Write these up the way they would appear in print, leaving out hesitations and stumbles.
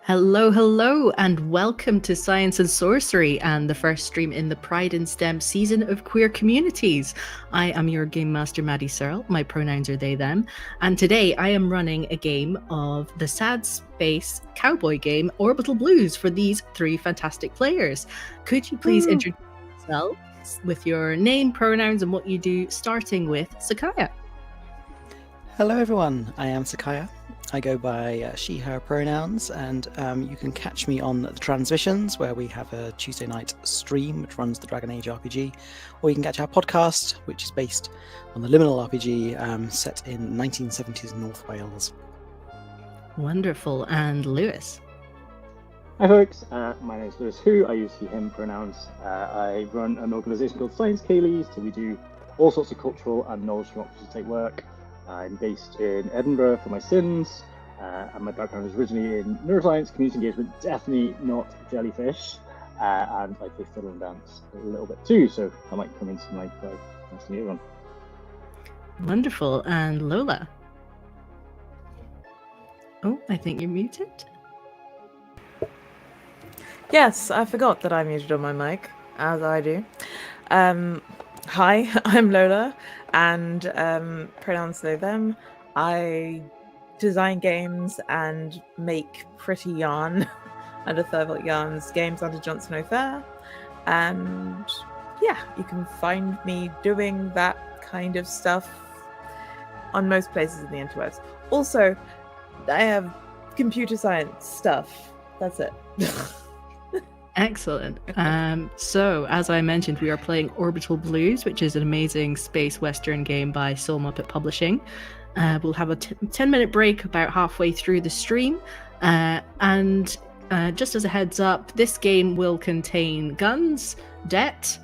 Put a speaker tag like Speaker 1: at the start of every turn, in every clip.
Speaker 1: Hello, hello, and welcome to Science and Sorcery and the first stream in the Pride in STEM season of Queer Communities. I am your Game Master, Maddie Searle. My pronouns are they, them. And today I am running a game of the sad space cowboy game, Orbital Blues, for these three fantastic players. Could you please introduce yourselves with your name, pronouns, and what you do, starting with Sakaya?
Speaker 2: Hello everyone, I am Sakaya. I go by she, her pronouns, and you can catch me on the transmissions where we have a Tuesday night stream which runs the Dragon Age RPG, or you can catch our podcast which is based on the Liminal RPG set in 1970s North Wales.
Speaker 1: Wonderful. And Lewis?
Speaker 3: Hi folks, my name is Lewis Hu. I use he, him pronouns. I run an organisation called Science Kayleys, so we do all sorts of cultural and knowledge democracy type work. I'm based in Edinburgh for my sins, and my background is originally in neuroscience, community engagement, definitely not Jellyfish, and I play fiddle and dance a little bit too, so I might come into my play. Nice to meet everyone.
Speaker 1: Wonderful. And Lola? Oh, I think you're muted.
Speaker 4: Yes, I forgot that I muted on my mic, as I do. Hi, I'm Lola, and pronouns they, them. I design games and make pretty yarn under Thurville Yarns games under Johnson O'Fair. And yeah, you can find me doing that kind of stuff on most places in the interwebs. Also, have computer science stuff. That's it.
Speaker 1: Excellent. So, as I mentioned, we are playing Orbital Blues, which is an amazing space western game by Soul Muppet Publishing. We'll have a 10-minute break about halfway through the stream. And just as a heads up, this game will contain guns, debt,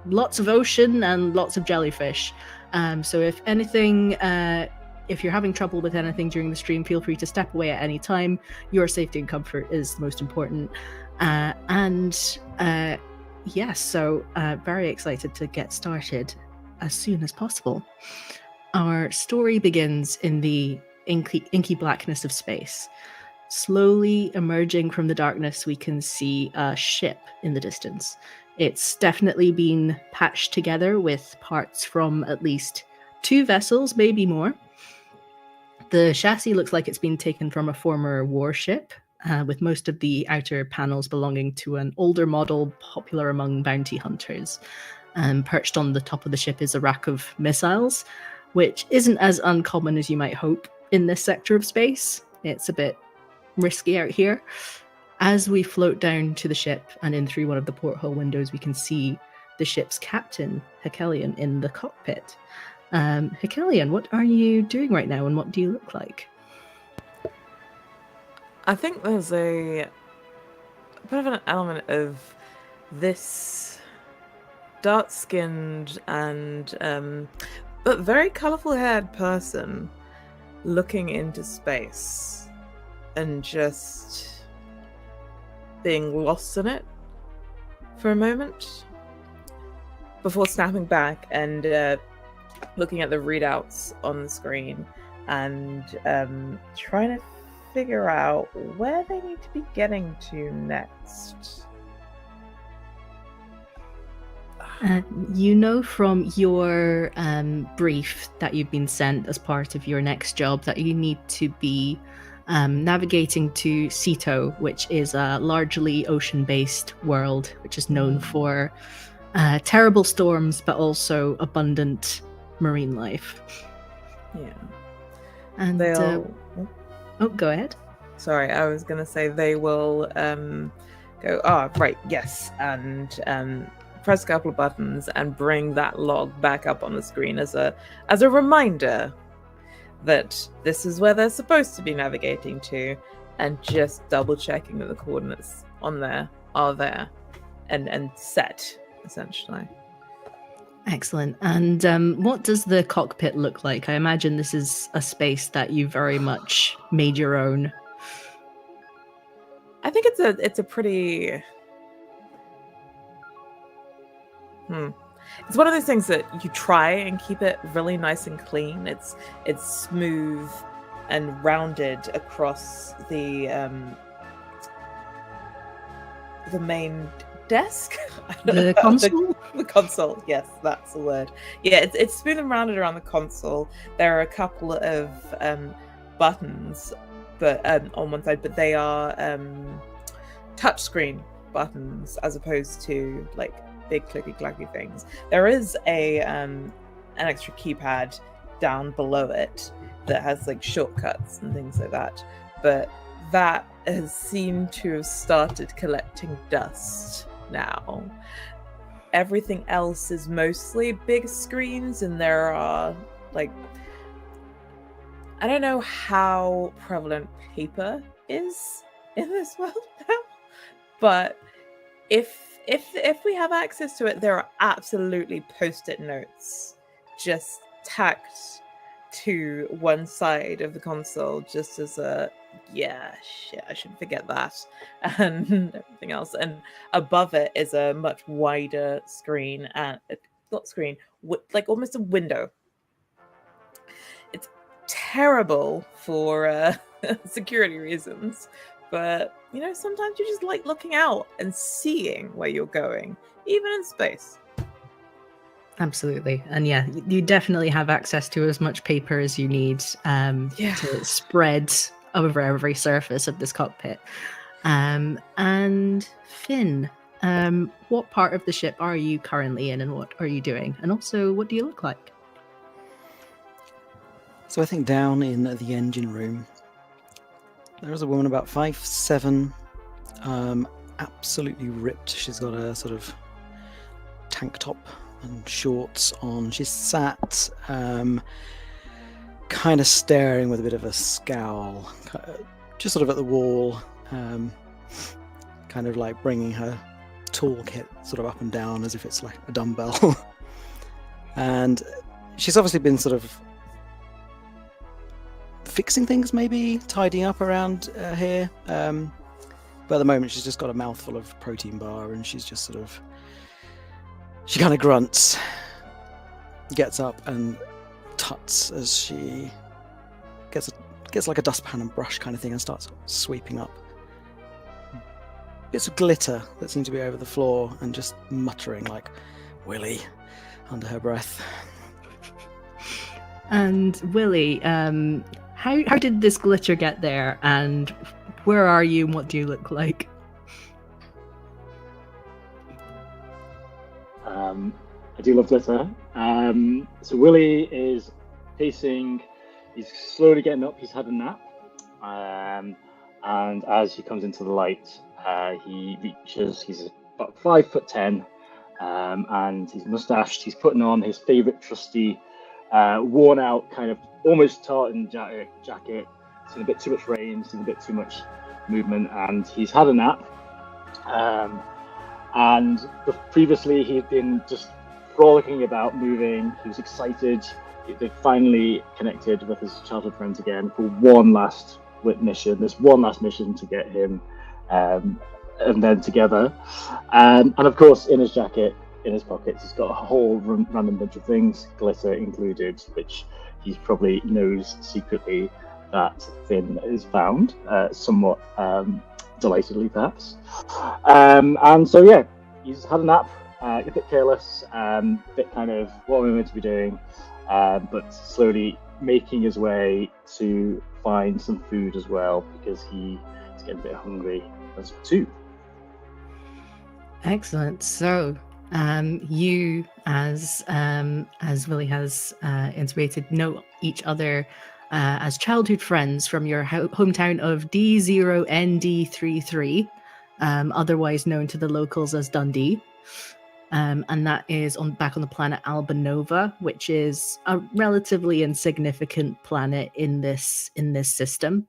Speaker 1: lots of ocean, and lots of jellyfish. So if anything, if you're having trouble with anything during the stream, feel free to step away at any time. Your safety and comfort is the most important. Yes, so very excited to get started as soon as possible. Our story begins in the inky blackness of space. Slowly emerging from the darkness, we can see a ship in the distance. It's definitely been patched together with parts from at least 2 vessels, maybe more. The chassis looks like it's been taken from a former warship, with most of the outer panels belonging to an older model popular among bounty hunters. Perched on the top of the ship is a rack of missiles, which isn't as uncommon as you might hope in this sector of space. It's a bit risky out here. As we float down to the ship and in through one of the porthole windows, we can see the ship's captain, Hekelian, in the cockpit. Hekelian, what are you doing right now and what do you look like?
Speaker 4: I think there's a bit of an element of this dark-skinned and but very colourful-haired person looking into space and just being lost in it for a moment before snapping back and looking at the readouts on the screen and trying to figure out where they need to be getting to next.
Speaker 1: You know from your brief that you've been sent as part of your next job that you need to be navigating to Ceto, which is a largely ocean-based world, which is known for terrible storms, but also abundant marine life.
Speaker 4: Yeah.
Speaker 1: And go ahead.
Speaker 4: Sorry, I was going to say they will go, right, yes, and press a couple of buttons and bring that log back up on the screen as a reminder that this is where they're supposed to be navigating to, and just double checking that the coordinates on there are there and set, essentially.
Speaker 1: Excellent. And what does the cockpit look like? I imagine this is a space that you very much made your own.
Speaker 4: I think it's a pretty It's one of those things that you try and keep it really nice and clean. It's smooth and rounded across the main desk.
Speaker 1: The console?
Speaker 4: The console, yes, that's the word. Yeah, it's smooth and rounded around the console. There are a couple of buttons but on one side, but they are touchscreen buttons as opposed to like big clicky clacky things. There is an extra keypad down below it that has like shortcuts and things like that, but that has seemed to have started collecting dust now. Everything else is mostly big screens, and there are like, I don't know how prevalent paper is in this world now, but if we have access to it, there are absolutely post-it notes just tacked to one side of the console, just as a I shouldn't forget that, and everything else. And above it is a much wider screen, and not screen, like almost a window. It's terrible for security reasons, but you know, sometimes you just like looking out and seeing where you're going, even in space.
Speaker 1: Absolutely. And yeah, you definitely have access to as much paper as you need to spread over every surface of this cockpit. And Finn, what part of the ship are you currently in and what are you doing? And also, what do you look like?
Speaker 2: So I think down in the engine room, there is a woman about 5'7", absolutely ripped. She's got a sort of tank top and shorts on. She's sat, kind of staring with a bit of a scowl, just sort of at the wall, kind of like bringing her toolkit sort of up and down as if it's like a dumbbell. And she's obviously been sort of fixing things, maybe tidying up around here, but at the moment she's just got a mouthful of protein bar, and she's just sort of, she kind of grunts, gets up and tuts as she gets like a dustpan and brush kind of thing and starts sweeping up bits of glitter that seem to be over the floor and just muttering like "Willie" under her breath.
Speaker 1: And Willie, how did this glitter get there, and where are you, and what do you look like?
Speaker 3: I do love glitter. So Willie is pacing. He's slowly getting up. He's had a nap, and as he comes into the light, he reaches. He's about 5'10", and he's mustached. He's putting on his favourite trusty, worn-out kind of almost tartan jacket. Seen a bit too much rain. Seen a bit too much movement, and he's had a nap. And previously he'd been just frolicking about, moving. He was excited. They finally connected with his childhood friends again for one last mission. There's one last mission to get him and then together. And of course, in his jacket, in his pockets, he's got a whole random bunch of things, glitter included, which he probably knows secretly that Finn is found, somewhat delightedly perhaps. And so yeah, he's had a nap, a bit careless, a bit kind of what am I meant to be doing, but slowly making his way to find some food as well, because he is getting a bit hungry as too.
Speaker 1: Excellent. So you, as Willie has intimated, know each other as childhood friends from your hometown of D0ND33, otherwise known to the locals as Dundee. And that is back on the planet Alba Nova, which is a relatively insignificant planet in this system.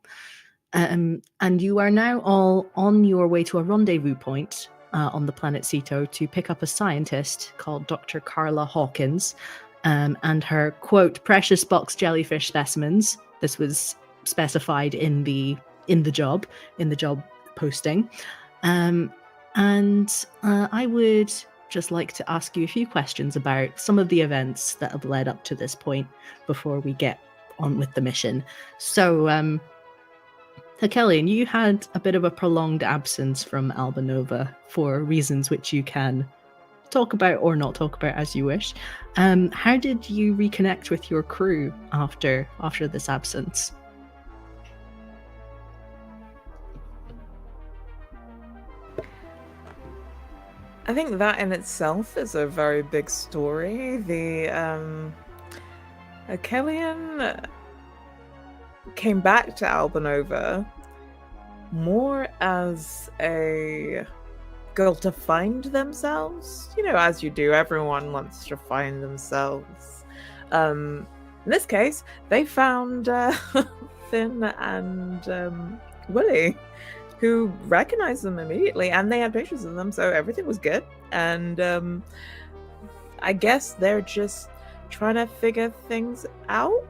Speaker 1: And you are now all on your way to a rendezvous point on the planet Ceto to pick up a scientist called Dr. Carla Hawkins, and her, quote, precious box jellyfish specimens. This was specified in the job posting. And I would just like to ask you a few questions about some of the events that have led up to this point before we get on with the mission. So, Helkelian, you had a bit of a prolonged absence from Alba Nova for reasons which you can talk about or not talk about as you wish. How did you reconnect with your crew after this absence?
Speaker 4: I think that in itself is a very big story. The Helkelian came back to Alba Nova more as a girl to find themselves. You know, as you do, everyone wants to find themselves. In this case, they found Finn and Willie, who recognized them immediately, and they had pictures of them, so everything was good. And I guess they're just trying to figure things out.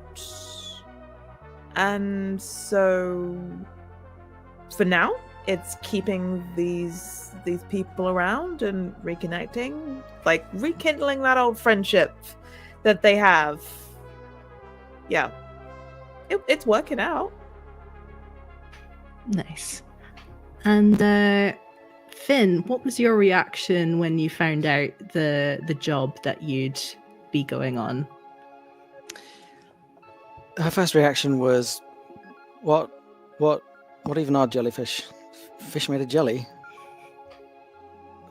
Speaker 4: And so for now, it's keeping these people around and reconnecting, like rekindling that old friendship that they have. Yeah, it's working out.
Speaker 1: Nice. And Finn, what was your reaction when you found out the job that you'd be going on?
Speaker 2: Her first reaction was, what even are jellyfish? Fish made of jelly?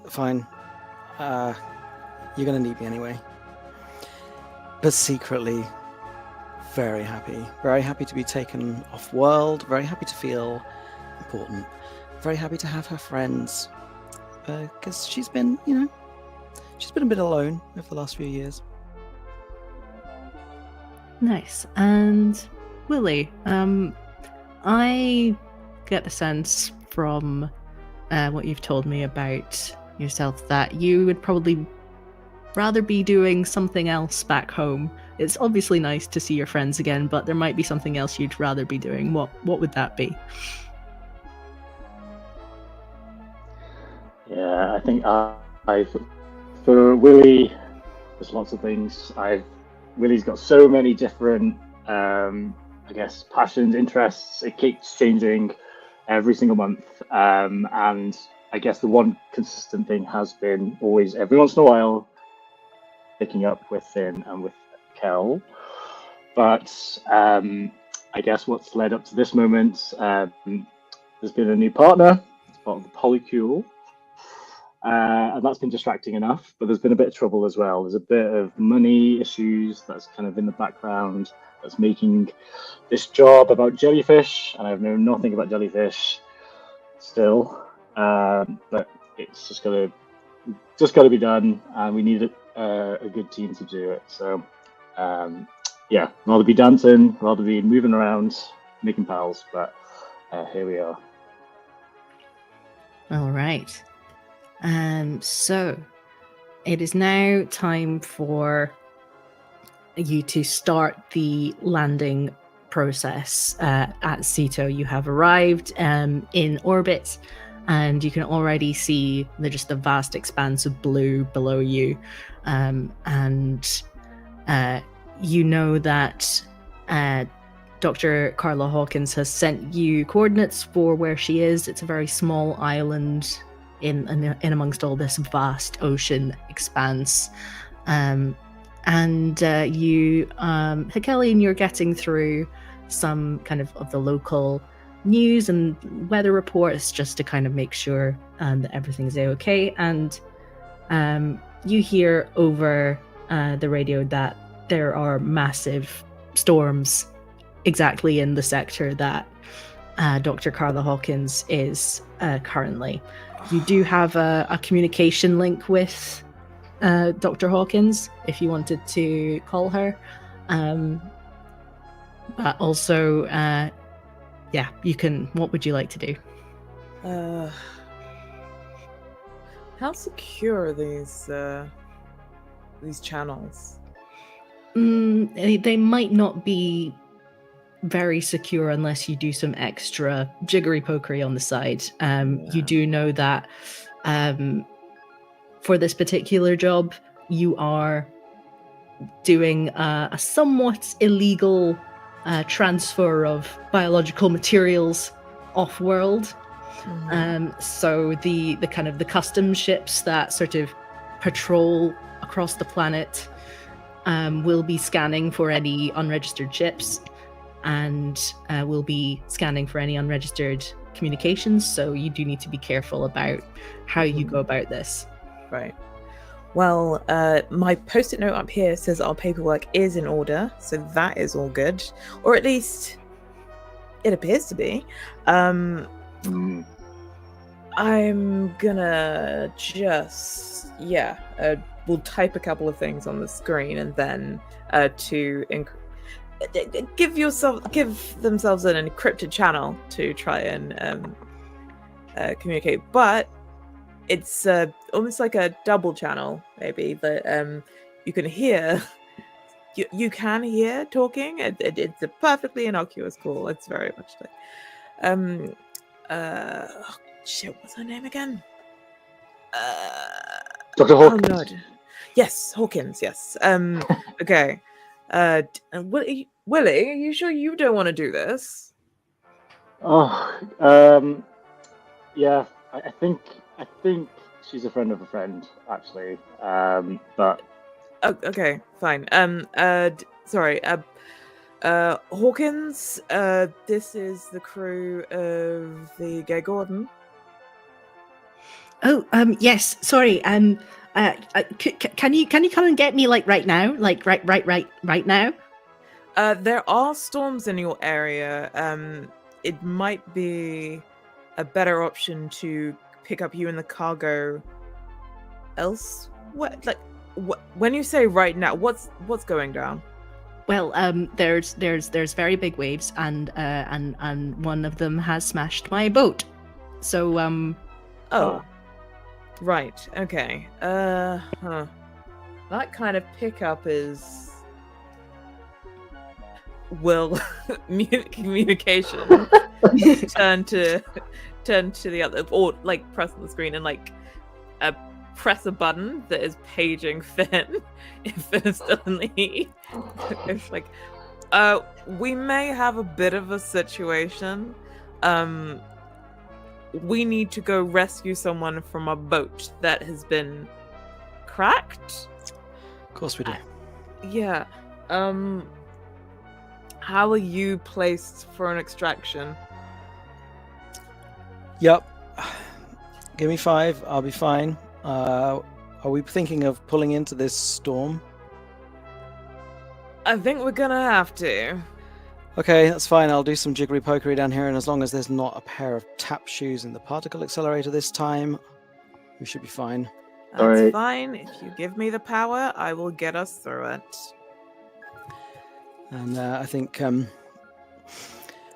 Speaker 2: Fine. You're gonna need me anyway. But secretly, very happy to be taken off world, very happy to feel important. Very happy to have her friends, because she's been a bit alone over the last few years.
Speaker 1: Nice. And Willie, I get the sense from what you've told me about yourself that you would probably rather be doing something else back home. It's obviously nice to see your friends again, but there might be something else you'd rather be doing. What would that be?
Speaker 3: Yeah, I think for Willie, there's lots of things. Willie's got so many different, I guess, passions, interests. It keeps changing every single month, and I guess the one consistent thing has been always every once in a while picking up with Finn and with Kel. But I guess what's led up to this moment, there's been a new partner. It's part of the Polycule. And that's been distracting enough, but there's been a bit of trouble as well. There's a bit of money issues that's kind of in the background that's making this job about Jellyfish, and I've known nothing about Jellyfish still, but it's just got to be done, and we need a good team to do it. So, yeah, rather be dancing, rather be moving around, making pals, but here we are.
Speaker 1: All right. So it is now time for you to start the landing process at Ceto. You have arrived in orbit, and you can already see just the vast expanse of blue below you, and you know that Dr. Carla Hawkins has sent you coordinates for where she is. It's a very small island in amongst all this vast ocean expanse, and you, Hikelian, you're getting through some kind of the local news and weather reports just to kind of make sure that everything's okay. And you hear over the radio that there are massive storms exactly in the sector that Dr. Carla Hawkins is currently. You do have a communication link with Dr. Hawkins if you wanted to call her. But also, yeah, you can. What would you like to do?
Speaker 4: How secure are these channels?
Speaker 1: They might not be very secure unless you do some extra jiggery pokery on the side. You do know that for this particular job, you are doing a somewhat illegal transfer of biological materials off-world. So the kind of the customs ships that sort of patrol across the planet will be scanning for any unregistered ships, and will be scanning for any unregistered communications. So you do need to be careful about how you go about this.
Speaker 4: Right. Well, my post-it note up here says our paperwork is in order, so that is all good, or at least it appears to be. I'm gonna just we'll type a couple of things on the screen, and then give themselves an encrypted channel to try and communicate, but it's almost like a double channel, maybe, that you can hear. You can hear talking. It's a perfectly innocuous call. It's very much like what's her name again?
Speaker 3: Dr. Hawkins.
Speaker 4: Oh, no. Yes, Hawkins. Yes. Okay. Willie, are you sure you don't want to do this?
Speaker 3: Yeah. I think she's a friend of a friend, actually. But
Speaker 4: oh, okay, fine. Sorry. Hawkins. This is the crew of the Gay Gordon.
Speaker 1: Oh, yes. Sorry. Can you come and get me right now? Right now?
Speaker 4: There are storms in your area. It might be a better option to pick up you in the cargo else? What, like, when you say right now, what's going down?
Speaker 1: Well, there's very big waves, and one of them has smashed my boat. So
Speaker 4: Right. Okay. That kind of pickup is communication. turn to the other, or like press on the screen and like press a button that is paging Finn if Finn is still in the heat. It's like, we may have a bit of a situation. We need to go rescue someone from a boat that has been cracked.
Speaker 2: Of course we do.
Speaker 4: Yeah. How are you placed for an extraction?
Speaker 2: Yep. Give me 5. I'll be fine. Are we thinking of pulling into this storm?
Speaker 4: I think we're gonna have to.
Speaker 2: Okay, that's fine. I'll do some jiggery pokery down here, and as long as there's not a pair of tap shoes in the particle accelerator this time, we should be fine.
Speaker 4: That's
Speaker 3: Alright.
Speaker 4: fine. If you give me the power, I will get us through it.
Speaker 2: And I think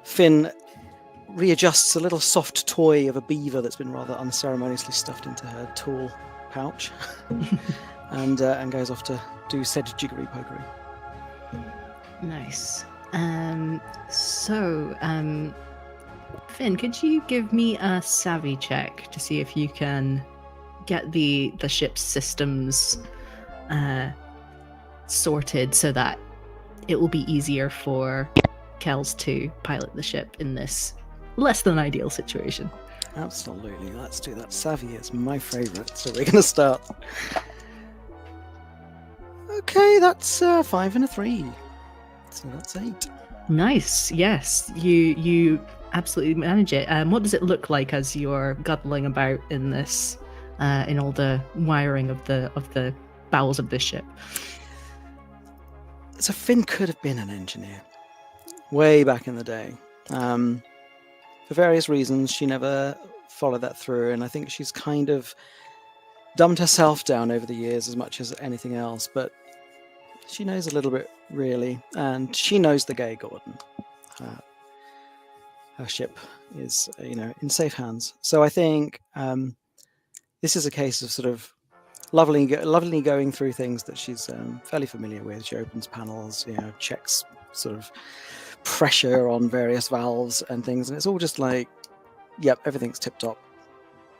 Speaker 2: Finn readjusts a little soft toy of a beaver that's been rather unceremoniously stuffed into her tool pouch, and goes off to do said jiggery pokery.
Speaker 1: nice. Finn, could you give me a savvy check to see if you can get the ship's systems sorted so that it will be easier for Kels to pilot the ship in this less than ideal situation?
Speaker 2: Absolutely, let's do that. Savvy is my favourite, so we're going to start. Okay, that's 5 and a 3. So that's 8.
Speaker 1: Nice. Yes, you absolutely manage it. What does it look like as you're guddling about in this, in all the wiring of the bowels of this ship?
Speaker 2: So Finn could have been an engineer way back in the day. For various reasons, she never followed that through, and I think she's kind of dumbed herself down over the years as much as anything else, but she knows a little bit, really, and she knows the Gay Gordon. Her ship is, in safe hands. So I think this is a case of sort of lovely going through things that she's fairly familiar with. She opens panels, checks sort of pressure on various valves and things, and it's all just like, yep, everything's tip top.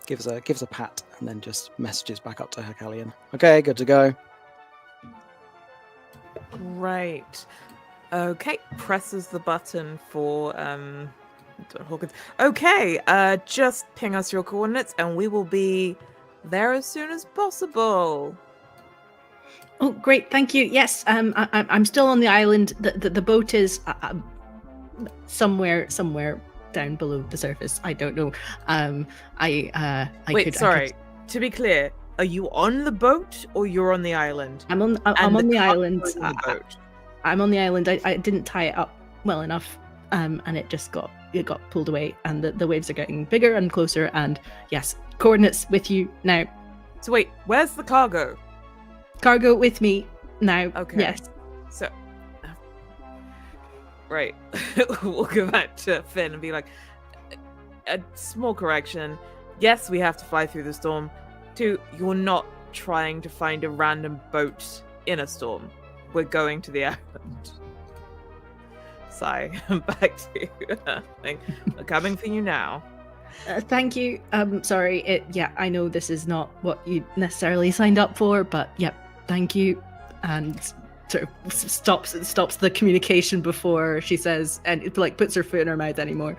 Speaker 2: Gives a pat, and then just messages back up to her Callian. Okay, good to go.
Speaker 4: Right. Okay. Presses the button for Hawkins. Okay. Just ping us your coordinates, and we will be there as soon as possible.
Speaker 1: Oh, great! Thank you. Yes, I'm still on the island. The boat is somewhere down below the surface. I don't know.
Speaker 4: Sorry. To be clear, are you on the boat or you're on the island?
Speaker 1: I'm on the island. I'm on the island. I didn't tie it up well enough, and it just got pulled away, and the waves are getting bigger and closer. And yes, coordinates with you now.
Speaker 4: So wait, where's the cargo?
Speaker 1: Cargo with me now.
Speaker 4: Okay.
Speaker 1: Yes.
Speaker 4: So, right. We'll go back to Finn and be like, a small correction. Yes, we have to fly through the storm. 2, you're not trying to find a random boat in a storm. We're going to the island. Sigh. Back to you. We're coming for you now.
Speaker 1: Thank you. Sorry. I know this is not what you necessarily signed up for, but yep. Thank you. And sort of stops the communication before she says, and it puts her foot in her mouth anymore.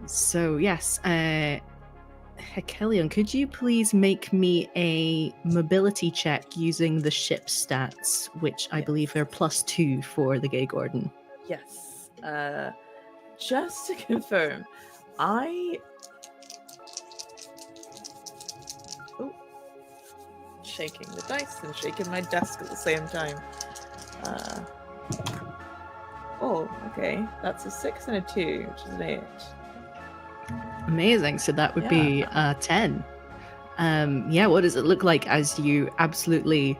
Speaker 1: So yes, Hekelion, could you please make me a mobility check using the ship stats, which I believe are +2 for the Gay Gordon?
Speaker 4: Yes. Just to confirm, shaking the dice and shaking my desk at the same time. Oh, okay. That's a 6 and a 2, which is an 8.
Speaker 1: Amazing. So that would be 10. Yeah, what does it look like as you absolutely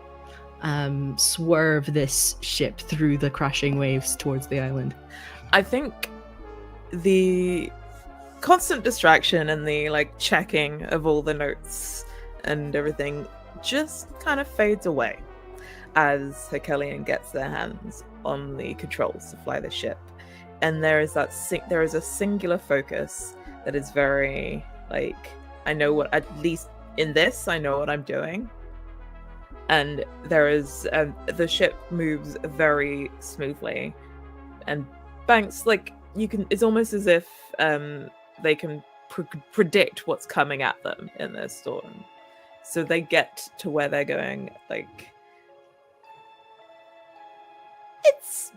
Speaker 1: swerve this ship through the crashing waves towards the island?
Speaker 4: I think the constant distraction and the like checking of all the notes and everything just kind of fades away as Herculean gets their hands on the controls to fly the ship, and there is a singular focus that is very like, I know what, at least in this, I know what I'm doing. And there is the ship moves very smoothly, and banks, like, you can, it's almost as if they can predict what's coming at them in this storm, so they get to where they're going. Like, it's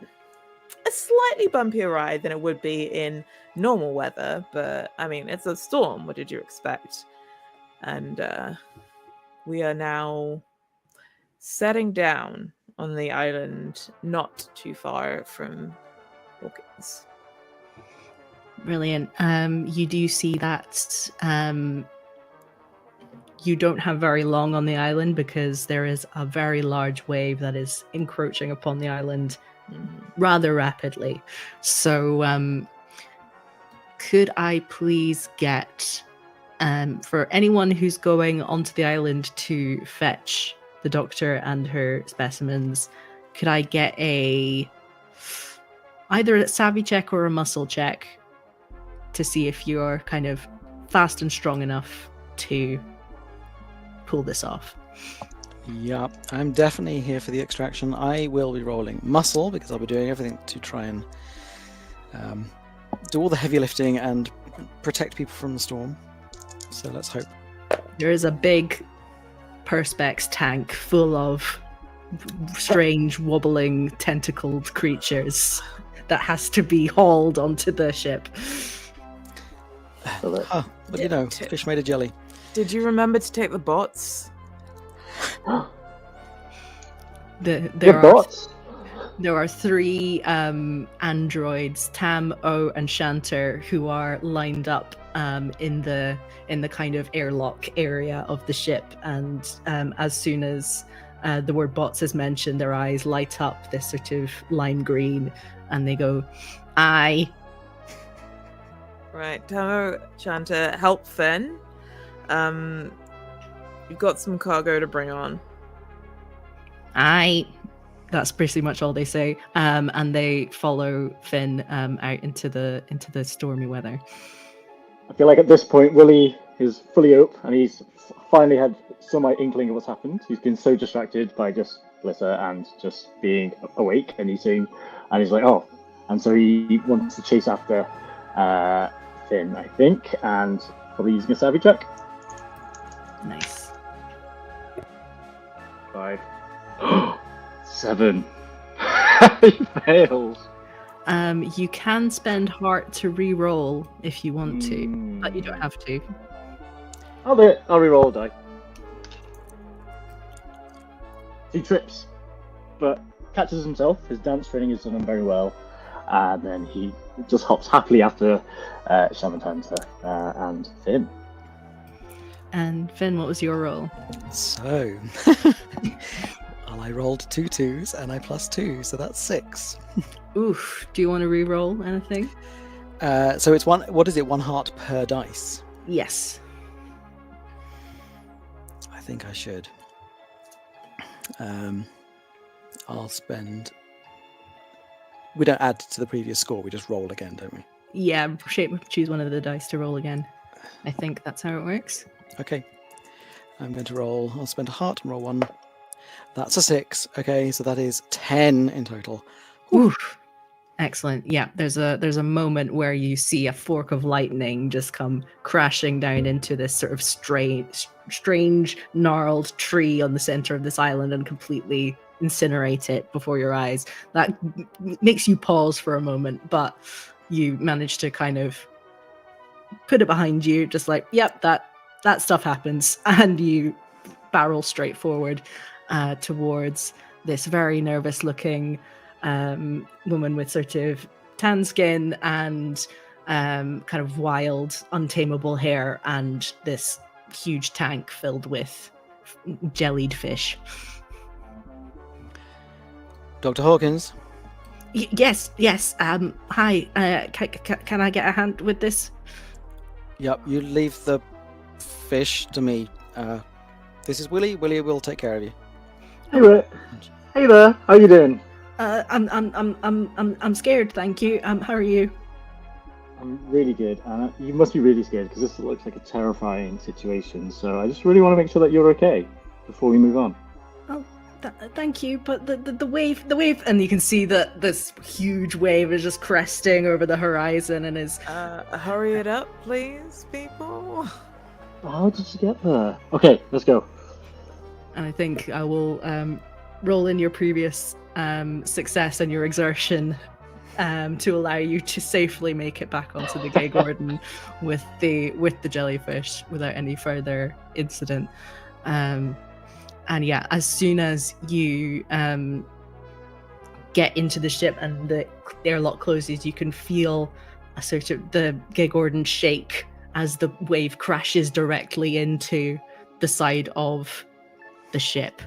Speaker 4: a slightly bumpier ride than it would be in normal weather, but I mean, it's a storm. What did you expect? And we are now setting down on the island not too far from Hawkins.
Speaker 1: Brilliant. You do see that you don't have very long on the island because there is a very large wave that is encroaching upon the island rather rapidly. So could I please get, for anyone who's going onto the island to fetch the doctor and her specimens, could I get either a savvy check or a muscle check to see if you're kind of fast and strong enough to pull this off?
Speaker 2: Yeah, I'm definitely here for the extraction. I will be rolling muscle because I'll be doing everything to try and do all the heavy lifting and protect people from the storm. So let's hope.
Speaker 1: There is a big Perspex tank full of strange, wobbling, tentacled creatures that has to be hauled onto the ship.
Speaker 2: Oh, but you know, fish made of jelly.
Speaker 4: Did you remember to take the bots?
Speaker 1: There are 3 androids, Tam, O, and Shanter, who are lined up in the kind of airlock area of the ship. And as soon as the word bots is mentioned, their eyes light up this sort of lime green, and they go, "Aye."
Speaker 4: Right, Tamo, Shanter, help Finn. You've got some cargo to bring on.
Speaker 1: Aye. That's pretty much all they say, and they follow Finn out into the stormy weather.
Speaker 3: I feel like at this point, Willie is fully up, and he's finally had some inkling of what's happened. He's been so distracted by just glitter and just being awake and eating, and he's like, oh, and so he wants to chase after Finn, I think, and probably using a savvy check.
Speaker 1: Nice.
Speaker 3: 5. 7. He fails.
Speaker 1: You can spend heart to re-roll if you want to, but you don't have to.
Speaker 3: I'll do it. I'll re-roll a die. He trips, but catches himself. His dance training has done him very well, and then he just hops happily after Shaman Hunter and Finn.
Speaker 1: And Finn, what was your roll?
Speaker 2: So, well, I rolled 2 2s and I plus 2, so that's 6.
Speaker 1: Oof. Do you want to re-roll anything?
Speaker 2: So it's one. What is it? 1 heart per dice.
Speaker 1: Yes.
Speaker 2: I think I should. I'll spend. We don't add to the previous score. We just roll again, don't we?
Speaker 1: Yeah. Choose one of the dice to roll again. I think that's how it works.
Speaker 2: Okay. I'm going to roll. I'll spend a heart and roll 1. That's a 6. Okay, so that is 10 in total.
Speaker 1: Oof. Excellent. Yeah, there's a moment where you see a fork of lightning just come crashing down into this sort of strange gnarled tree on the center of this island and completely incinerate it before your eyes. That makes you pause for a moment, but you manage to kind of put it behind you, just like, yep, that stuff happens, and you barrel straight forward towards this very nervous looking woman with sort of tan skin and kind of wild, untamable hair, and this huge tank filled with jellied fish.
Speaker 2: Dr. Hawkins?
Speaker 1: Yes. Hi. Can I get a hand with this?
Speaker 2: Yep, you leave the fish to me. This is Willie. Willie will take care of you.
Speaker 3: Hey there. How you doing?
Speaker 1: I'm scared. Thank you. How are you?
Speaker 3: I'm really good. You must be really scared because this looks like a terrifying situation. So I just really want to make sure that you're okay before we move on.
Speaker 1: Oh, thank you. But the wave, and you can see that this huge wave is just cresting over the horizon and is.
Speaker 4: Hurry it up, please, people.
Speaker 3: How did you get there? Okay, let's go.
Speaker 1: And I think I will roll in your previous success and your exertion to allow you to safely make it back onto the Gay Gordon with the jellyfish without any further incident. And yeah, as soon as you get into the ship and the airlock closes, you can feel a sort of the Gay Gordon shake as the wave crashes directly into the side of the ship.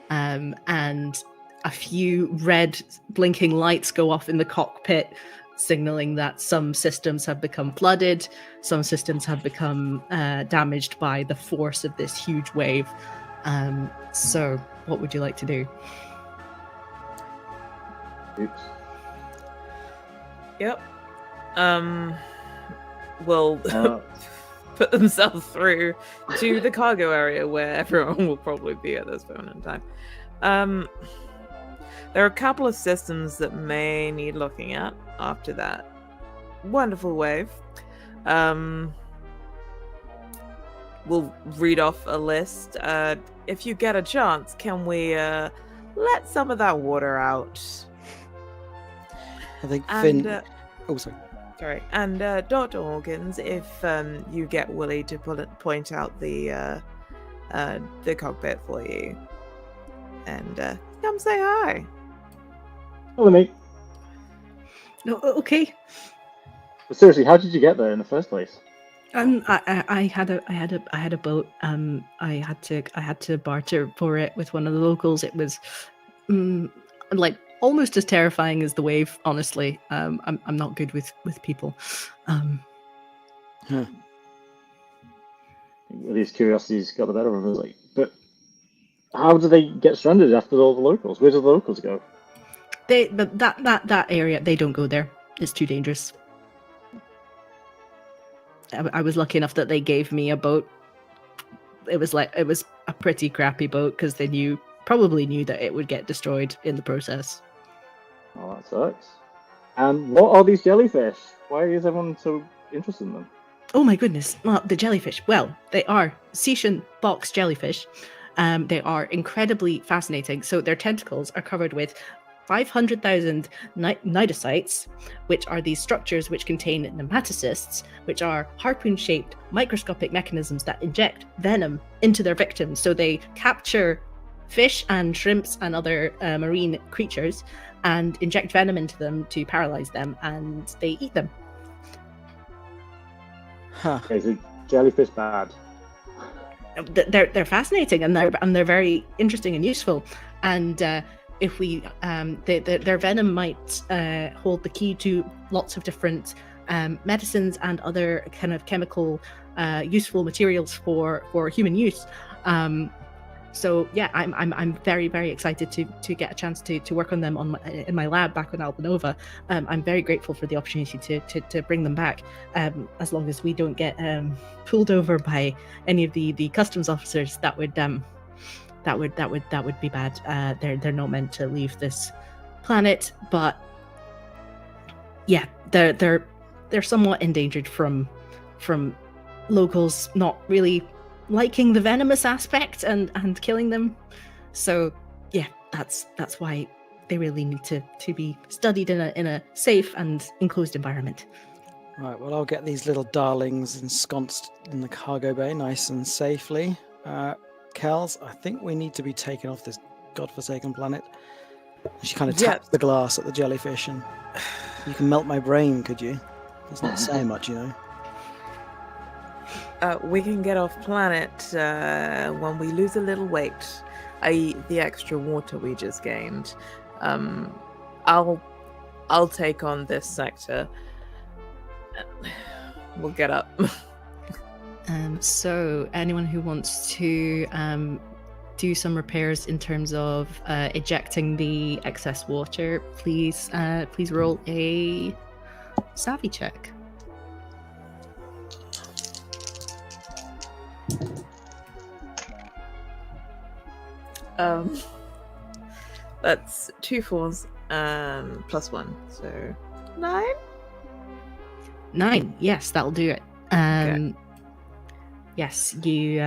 Speaker 1: And a few red blinking lights go off in the cockpit, signaling that some systems have become flooded, some systems have become damaged by the force of this huge wave. So what would you like to do?
Speaker 3: Oops.
Speaker 4: Yep. Will put themselves through to the cargo area where everyone will probably be at this moment in time. There are a couple of systems that may need looking at after that wonderful wave. We'll read off a list. If you get a chance, can we let some of that water out?
Speaker 2: I think
Speaker 4: And,
Speaker 2: Finn... Oh, sorry.
Speaker 4: Sorry. And Dr. Hawkins, if you get Willie to point out the cockpit for you, and come say hi.
Speaker 3: Hello, mate.
Speaker 1: No, okay.
Speaker 3: But seriously, how did you get there in the first place?
Speaker 1: I had a boat. I had to barter for it with one of the locals. It was like almost as terrifying as the wave. Honestly, I'm not good with people.
Speaker 3: These curiosities got the better of us. Like, but how do they get stranded after all the locals? Where do the locals go?
Speaker 1: That area, they don't go there. It's too dangerous. I was lucky enough that they gave me a boat. It was a pretty crappy boat because they probably knew that it would get destroyed in the process.
Speaker 3: Oh, that sucks. And what are these jellyfish? Why is everyone so interested in them?
Speaker 1: Oh my goodness! Well, the jellyfish. Well, they are Cetian box jellyfish. They are incredibly fascinating. So their tentacles are covered with 500,000 cnidocytes, which are these structures which contain nematocysts, which are harpoon-shaped microscopic mechanisms that inject venom into their victims. So they capture fish and shrimps and other marine creatures and inject venom into them to paralyze them, and they eat them.
Speaker 2: Huh.
Speaker 3: Okay, so jellyfish bad.
Speaker 1: They're fascinating, and they're very interesting and useful. And if we their venom might hold the key to lots of different medicines and other kind of chemical useful materials for human use. So yeah, I'm very, very excited to get a chance to work on them in my lab back on Albanova. I'm very grateful for the opportunity to bring them back, as long as we don't get pulled over by any of the customs officers. That would be bad. They're not meant to leave this planet, but yeah, they're somewhat endangered from locals not really liking the venomous aspect and killing them. So yeah, that's why they really need to be studied in a safe and enclosed environment.
Speaker 2: Right, well, I'll get these little darlings ensconced in the cargo bay nice and safely. Kels, I think we need to be taken off this godforsaken planet. She kind of
Speaker 4: Yeah.
Speaker 2: taps the glass at the jellyfish, and you can melt my brain, could you? It's not saying much, you know.
Speaker 4: We can get off planet when we lose a little weight, i.e., the extra water we just gained. I'll take on this sector. We'll get up.
Speaker 1: So anyone who wants to do some repairs in terms of ejecting the excess water, please roll a savvy check.
Speaker 4: That's 2 4s plus 1, so 9.
Speaker 1: 9. Yes, that'll do it.
Speaker 4: Okay.
Speaker 1: Yes, you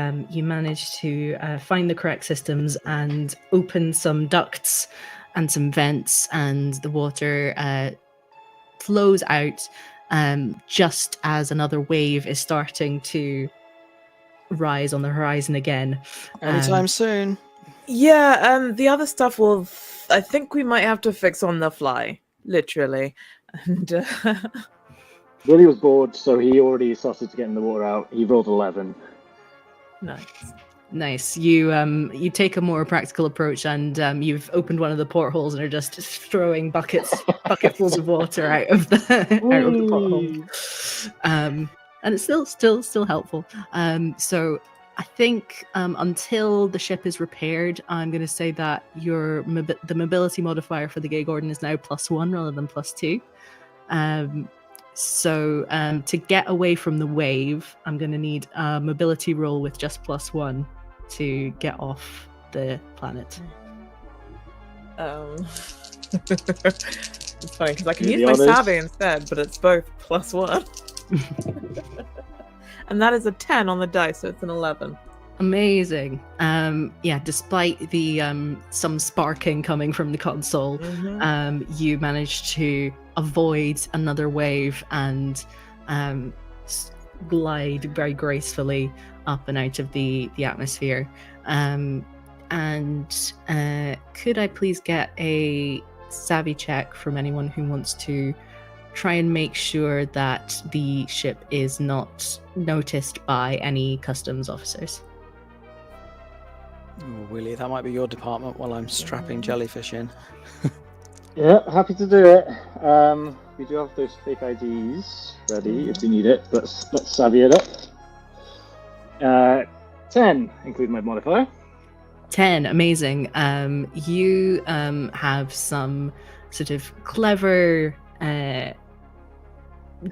Speaker 1: managed to find the correct systems and open some ducts and some vents, and the water flows out just as another wave is starting to rise on the horizon again.
Speaker 2: Anytime soon.
Speaker 4: Yeah, the other stuff I think we might have to fix on the fly, literally. And
Speaker 3: Willie was bored, so he already started getting the water out. He rolled 11.
Speaker 1: Nice. You take a more practical approach, and you've opened one of the portholes and are just throwing bucketfuls of water out of the porthole. And it's still helpful. So I think until the ship is repaired, I'm going to say that the mobility modifier for the Gay Gordon is now +1 rather than +2. So to get away from the wave, I'm going to need a mobility roll with just +1 to get off the planet.
Speaker 4: It's funny because I can
Speaker 3: To
Speaker 4: use
Speaker 3: be
Speaker 4: my
Speaker 3: honest.
Speaker 4: savvy instead, but it's both +1. And that is a 10 on the dice, so it's an 11.
Speaker 1: Amazing. Yeah, despite the some sparking coming from the console, you managed to avoid another wave and glide very gracefully up and out of the atmosphere. And could I please get a savvy check from anyone who wants to try and make sure that the ship is not noticed by any customs officers?
Speaker 2: Oh, Willie, that might be your department while I'm strapping jellyfish in.
Speaker 3: Yeah, happy to do it. We do have those fake IDs ready if you need it, but let's savvy it up. 10, including my modifier.
Speaker 1: 10, amazing. You have some sort of clever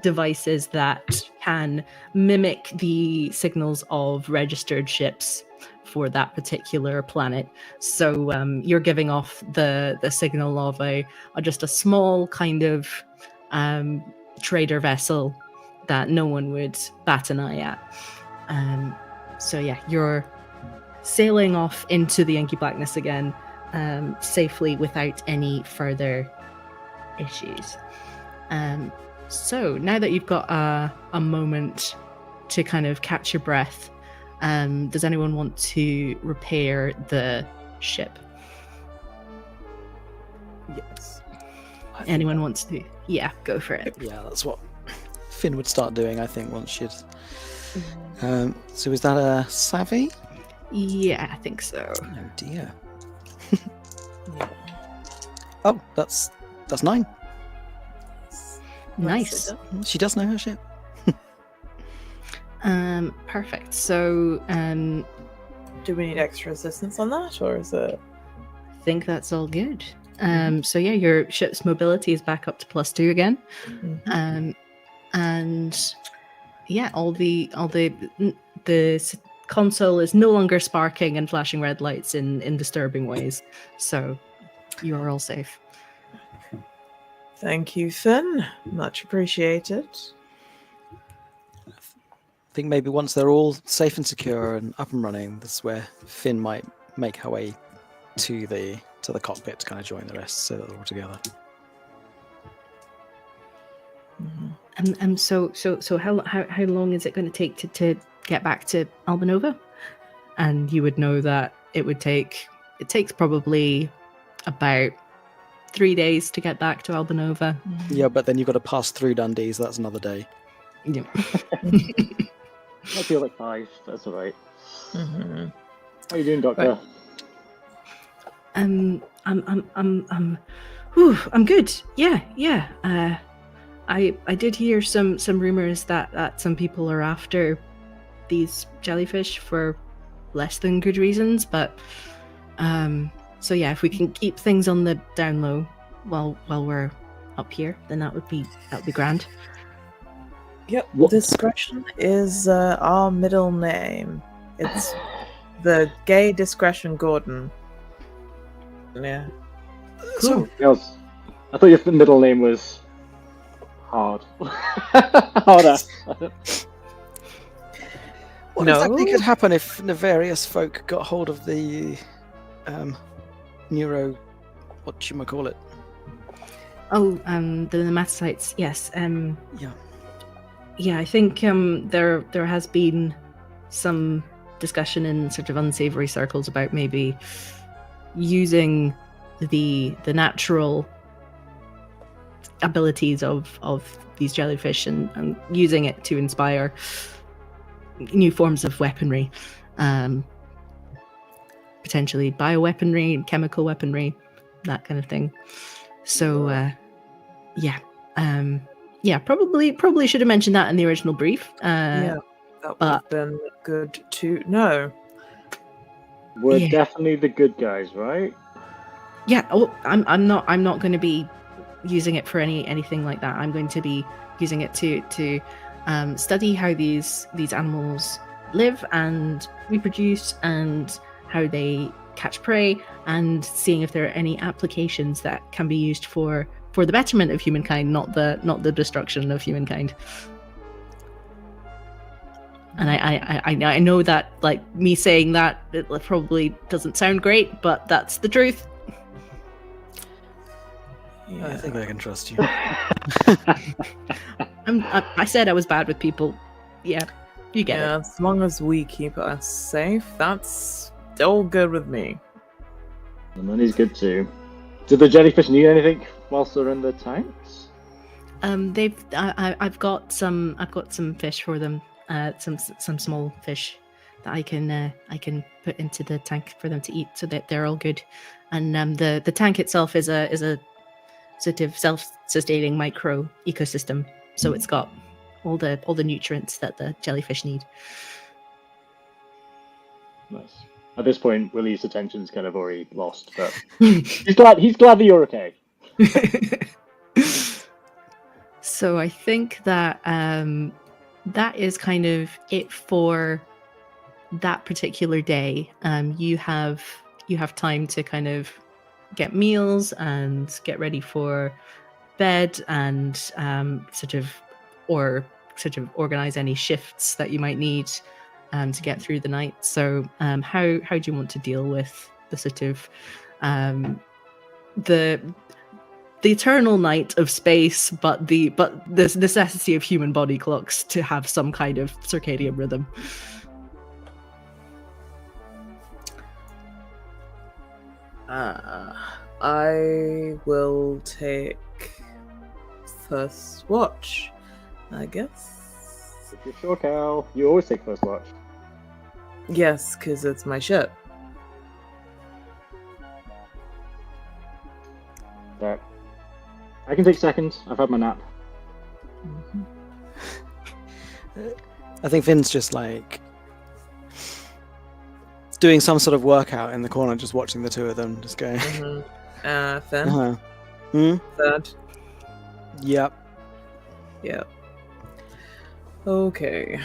Speaker 1: devices that can mimic the signals of registered ships for that particular planet. So you're giving off the signal of just a small kind of trader vessel that no one would bat an eye at. So yeah, you're sailing off into the inky blackness again, safely without any further issues. So now that you've got a moment to kind of catch your breath, does anyone want to repair the ship?
Speaker 2: Yes.
Speaker 1: Anyone wants to? Yeah, go for it.
Speaker 2: Yeah, that's what Finn would start doing, I think, once she'd... so is that a savvy?
Speaker 1: Yeah, I think so.
Speaker 2: Oh dear. Oh, that's 9.
Speaker 1: Nice.
Speaker 2: She does know her ship.
Speaker 1: Perfect. So,
Speaker 4: Do we need extra assistance on that, or is it?
Speaker 1: I think that's all good. So yeah, your ship's mobility is back up to +2 again. And yeah, all the console is no longer sparking and flashing red lights in disturbing ways. So you are all safe.
Speaker 4: Thank you, Finn. Much appreciated.
Speaker 2: I think maybe once they're all safe and secure and up and running, this is where Finn might make her way to the cockpit to kind of join the rest, so that they're all together.
Speaker 1: So how long is it going to take to get back to Albanova? And you would know that it takes probably about 3 days to get back to Albanova.
Speaker 2: Yeah, but then you've got to pass through Dundee, so that's another day.
Speaker 1: Yeah.
Speaker 3: I feel like 5. That's all right.
Speaker 4: Mm-hmm.
Speaker 3: How are you doing, Doctor?
Speaker 1: I'm good. Yeah. I did hear some rumors that some people are after these jellyfish for less than good reasons, but so yeah, if we can keep things on the down low while we're up here, then that would be grand.
Speaker 4: Yep.
Speaker 3: What-
Speaker 4: Discretion is our middle name. It's the gay Discretion Gordon. Yeah.
Speaker 2: So,
Speaker 3: Yes. I thought your middle name was hard. Harder.
Speaker 2: what
Speaker 4: No.
Speaker 2: exactly could happen if nefarious folk got hold of the neuro, what you might call it?
Speaker 1: Oh, the nematocytes. Yes.
Speaker 2: Yeah.
Speaker 1: Yeah, I think there has been some discussion in sort of unsavory circles about maybe using the natural abilities of these jellyfish and using it to inspire new forms of weaponry, potentially bioweaponry, chemical weaponry, that kind of thing. So probably should have mentioned that in the original brief.
Speaker 4: Yeah. That would
Speaker 1: but-
Speaker 4: have been good to know.
Speaker 3: We're
Speaker 1: Yeah.
Speaker 3: definitely the good guys, right?
Speaker 1: Yeah. Oh, I'm not going to be using it for anything like that. I'm going to be using it to study how these animals live and reproduce and how they catch prey, and seeing if there are any applications that can be used for the betterment of humankind, not the destruction of humankind. And I know that, like, me saying that, it probably doesn't sound great, but that's the truth.
Speaker 2: I think I can trust you.
Speaker 1: I said I was bad with people. Yeah, you get it.
Speaker 4: As long as we keep us safe, that's all good with me.
Speaker 3: The money's good too. Do the jellyfish need anything whilst they're in the tanks?
Speaker 1: I've got some fish for them. Some small fish that I can put into the tank for them to eat, so that they're all good. And the tank itself is a sort of self-sustaining micro ecosystem, so it's got all the nutrients that the jellyfish need.
Speaker 3: Nice. At this point, Willie's attention's kind of already lost, but he's glad that you're okay.
Speaker 1: So I think that that is kind of it for that particular day. You have time to kind of get meals and get ready for bed, and sort of organize any shifts that you might need to get through the night. So how do you want to deal with the sort of the eternal night of space, but the necessity of human body clocks to have some kind of circadian rhythm?
Speaker 4: I will take first watch, I guess.
Speaker 3: If you're sure, Cal, you always take first watch.
Speaker 4: Yes, because it's my ship.
Speaker 3: But I can take second. I've had my nap.
Speaker 2: I think Finn's just like doing some sort of workout in the corner, just watching the two of them, just going.
Speaker 4: Finn,
Speaker 2: Hmm?
Speaker 4: third.
Speaker 2: Yep.
Speaker 4: Yep. Okay.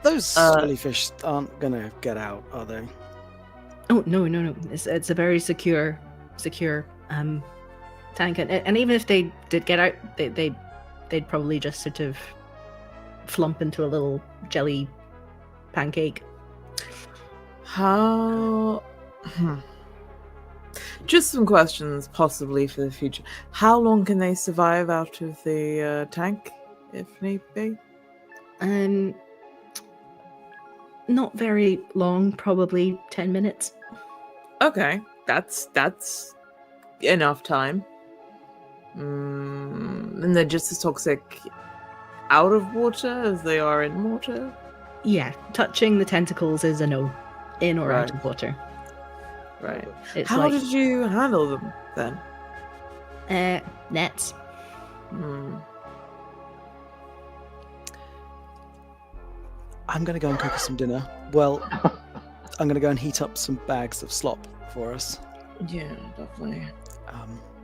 Speaker 2: Those jellyfish aren't gonna get out, are they?
Speaker 1: Oh no! It's a very secure tank, and even if they did get out, they'd probably just sort of flump into a little jelly pancake.
Speaker 4: How? Just some questions, possibly for the future. How long can they survive out of the tank, if need be?
Speaker 1: Not very long, probably 10 minutes.
Speaker 4: Okay, that's enough time. And they're just as toxic out of water as they are in water.
Speaker 1: Yeah, touching the tentacles is a no, in or out
Speaker 4: Right.
Speaker 1: of water.
Speaker 4: Right.
Speaker 1: It's
Speaker 4: How
Speaker 1: like
Speaker 4: did you handle them then?
Speaker 1: nets.
Speaker 2: I'm going to go and cook us some dinner. Well, I'm going to go and heat up some bags of slop for us.
Speaker 4: Yeah, definitely.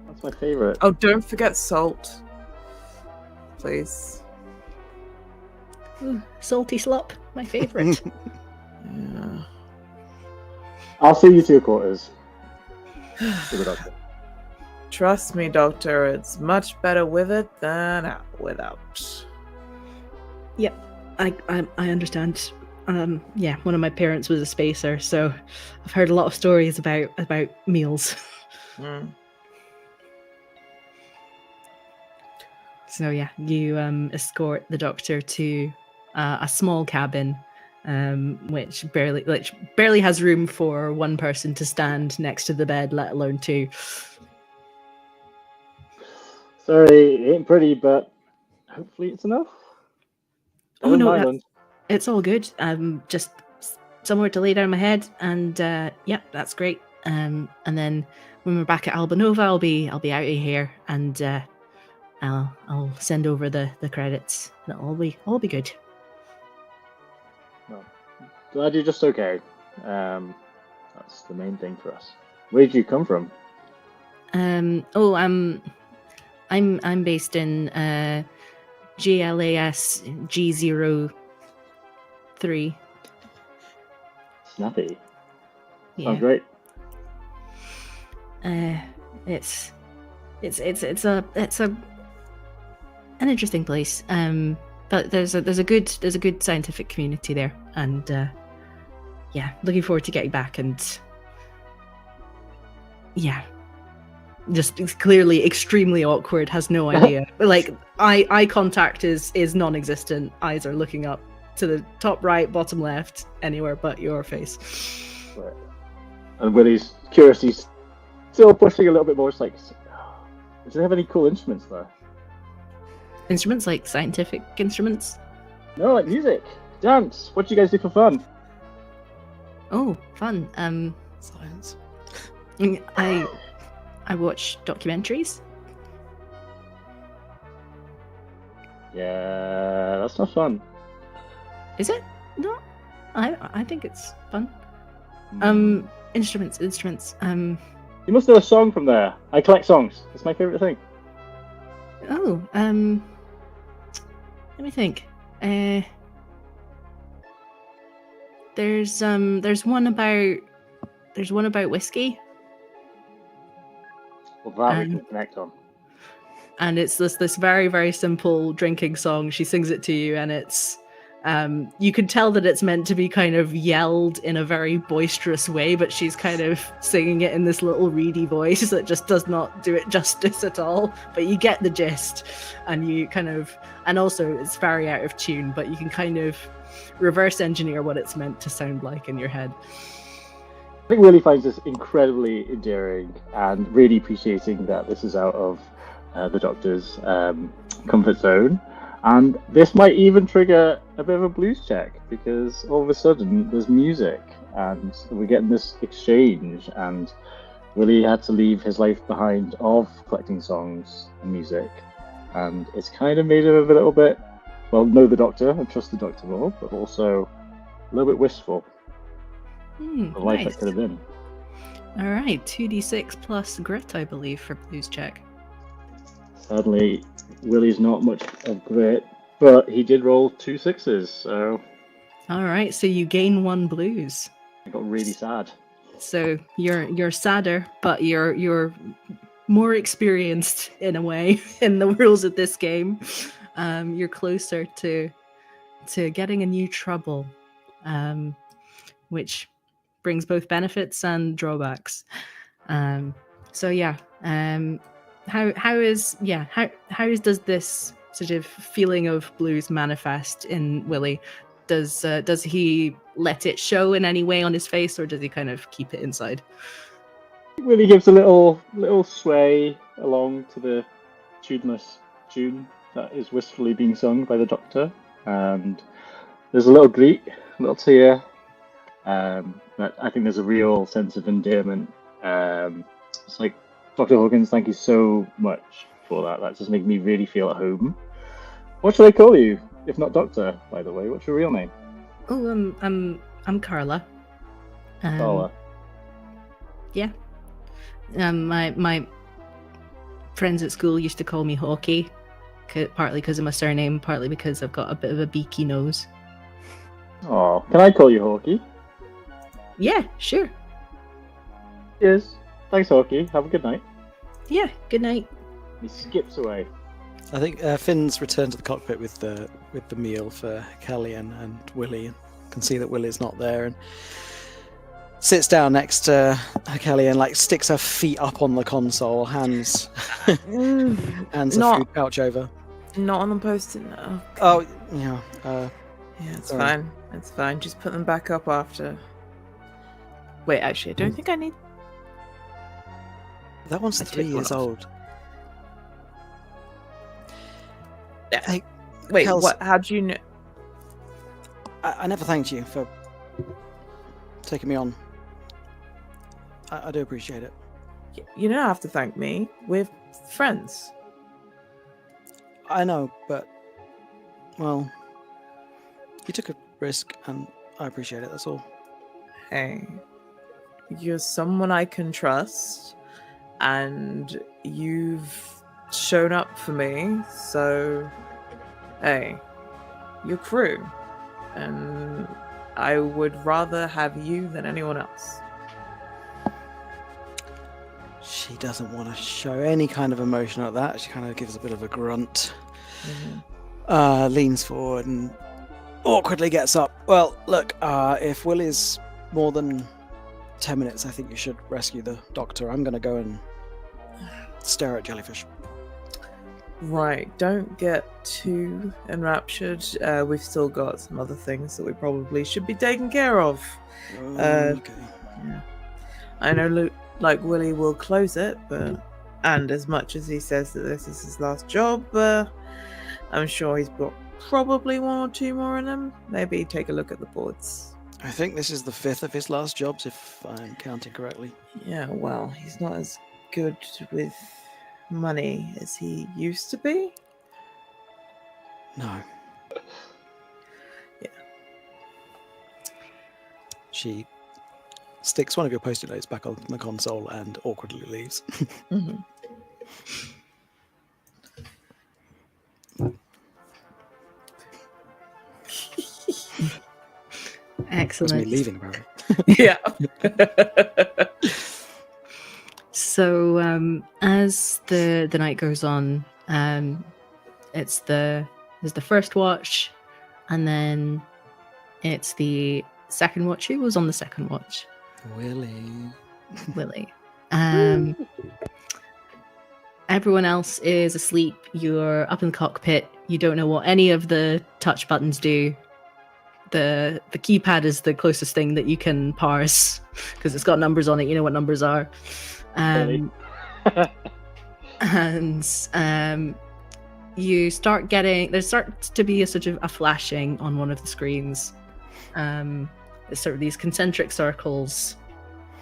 Speaker 3: That's my favorite.
Speaker 4: Oh, don't forget salt, please.
Speaker 1: Ooh, salty slop, my favorite.
Speaker 4: Yeah.
Speaker 3: I'll see you to your quarters. To the doctor.
Speaker 4: Trust me, Doctor, it's much better with it than without.
Speaker 1: Yep, I understand. Yeah, one of my parents was a spacer, so I've heard a lot of stories about meals. So yeah, you escort the doctor to a small cabin, which barely has room for one person to stand next to the bed, let alone two.
Speaker 3: Sorry, it ain't pretty, but hopefully it's enough.
Speaker 1: Oh
Speaker 3: Better
Speaker 1: no,
Speaker 3: than Island.
Speaker 1: it's all good. Just somewhere to lay down my head, and yeah, that's great. And then when we're back at Albanova, I'll be out of here, and I'll send over the credits. That'll all be good.
Speaker 3: Well, glad you're just okay. That's the main thing for us. Where did you come from?
Speaker 1: I'm based in GLAS G03.
Speaker 3: Snappy.
Speaker 1: Yeah.
Speaker 3: Sounds great.
Speaker 1: It's an interesting place. But there's a good scientific community there, and yeah, looking forward to getting back. And yeah, just it's clearly extremely awkward. Has no idea. Like eye contact is non-existent. Eyes are looking up to the top right, bottom left, anywhere but your face.
Speaker 3: Right. And Willie's curiosity's still pushing a little bit more. It's like, does they have any cool instruments there?
Speaker 1: Instruments, like scientific instruments?
Speaker 3: No, like music, dance. What do you guys do for fun?
Speaker 1: Oh, fun.
Speaker 2: Science.
Speaker 1: I watch documentaries.
Speaker 3: Yeah, that's not fun.
Speaker 1: Is it? No, I think it's fun. Instruments.
Speaker 3: You must know a song from there. I collect songs. It's my favorite thing.
Speaker 1: Oh, let me think. There's one about whiskey,
Speaker 3: Well, that we can connect on.
Speaker 1: and it's this very, very simple drinking song. She sings it to you, and it's you can tell that it's meant to be kind of yelled in a very boisterous way, but she's kind of singing it in this little reedy voice that just does not do it justice at all. But you get the gist, and you kind of, and also it's very out of tune, but you can kind of reverse engineer what it's meant to sound like in your head.
Speaker 3: I think Willie finds this incredibly endearing and really appreciating that this is out of the Doctor's comfort zone. And this might even trigger a bit of a blues check, because all of a sudden there's music and we're getting this exchange, and Willie had to leave his life behind of collecting songs and music, and it's kind of made him a little bit, well, know the Doctor and trust the Doctor more, but also a little bit wistful of life
Speaker 1: Nice.
Speaker 3: that could have been.
Speaker 1: All right, 2d6 plus grit, I believe, for blues check.
Speaker 3: Sadly, Willie's not much of grit, but he did roll 2 6s, so
Speaker 1: All right, so you gain 1 blues.
Speaker 3: I got really sad.
Speaker 1: So you're sadder, but you're more experienced in a way in the rules of this game. You're closer to getting a new trouble, which brings both benefits and drawbacks. So yeah, how does this sort of feeling of blues manifest in Willie? Does he let it show in any way on his face, or does he kind of keep it inside?
Speaker 3: Willie gives a little sway along to the tuneless tune that is wistfully being sung by the Doctor, and there's a little greet, a little tear. But I think there's a real sense of endearment. It's like, Dr. Hawkins, thank you so much for that. That just made me really feel at home. What should I call you? If not Doctor, by the way. What's your real name?
Speaker 1: Oh, I'm Carla.
Speaker 3: Carla.
Speaker 1: Yeah. My friends at school used to call me Hawkie, partly because of my surname, partly because I've got a bit of a beaky nose.
Speaker 3: Oh, can I call you Hawkie?
Speaker 1: Yeah, sure.
Speaker 3: Yes. Thanks, Hawkie. Have a good night.
Speaker 1: Yeah, good night.
Speaker 3: He skips away.
Speaker 2: I think Finn's returned to the cockpit with the meal for Kelly and Willie. Can see that Willie's not there and sits down next to Kelly and like sticks her feet up on the console, hands a food pouch over.
Speaker 4: Not on the post-it note.
Speaker 2: Oh yeah.
Speaker 4: Yeah, it's
Speaker 2: sorry.
Speaker 4: fine. It's fine. Just put them back up after. Wait, actually, I don't think I need.
Speaker 2: That one's
Speaker 4: I
Speaker 2: 3
Speaker 4: took one
Speaker 2: years
Speaker 4: off.
Speaker 2: old.
Speaker 4: Yeah.
Speaker 2: Hey,
Speaker 4: Wait,
Speaker 2: Kels,
Speaker 4: what? How do you know?
Speaker 2: I never thanked you for taking me on. I do appreciate it.
Speaker 4: You don't have to thank me. We're friends.
Speaker 2: I know, but well, you took a risk, and I appreciate it. That's all.
Speaker 4: Hey, you're someone I can trust, and you've shown up for me. So, hey, you're crew, and I would rather have you than anyone else.
Speaker 2: She doesn't want to show any kind of emotion at that. She kind of gives a bit of a grunt, leans forward, and awkwardly gets up. Well, look, if Will is more than 10 minutes, I think you should rescue the Doctor. I'm going to go and stare at Jellyfish.
Speaker 4: Right, don't get too enraptured. We've still got some other things that we probably should be taking care of.
Speaker 2: Okay.
Speaker 4: Yeah. I know, like Willie will close it, and as much as he says that this is his last job, I'm sure he's got probably 1 or 2 more in him. Maybe take a look at the boards.
Speaker 2: I think this is the 5th of his last jobs, if I'm counting correctly.
Speaker 4: Yeah, well, he's not as good with money as he used to be.
Speaker 2: No.
Speaker 4: Yeah.
Speaker 2: She sticks one of your post-it notes back on the console and awkwardly leaves.
Speaker 4: Mm-hmm.
Speaker 1: Excellent.
Speaker 2: That's me leaving, apparently.
Speaker 4: Yeah.
Speaker 1: So as the night goes on, there's the first watch, and then it's the second watch. Who was on the second watch? Willie. Everyone else is asleep. You're up in the cockpit. You don't know what any of the touch buttons do. The keypad is the closest thing that you can parse because it's got numbers on it. You know what numbers are. And you start getting, there starts to be a sort of a flashing on one of the screens. It's sort of these concentric circles.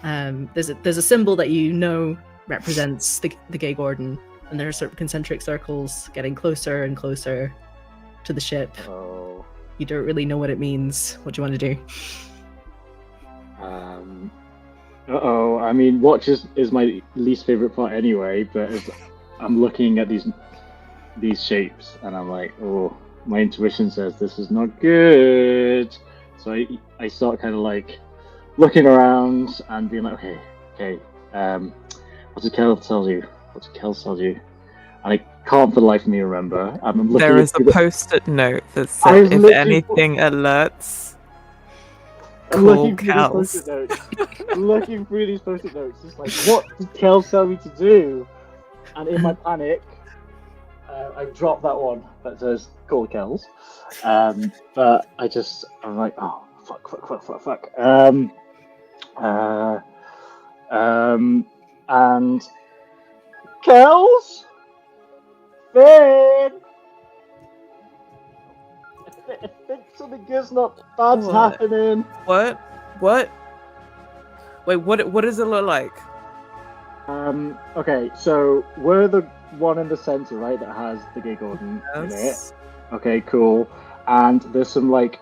Speaker 1: There's a symbol that you know represents the Gay Gordon, and there are sort of concentric circles getting closer and closer to the ship.
Speaker 3: Oh.
Speaker 1: You don't really know what it means. What do you want to do?
Speaker 3: Uh-oh. I mean, watch is my least favorite part anyway, but I'm looking at these shapes, and I'm like, oh, my intuition says this is not good. So I start kind of like looking around and being like, okay, what did Kel tell you? And I can't for the life of me remember. I'm looking
Speaker 4: There is a
Speaker 3: through
Speaker 4: post-it note that says, if anything alerts, call Kels.
Speaker 3: Looking through these post-it notes, just like, what did Kel tell me to do? And in my panic, I dropped that one that says call Kels. But I'm like, oh, fuck. And Kels, Finn, I think something is not bad's
Speaker 4: What?
Speaker 3: happening.
Speaker 4: What? Wait, what does it look like?
Speaker 3: Okay, so we're the one in the center, right, that has the Gay Gordon in it.
Speaker 4: Yes.
Speaker 3: Okay, cool. And there's some like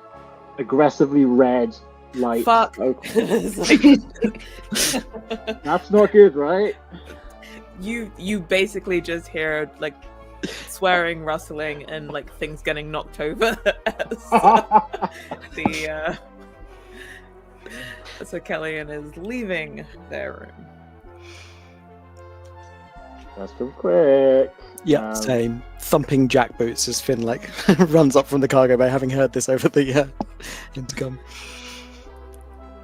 Speaker 3: aggressively red light.
Speaker 4: Fuck.
Speaker 3: Okay.
Speaker 4: It's like-
Speaker 3: That's not good, right?
Speaker 4: you basically just hear like swearing, rustling, and like things getting knocked over so Kellyanne is leaving their room.
Speaker 3: That's come quick.
Speaker 2: Yeah, same. Thumping jackboots as Finn like runs up from the cargo bay, having heard this over the intercom.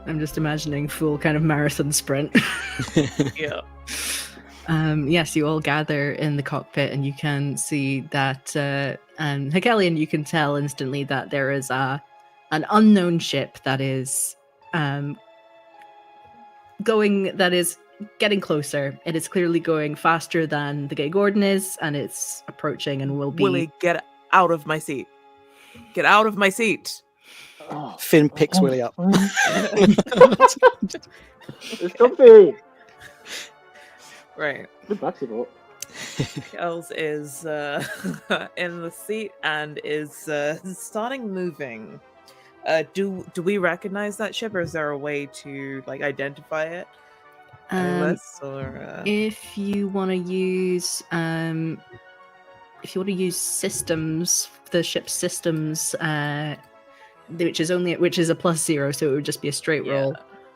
Speaker 1: I'm just imagining full kind of marathon sprint.
Speaker 4: Yeah.
Speaker 1: Yes, you all gather in the cockpit, and you can see that, Hegelian, you can tell instantly that there is an unknown ship that is getting closer. It is clearly going faster than the Gay Gordon is, and it's approaching and will be.
Speaker 4: Willie, get out of my seat. Get out of my seat.
Speaker 3: Oh,
Speaker 2: Finn picks Willie up.
Speaker 3: It's comfy.
Speaker 4: Right.
Speaker 3: Good flexible.
Speaker 4: Els is in the seat and is starting moving. Do we recognize that ship, or is there a way to like identify it?
Speaker 1: If you want to use systems, the ship's systems, which is a +0, so it would just be a straight roll.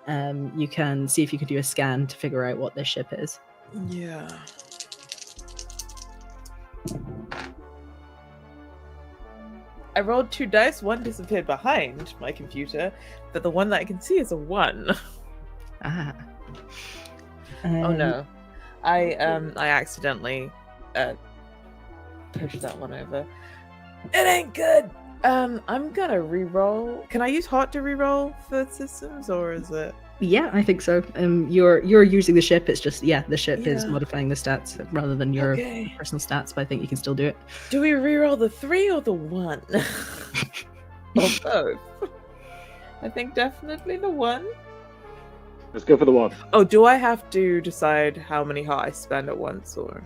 Speaker 1: You can see if you could do a scan to figure out what this ship is.
Speaker 4: Yeah. I rolled 2 dice. One disappeared behind my computer, but the one that I can see is a 1.
Speaker 1: Ah.
Speaker 4: Oh no! I accidentally pushed that one over. It ain't good. I'm gonna re-roll. Can I use Heart to re-roll for systems, or is it?
Speaker 1: Yeah, I think so. You're using the ship. It's just the ship is modifying the stats rather than your personal stats. But I think you can still do it.
Speaker 4: Do we re-roll the 3 or the 1? Or both? I think definitely the 1.
Speaker 3: Let's go for the 1.
Speaker 4: Oh, do I have to decide how many heart I spend at once, or?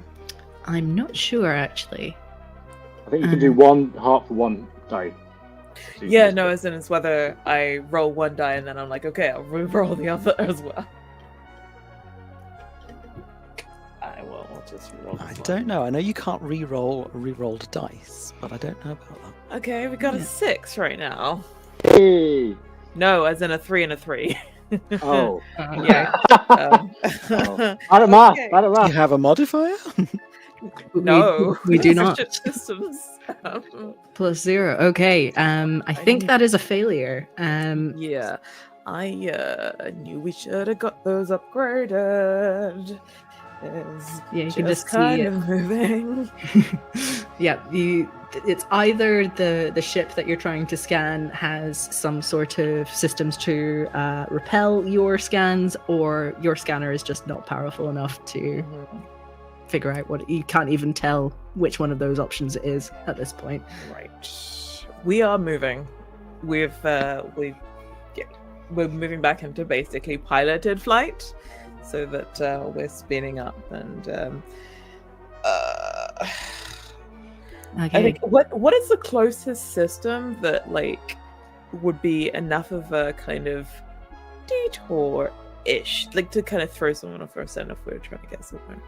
Speaker 1: I'm not sure actually.
Speaker 3: I think you can do 1 heart for 1 die. So
Speaker 4: Yeah, no, as in it's whether I roll 1 die and then I'm like, okay, I'll re-roll the other as well. I will just re-roll.
Speaker 2: I don't know. I know you can't re-roll re-rolled dice, but I don't know about that.
Speaker 4: Okay, we got a 6 right now.
Speaker 3: Hey!
Speaker 4: No, as in a 3 and a 3.
Speaker 3: Oh.
Speaker 4: Yeah.
Speaker 3: Bad at math.
Speaker 4: Okay.
Speaker 3: Bad at
Speaker 2: Do
Speaker 3: math.
Speaker 2: you have a modifier?
Speaker 4: No,
Speaker 1: we do
Speaker 4: For
Speaker 1: not.
Speaker 4: ship systems.
Speaker 1: +0. Okay. I think
Speaker 4: knew-
Speaker 1: that is a failure.
Speaker 4: Yeah, I knew we should have got those upgraded.
Speaker 1: You can just
Speaker 4: kind
Speaker 1: see
Speaker 4: of moving.
Speaker 1: yeah, it's either the ship that you're trying to scan has some sort of systems to repel your scans, or your scanner is just not powerful enough to figure out what. You can't even tell which one of those options it is at this point.
Speaker 4: Right, we are moving. We're moving back into basically piloted flight, so that we're speeding up and.
Speaker 1: Okay.
Speaker 4: I think what is the closest system that like would be enough of a kind of detour-ish, like to kind of throw someone off our scent if we're trying to get somewhere?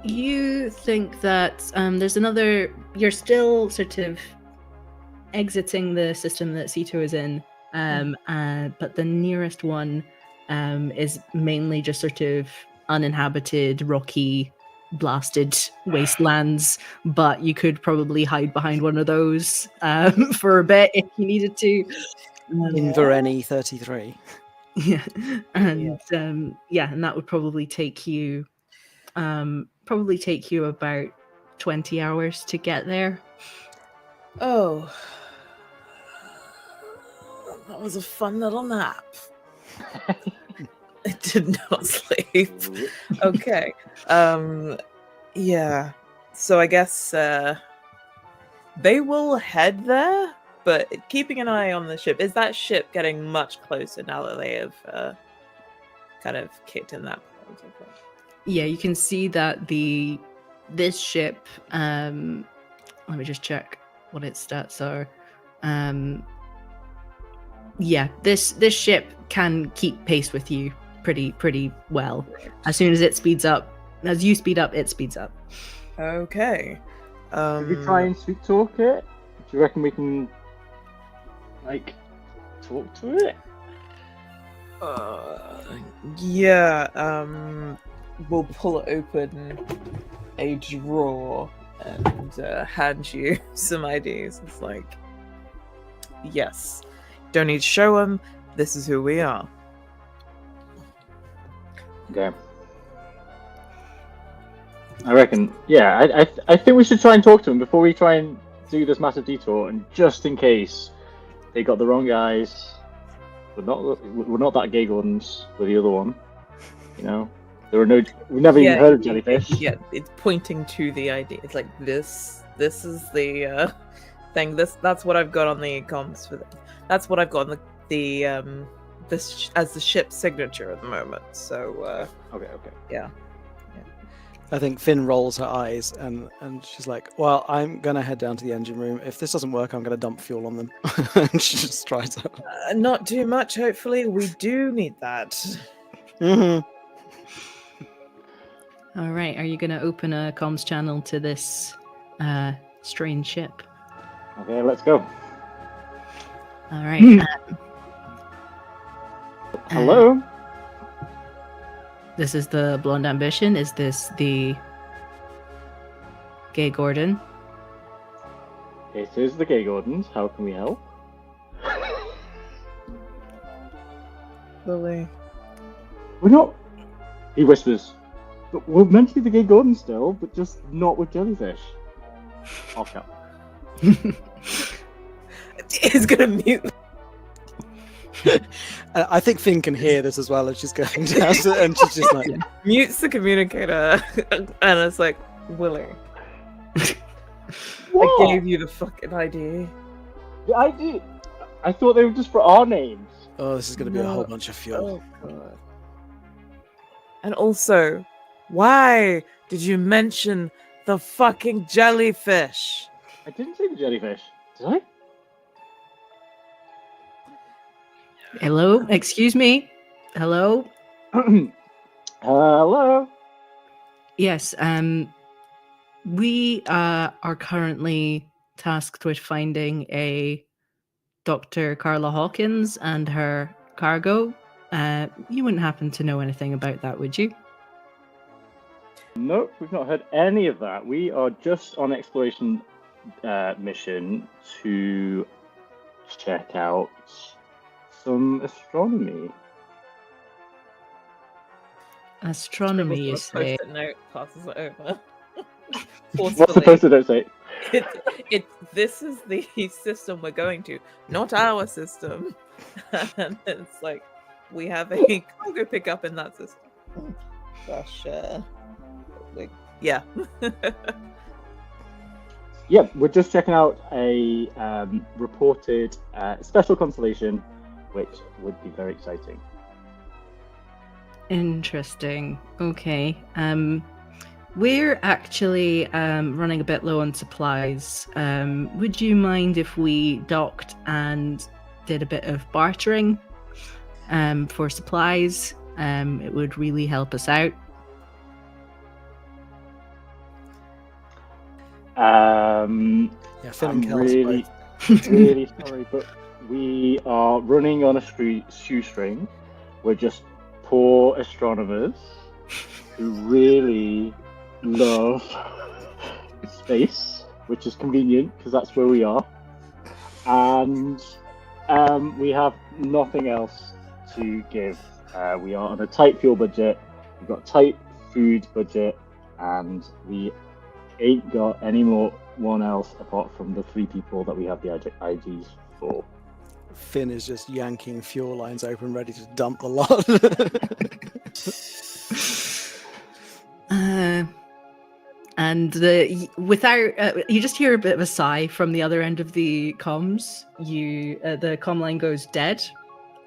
Speaker 1: You think that there's another. You're still sort of exiting the system that Sito is in, but the nearest one is mainly just sort of uninhabited, rocky, blasted wastelands. But you could probably hide behind one of those for a bit if you needed to.
Speaker 2: Invereni 33.
Speaker 1: Yeah, and and that would probably take you about 20 hours to get there.
Speaker 4: Oh, that was a fun little nap. I did not sleep. Okay. Yeah. So I guess they will head there, but keeping an eye on the ship. Is that ship getting much closer now that they have kind of kicked in that point?
Speaker 1: Yeah, you can see that this ship. Let me just check what its stats are. Yeah, this ship can keep pace with you pretty well. As soon as it speeds up, as you speed up, it speeds up.
Speaker 4: Okay.
Speaker 3: Should we try and sweet talk it? Do you reckon we can, like, talk to it?
Speaker 4: Yeah. We'll pull open a drawer and hand you some IDs. It's like, yes, don't need to show them. This is who we are.
Speaker 3: Okay. I reckon, yeah, I think we should try and talk to them before we try and do this massive detour, and just in case they got the wrong guys, we're not that gay Gordons with the other one, you know? We've never even heard of Jellyfish.
Speaker 4: Yeah, it's pointing to the ID. It's like this is the thing. That's what I've got on the comms for them. That's what I've got on the this as the ship's signature at the moment. So
Speaker 3: Okay.
Speaker 4: Yeah.
Speaker 2: I think Finn rolls her eyes and she's like, well, I'm going to head down to the engine room. If this doesn't work, I'm going to dump fuel on them. And she just tries it.
Speaker 4: Not too much, hopefully. We do need that.
Speaker 2: Mm-hmm.
Speaker 1: All right, are you going to open a comms channel to this strange ship?
Speaker 3: Okay, let's go.
Speaker 1: All right.
Speaker 3: Hello?
Speaker 1: This is the Blonde Ambition. Is this the Gay Gordon?
Speaker 3: It is the Gay Gordons. How can we help?
Speaker 4: Lily.
Speaker 3: We're not... He whispers. But we're meant to be the Gay Gordons still, but just not with Jellyfish. Okay.
Speaker 4: It's gonna mute.
Speaker 2: I think Finn can hear this as well as she's going down, and she's just like...
Speaker 4: Mutes the communicator, and it's like, Willie.
Speaker 3: What?
Speaker 4: I gave you the fucking ID.
Speaker 3: The ID? I thought they were just for our names.
Speaker 2: Oh, this is going to be a whole bunch of fuel.
Speaker 4: Oh, God. And also, why did you mention the fucking jellyfish?
Speaker 3: I didn't say the Jellyfish. Did I?
Speaker 1: Hello? Excuse me? Hello?
Speaker 3: Hello?
Speaker 1: Yes, we are currently tasked with finding a Dr. Carla Hawkins and her cargo. You wouldn't happen to know anything about that, would you?
Speaker 3: Nope, we've not heard any of that. We are just on exploration mission to check out some astronomy.
Speaker 1: Astronomy, you say?
Speaker 4: Post-it note passes it over.
Speaker 3: What's the post-it note say?
Speaker 4: This is the system we're going to, not our system. And it's like, we have a cargo pickup in that system. Gosh, yeah.
Speaker 3: Yeah, we're just checking out a reported special constellation, which would be very exciting.
Speaker 1: Interesting. Okay. We're actually running a bit low on supplies. Would you mind if we docked and did a bit of bartering for supplies? It would really help us out.
Speaker 2: Yeah, Finn and
Speaker 3: I'm
Speaker 2: Kel's
Speaker 3: really,
Speaker 2: both.
Speaker 3: really sorry, but we are running on a shoestring. We're just poor astronomers who really love space, which is convenient because that's where we are. And we have nothing else to give. We are on a tight fuel budget, we've got a tight food budget, and we ain't got any more one else apart from the 3 people that we have the IGs for.
Speaker 2: Finn is just yanking fuel lines open, ready to dump the lot.
Speaker 1: And without you just hear a bit of a sigh from the other end of the comms. The comm line goes dead,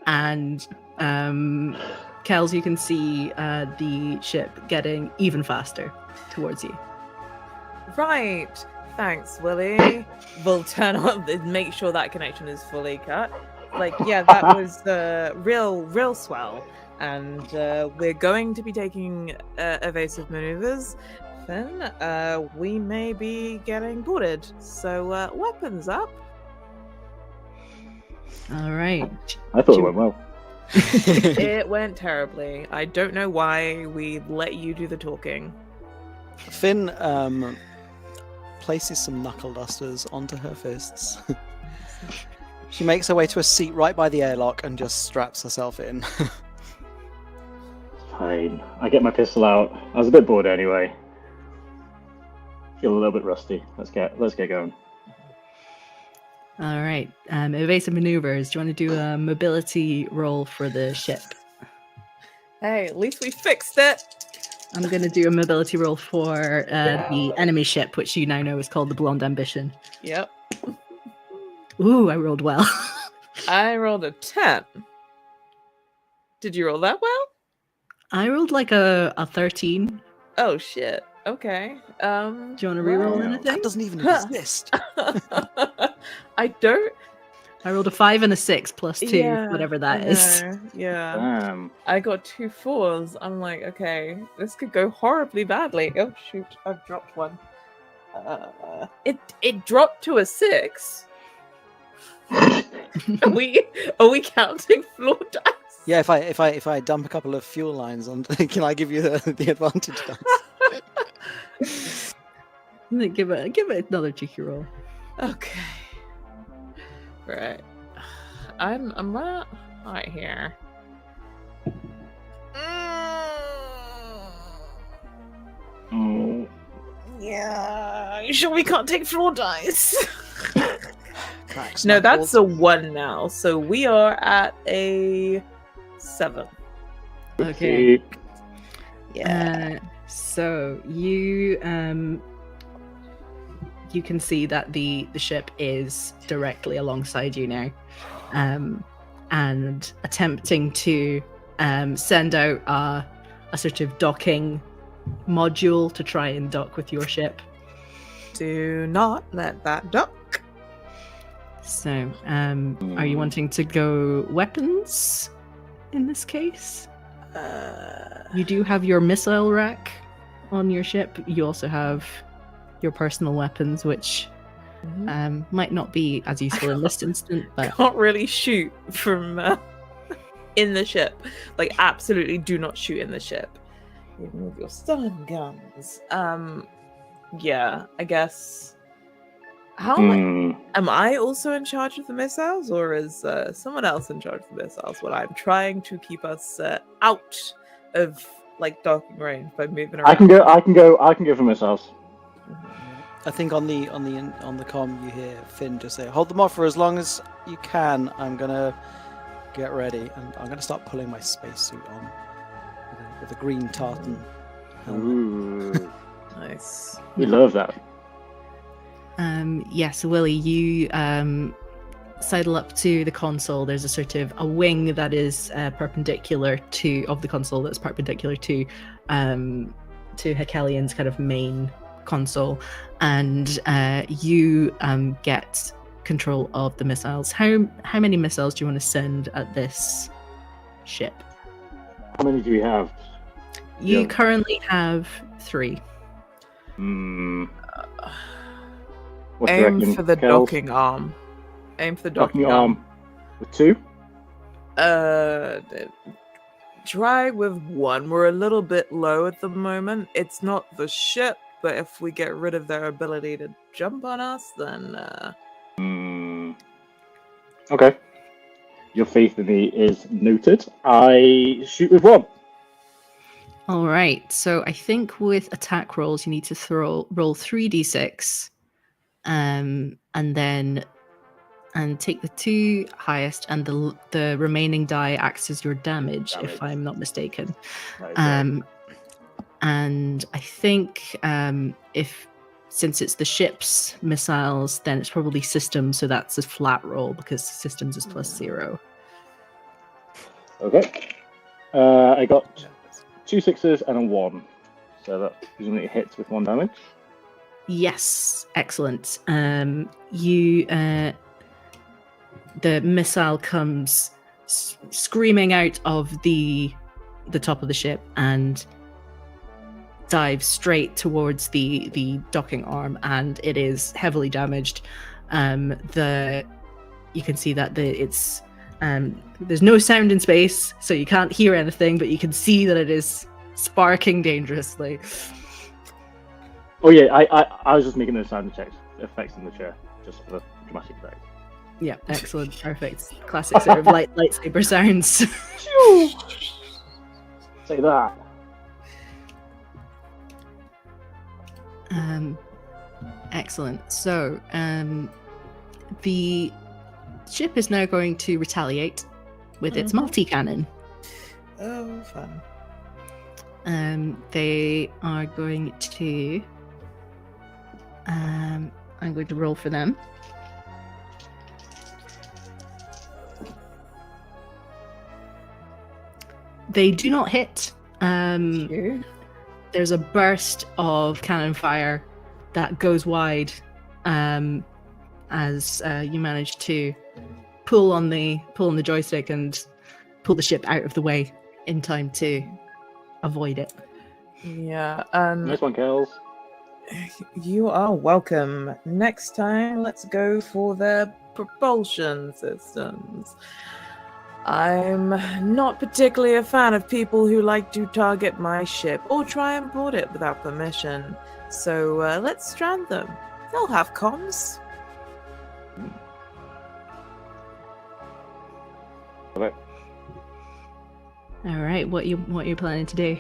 Speaker 1: and Kels, you can see the ship getting even faster towards you.
Speaker 4: Right. Thanks, Willie. We'll turn on and make sure that connection is fully cut. Like, yeah, that was real swell. And we're going to be taking evasive maneuvers. Then we may be getting boarded. So weapons up.
Speaker 1: All right.
Speaker 3: I thought it went well.
Speaker 4: It went terribly. I don't know why we let you do the talking.
Speaker 2: Finn places some knuckle dusters onto her fists. She makes her way to a seat right by the airlock and just straps herself in.
Speaker 3: Fine. I get my pistol out. I was a bit bored anyway. Feel a little bit rusty. Let's get going.
Speaker 1: All right. Evasive maneuvers. Do you want to do a mobility roll for the ship?
Speaker 4: Hey, at least we fixed it.
Speaker 1: I'm going to do a mobility roll for the enemy ship, which you now know is called the Blonde Ambition.
Speaker 4: Yep.
Speaker 1: Ooh, I rolled well.
Speaker 4: I rolled a 10. Did you roll that well?
Speaker 1: I rolled like a 13.
Speaker 4: Oh shit. Okay.
Speaker 1: Do you want to reroll anything?
Speaker 2: That doesn't even exist.
Speaker 4: I don't.
Speaker 1: I rolled a 5 and a 6 plus 2,
Speaker 4: Yeah,
Speaker 1: whatever that
Speaker 4: I
Speaker 1: is.
Speaker 4: know, Yeah.
Speaker 3: Damn.
Speaker 4: I got 2 4s. I'm like, okay, this could go horribly badly. Oh shoot, I've dropped one. It dropped to a 6. Are we counting floor dice?
Speaker 2: Yeah, if I dump a couple of fuel lines on, can I give you the advantage dice?
Speaker 1: Give it another cheeky roll.
Speaker 4: Okay. Right. I'm right here.
Speaker 3: Oh.
Speaker 4: Yeah. You sure we can't take floor dice?
Speaker 2: Cracks,
Speaker 4: No,
Speaker 2: knuckles.
Speaker 4: that's a 1 now. So we are at a 7.
Speaker 1: Okay.
Speaker 4: Yeah.
Speaker 1: So you can see that the ship is directly alongside you now, and attempting to send out a sort of docking module to try and dock with your ship.
Speaker 4: Do not let that duck.
Speaker 1: So, are you wanting to go weapons in this case? You do have your missile rack on your ship. You also have your personal weapons, which might not be as useful in this instant, but
Speaker 4: Can't really shoot from in the ship. Like, absolutely do not shoot in the ship. Even with your stun guns. Yeah, I guess. How am I also in charge of the missiles, or is someone else in charge of the missiles? Well, I'm trying to keep us out of like docking range by moving around.
Speaker 3: I can go for missiles.
Speaker 2: I think on the comm you hear Finn just say, "Hold them off for as long as you can. I'm gonna get ready, and I'm gonna start pulling my spacesuit on with a green tartan helmet."
Speaker 3: Ooh.
Speaker 4: Nice.
Speaker 3: We love that.
Speaker 1: yes, Willie, you sidle up to the console. There's a sort of a wing that is perpendicular to of the console that's perpendicular to Hekelian's kind of main console, and you get control of the missiles. How many missiles do you want to send at this ship?
Speaker 3: How many do we have?
Speaker 1: You
Speaker 3: Yeah.
Speaker 1: currently have 3.
Speaker 3: What do you
Speaker 4: Aim
Speaker 3: reckon,
Speaker 4: for the
Speaker 3: Kel?
Speaker 4: docking arm. Aim for the
Speaker 3: Docking
Speaker 4: docking arm.
Speaker 3: with 2?
Speaker 4: Try with 1. We're a little bit low at the moment. It's not the ship, but if we get rid of their ability to jump on us, then
Speaker 3: Okay. Your faith in me is noted. I shoot with 1.
Speaker 1: All right. So I think with attack rolls, you need to roll 3d6, and then and take the 2 highest, and the remaining die acts as your damage, if I'm not mistaken. And I think since it's the ship's missiles, then it's probably systems, so that's a flat roll because systems is +0.
Speaker 3: Okay. I got 2 6s and a 1, so that presumably hits with 1 damage.
Speaker 1: Yes, excellent. The missile comes screaming out of the top of the ship and dives straight towards the docking arm, and it is heavily damaged. You can see that it's there's no sound in space, so you can't hear anything, but you can see that it is sparking dangerously.
Speaker 3: Oh yeah, I was just making those sound effects in the chair, just for the dramatic effect.
Speaker 1: Yeah, excellent, perfect. Classic sort of lightsaber sounds.
Speaker 3: Say that.
Speaker 1: Excellent. So, the ship is now going to retaliate with its multi-cannon.
Speaker 4: Oh, fun.
Speaker 1: They are going to... I'm going to roll for them. They do not hit. There's a burst of cannon fire that goes wide as you manage to pull on the joystick and pull the ship out of the way in time to avoid it.
Speaker 4: Yeah.
Speaker 3: Nice one, Kells.
Speaker 4: You are welcome. Next time, let's go for their propulsion systems. I'm not particularly a fan of people who like to target my ship or try and board it without permission. So let's strand them. They'll have comms.
Speaker 3: Okay.
Speaker 1: All right, what you planning to do?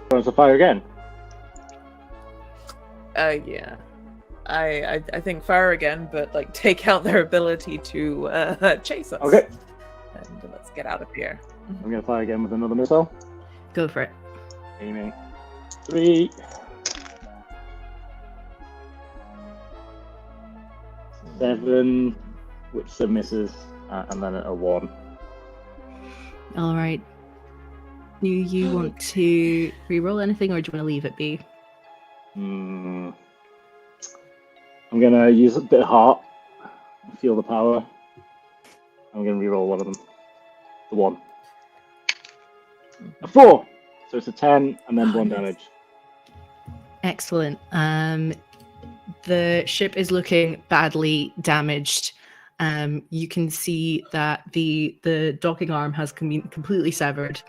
Speaker 3: Want to fire again?
Speaker 4: Yeah. I think fire again, but like take out their ability to chase us.
Speaker 3: Okay.
Speaker 4: And let's get out of here.
Speaker 3: I'm going to fire again with another missile.
Speaker 1: Go for it.
Speaker 3: Aiming. 3. 7, which misses, and then a 1.
Speaker 1: All right. Do you want to re-roll anything, or do you want to leave it be?
Speaker 3: I'm going to use a bit of heart, feel the power. I'm going to re-roll one of them. The 1. A 4! So it's a 10, and then 1 damage.
Speaker 1: Excellent. The ship is looking badly damaged. You can see that the docking arm has completely severed.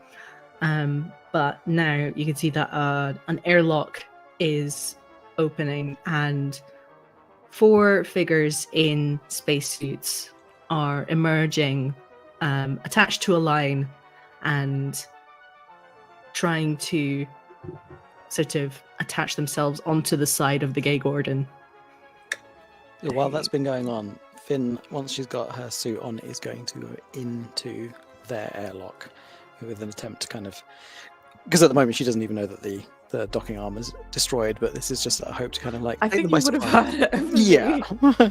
Speaker 1: But now you can see that an airlock is opening, and 4 figures in spacesuits are emerging, attached to a line and trying to sort of attach themselves onto the side of the Gay Gordon.
Speaker 2: While that's been going on, Finn, once she's got her suit on, is going to go into their airlock with an attempt to kind of... Because at the moment she doesn't even know that the docking arm is destroyed, but this is just a hope to kind of like...
Speaker 4: I think you would have heard it over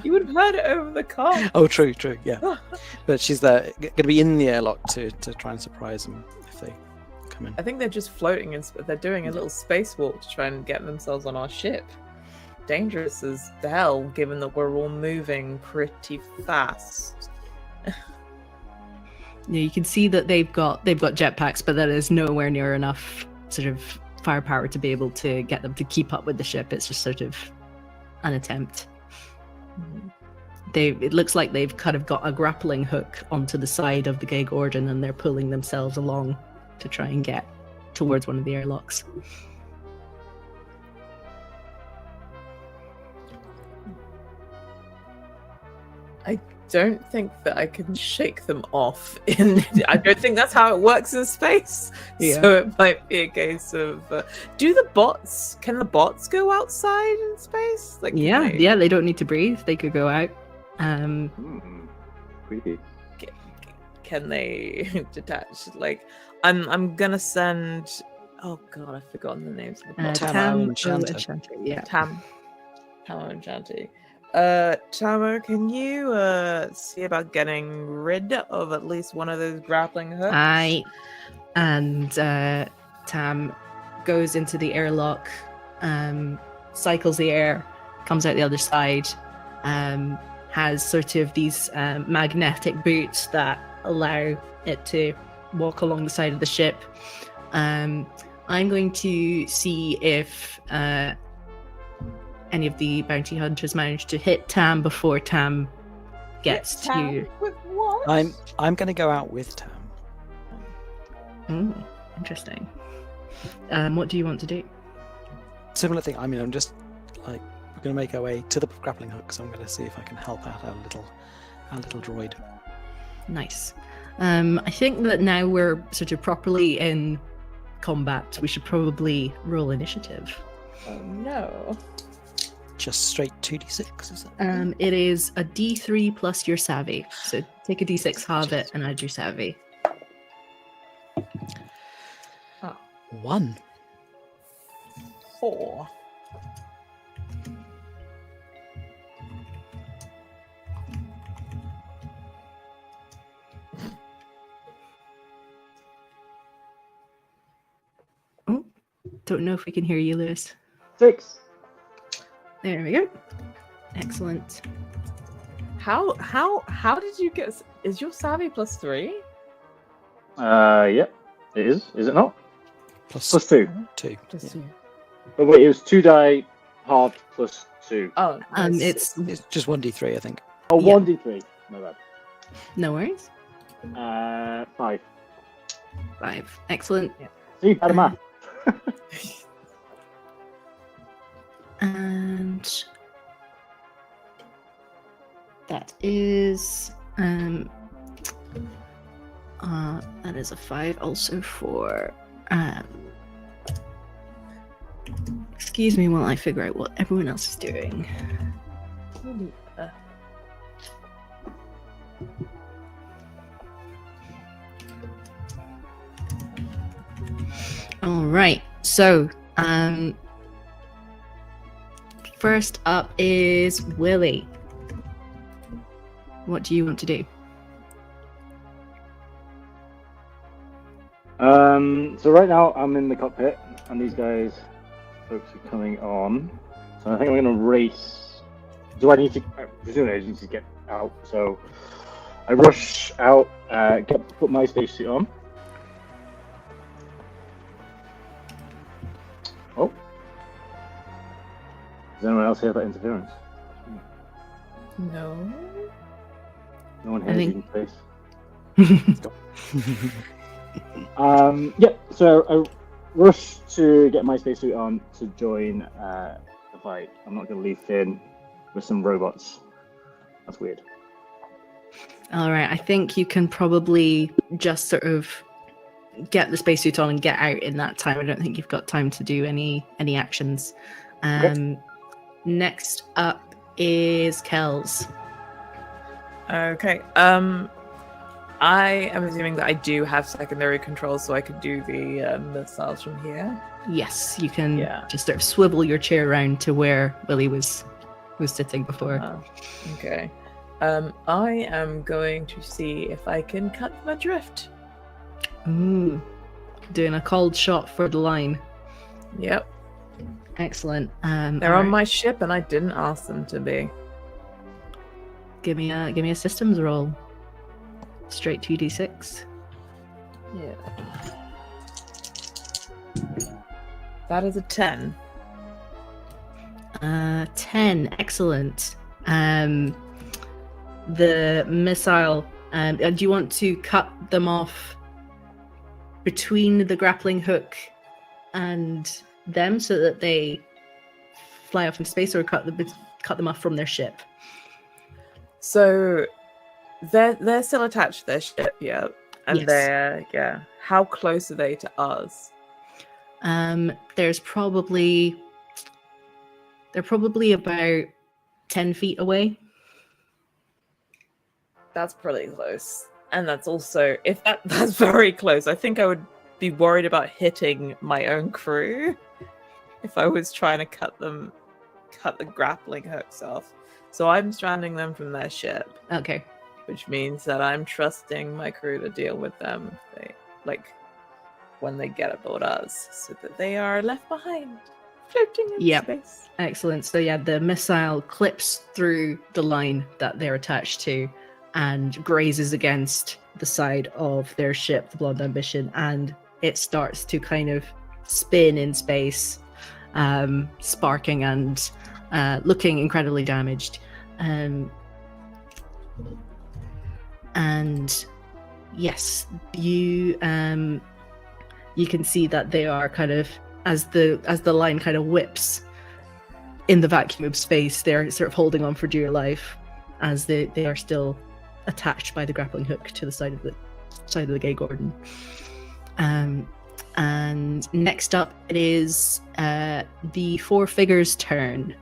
Speaker 4: You would have heard it over the car.
Speaker 2: Oh, true, yeah. But she's there, going to be in the airlock to try and surprise them if they come in.
Speaker 4: I think they're just floating, and they're doing a little spacewalk to try and get themselves on our ship. Dangerous as hell, given that we're all moving pretty fast.
Speaker 1: Yeah, you can see that they've got jetpacks, but that is nowhere near enough sort of firepower to be able to get them to keep up with the ship. It's just sort of an attempt. It looks like they've kind of got a grappling hook onto the side of the Gay Gordon, and they're pulling themselves along to try and get towards one of the airlocks.
Speaker 4: I don't think that I can shake them off. I don't think that's how it works in space.
Speaker 1: Yeah.
Speaker 4: So it might be a case of, can the bots go outside in space? Like,
Speaker 1: Yeah, they don't need to breathe. They could go out.
Speaker 3: Creepy.
Speaker 4: Can they detach? Like, I'm gonna send. Oh god, I've forgotten the names of the bots.
Speaker 2: Tamo and Shanta.
Speaker 1: Yeah.
Speaker 4: Tamo and Shanti. Tamo, can you see about getting rid of at least one of those grappling hooks?
Speaker 1: And Tam goes into the airlock, cycles the air, comes out the other side, has sort of these magnetic boots that allow it to walk along the side of the ship. I'm going to see if any of the bounty hunters manage to hit Tam before Tam gets to.
Speaker 4: With what?
Speaker 2: I'm going to go out with Tam.
Speaker 1: Interesting. What do you want to do?
Speaker 2: Similar thing. I mean, I'm just like we're going to make our way to the grappling hook, so I'm going to see if I can help out our little droid.
Speaker 1: Nice. I think that now we're sort of properly in combat. We should probably roll initiative.
Speaker 4: Oh no.
Speaker 2: Just straight 2d6, is it?
Speaker 1: It is a D3 plus your savvy. So take a D6, halve it, and add your savvy.
Speaker 2: 1.
Speaker 4: 4.
Speaker 1: Oh, don't know if we can hear you, Lewis.
Speaker 3: 6.
Speaker 1: There we go. Excellent.
Speaker 4: How did you get? Is your savvy +3?
Speaker 3: Yep, it is. Is it not?
Speaker 2: Plus
Speaker 3: Plus 2.
Speaker 2: 2.
Speaker 4: Just
Speaker 2: Yeah.
Speaker 3: But wait, it was 2 die halved plus 2.
Speaker 4: Oh,
Speaker 1: It's
Speaker 2: It's just 1d3, I think.
Speaker 3: Oh,
Speaker 1: Yeah.
Speaker 3: 1d3. My bad.
Speaker 1: no worries.
Speaker 3: 5.
Speaker 1: 5. Excellent.
Speaker 3: See, better math.
Speaker 1: And that is that is a 5 also for excuse me while I figure out what everyone else is doing. All right. So, first up is Willie. What do you want to do?
Speaker 3: So right now I'm in the cockpit, and these folks are coming on. So I think I'm going to race. Do I need to? Presumably I need to get out. So I rush out, put my spacesuit on. Oh, does anyone else hear that interference?
Speaker 4: No.
Speaker 3: No one
Speaker 1: I
Speaker 3: hears
Speaker 1: think-
Speaker 3: in space. Yeah, so I rush to get my spacesuit on to join the fight. I'm not going to leave Finn with some robots. That's weird.
Speaker 1: All right. I think you can probably just sort of get the spacesuit on and get out in that time. I don't think you've got time to do any actions.
Speaker 3: Okay.
Speaker 1: Next up is Kells.
Speaker 4: Okay. I am assuming that I do have secondary controls, so I could do the missiles from here.
Speaker 1: Yes, you can
Speaker 4: Yeah.
Speaker 1: just sort of swivel your chair around to where Willie was sitting before.
Speaker 4: Okay. I am going to see if I can cut them adrift.
Speaker 1: Ooh, doing a cold shot for the line.
Speaker 4: Yep.
Speaker 1: Excellent.
Speaker 4: They're on my ship, and I didn't ask them to be.
Speaker 1: Give me a systems roll. Straight 2d6.
Speaker 4: Yeah. That is a 10.
Speaker 1: 10. Excellent. The missile. Do you want to cut them off between the grappling hook and them so that they fly off into space, or cut them off from their ship?
Speaker 4: So they're still attached to their ship, yeah. And
Speaker 1: Yes.
Speaker 4: how close are they to us?
Speaker 1: They're probably about 10 feet away.
Speaker 4: That's pretty close. And that's also, if that's very close, I think I would be worried about hitting my own crew if I was trying to cut the grappling hooks off. So I'm stranding them from their ship.
Speaker 1: Okay.
Speaker 4: Which means that I'm trusting my crew to deal with them when they get aboard us, so that they are left behind, floating in space.
Speaker 1: Excellent. So yeah, the missile clips through the line that they're attached to and grazes against the side of their ship, the Blonde Ambition, and it starts to kind of spin in space, sparking and looking incredibly damaged. And yes, you can see that they are kind of, as the line kind of whips in the vacuum of space, they're sort of holding on for dear life as they are still attached by the grappling hook to the side of the Gay Gordon. And next up it is the Four Figures' turn.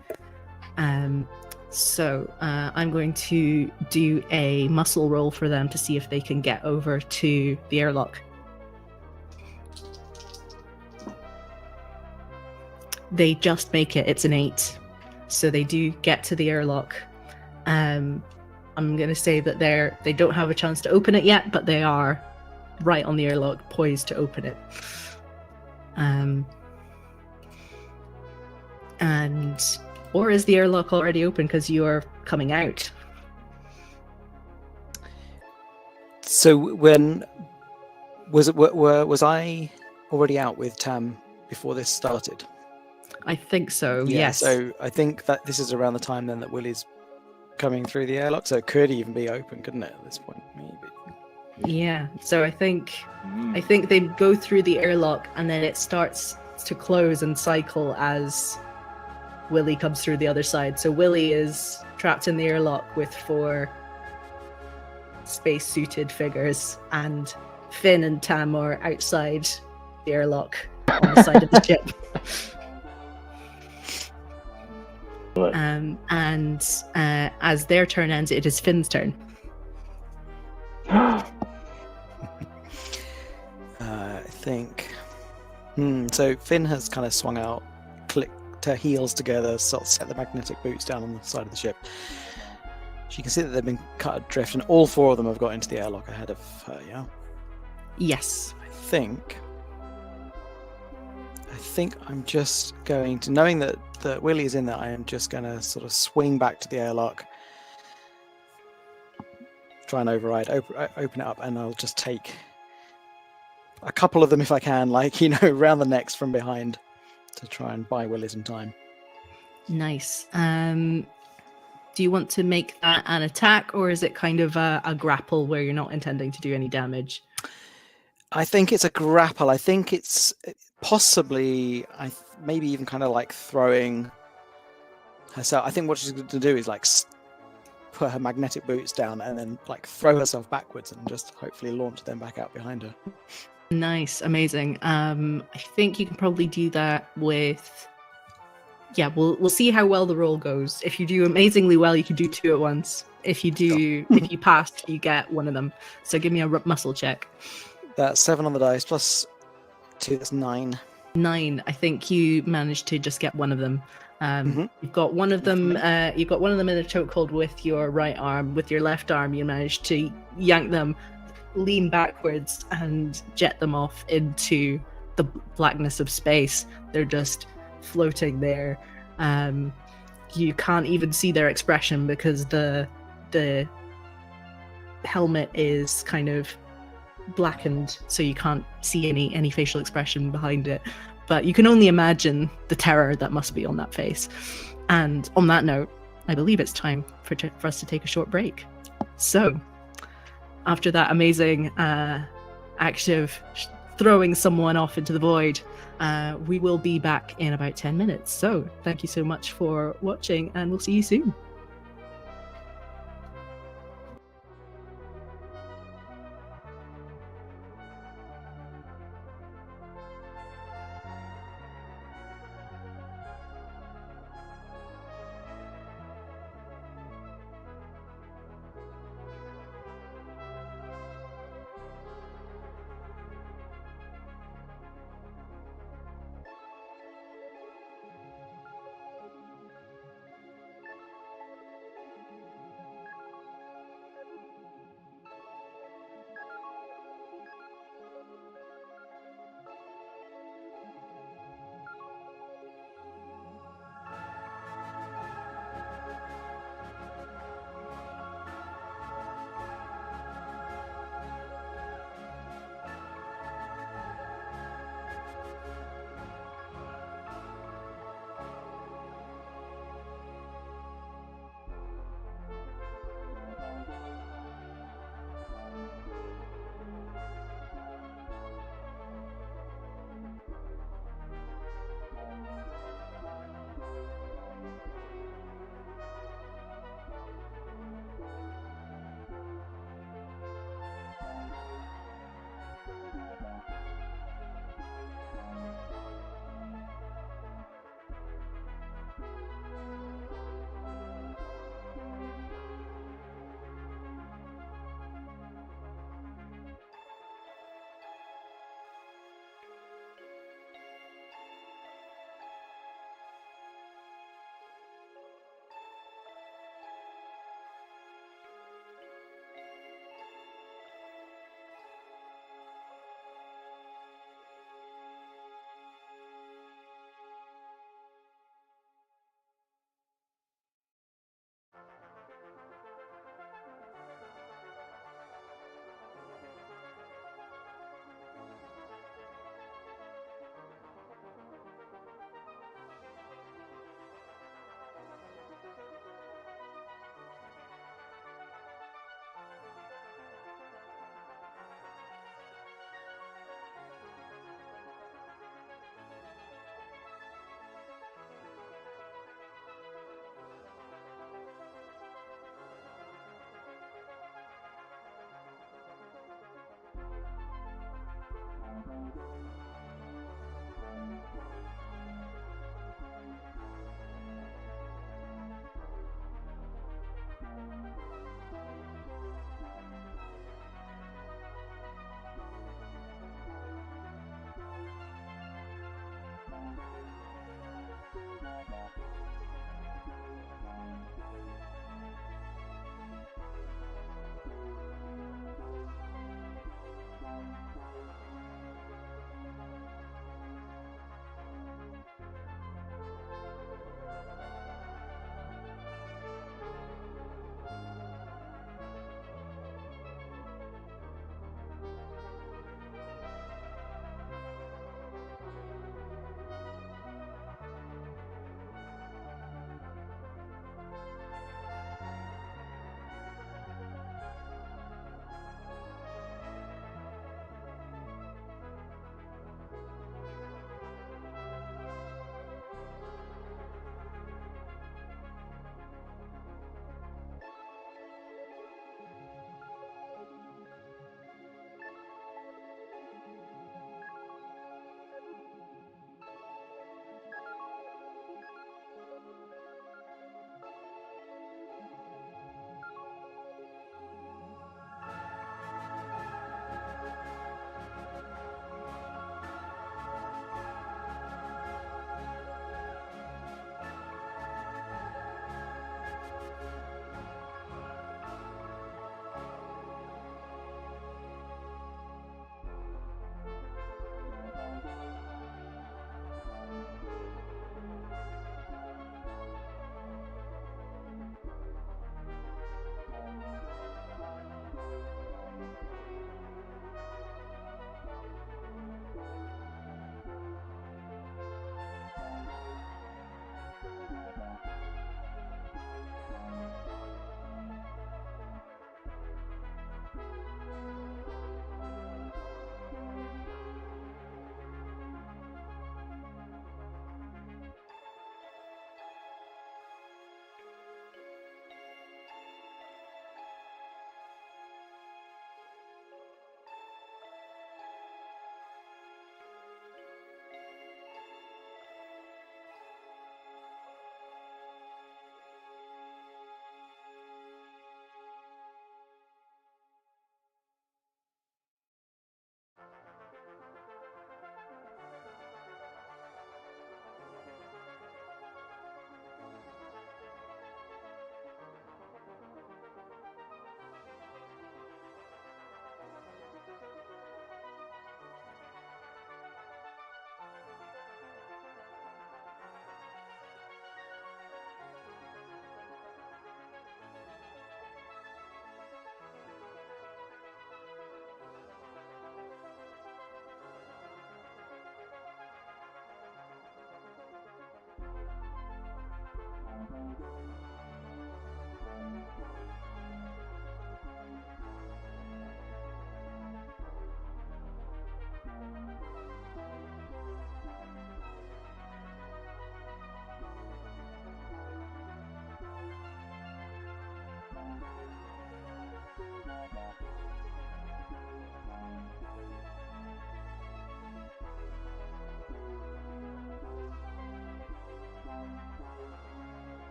Speaker 1: So I'm going to do a muscle roll for them to see if they can get over to the airlock. They just make it. It's an 8. So they do get to the airlock. I'm going to say that they don't have a chance to open it yet, but they are right on the airlock, poised to open it. Or is the airlock already open because you are coming out?
Speaker 2: So when was I already out with Tam before this started?
Speaker 1: I think so.
Speaker 2: Yeah,
Speaker 1: yes.
Speaker 2: So I think that this is around the time then that Willie's coming through the airlock. So it could even be open, couldn't it? At this point, maybe.
Speaker 1: Yeah. So I think they go through the airlock and then it starts to close and cycle as Willie comes through the other side. So Willie is trapped in the airlock with 4 space-suited figures, and Finn and Tam are outside the airlock on the side of the ship. And as their turn ends, it is Finn's turn.
Speaker 2: I think. So Finn has kind of swung out, clicked her heels together, sort of set the magnetic boots down on the side of the ship. She can see that they've been cut adrift, and all 4 of them have got into the airlock ahead of her. Yeah.
Speaker 1: Yes.
Speaker 2: I think I'm just going to, knowing that Willie is in there, I am just going to sort of swing back to the airlock, try and override, open it up, and I'll just take a couple of them if I can, round the necks from behind to try and buy Willie some time.
Speaker 1: Nice. Do you want to make that an attack, or is it kind of a grapple where you're not intending to do any damage?
Speaker 2: I think it's a grapple. I think it's possibly, maybe even kind of like throwing herself. I think what she's going to do is put her magnetic boots down and then throw herself backwards and just hopefully launch them back out behind her.
Speaker 1: Nice, amazing. I think you can probably do that with. Yeah, we'll see how well the roll goes. If you do amazingly well, you can do 2 at once. If you if you pass, you get one of them. So give me a muscle check.
Speaker 2: That's 7 on the dice plus 2. That's 9.
Speaker 1: 9. I think you managed to just get one of them. You've got one of them. You've got one of them in a chokehold with your right arm. With your left arm, you managed to yank them, lean backwards, and jet them off into the blackness of space. They're just floating there. You can't even see their expression because the helmet is kind of blackened, so you can't see any facial expression behind it, but you can only imagine the terror that must be on that face. And on that note, I believe it's time for us to take a short break. So after that amazing act of throwing someone off into the void, we will be back in about 10 minutes. So thank you so much for watching, and we'll see you soon.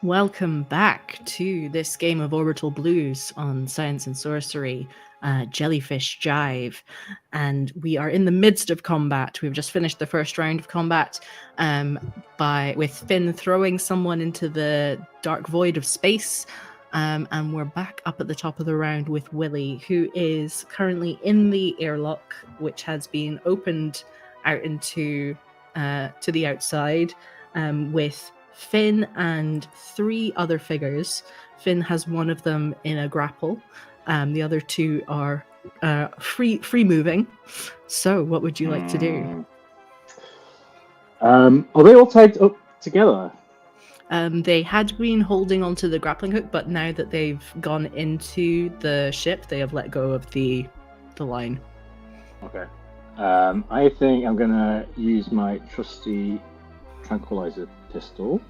Speaker 1: Welcome back to this game of Orbital Blues on Science and Sorcery, Jellyfish Jive. And we are in the midst of combat. We've just finished the first round of combat with Finn throwing someone into the dark void of space. And we're back up at the top of the round with Willie, who is currently in the airlock, which has been opened out into to the outside with Finn and 3 other figures. Finn has one of them in a grapple. The other 2 are free moving. So, what would you like to do?
Speaker 3: Are they all tied up together?
Speaker 1: They had been holding onto the grappling hook, but now that they've gone into the ship, they have let go of the line.
Speaker 3: Okay. I think I'm gonna use my trusty tranquilizer pistol,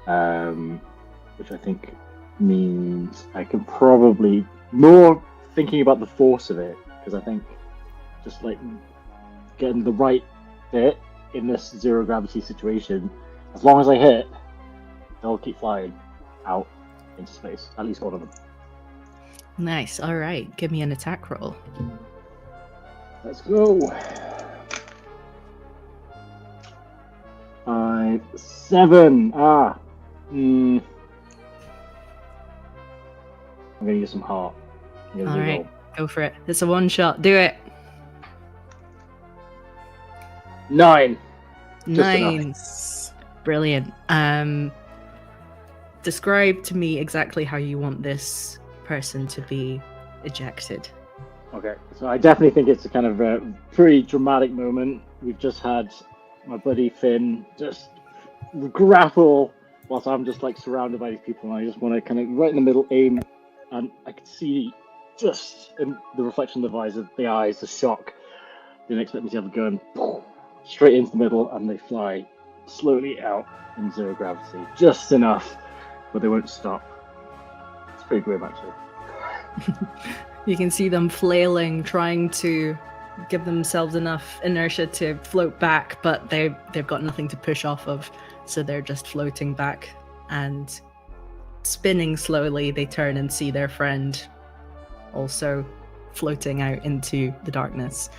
Speaker 3: which I think means I can probably more thinking about the force of it, because I think just like getting the right bit in this zero gravity situation, as long as I hit, they'll keep flying out into space, at least one of them.
Speaker 1: Nice. All right, give me an attack roll.
Speaker 3: Let's go. 5, 7. I'm gonna use some heart.
Speaker 1: All right, go for it. It's a one shot. Do it.
Speaker 3: 9.
Speaker 1: Nice. Brilliant. Describe to me exactly how you want this person to be ejected.
Speaker 3: Okay, so I definitely think it's a kind of a pretty dramatic moment. We've just had my buddy Finn just grapple whilst I'm just like surrounded by these people, and I just want to kind of right in the middle aim, and I can see just in the reflection of the visor, the eyes, the shock. They didn't expect me to have a gun. Straight into the middle, and they fly slowly out in zero gravity, just enough, but they won't stop. It's pretty grim, actually.
Speaker 1: You can see them flailing, trying to give themselves enough inertia to float back, but they've got nothing to push off of, so they're just floating back and spinning slowly. They turn and see their friend also floating out into the darkness.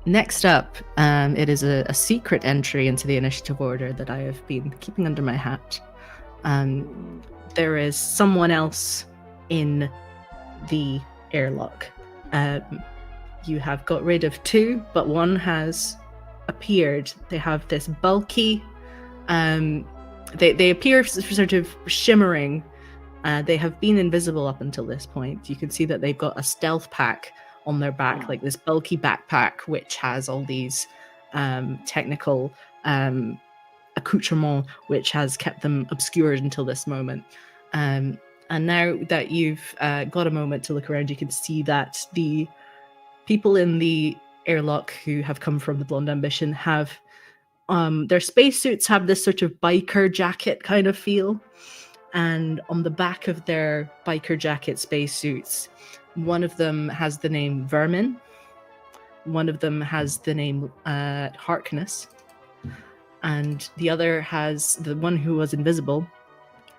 Speaker 1: Next up, it is a secret entry into the initiative order that I have been keeping under my hat. There is someone else in the airlock. You have got rid of 2, but one has appeared. They have this bulky, they appear sort of shimmering. They have been invisible up until this point. You can see that they've got a stealth pack on their back, like this bulky backpack, which has all these technical accoutrements, which has kept them obscured until this moment. And now that you've got a moment to look around, you can see that the people in the airlock who have come from the Blonde Ambition have their spacesuits have this sort of biker jacket kind of feel. And on the back of their biker jacket spacesuits, one of them has the name Vermin, one of them has the name Harkness, and the other has the one who was invisible.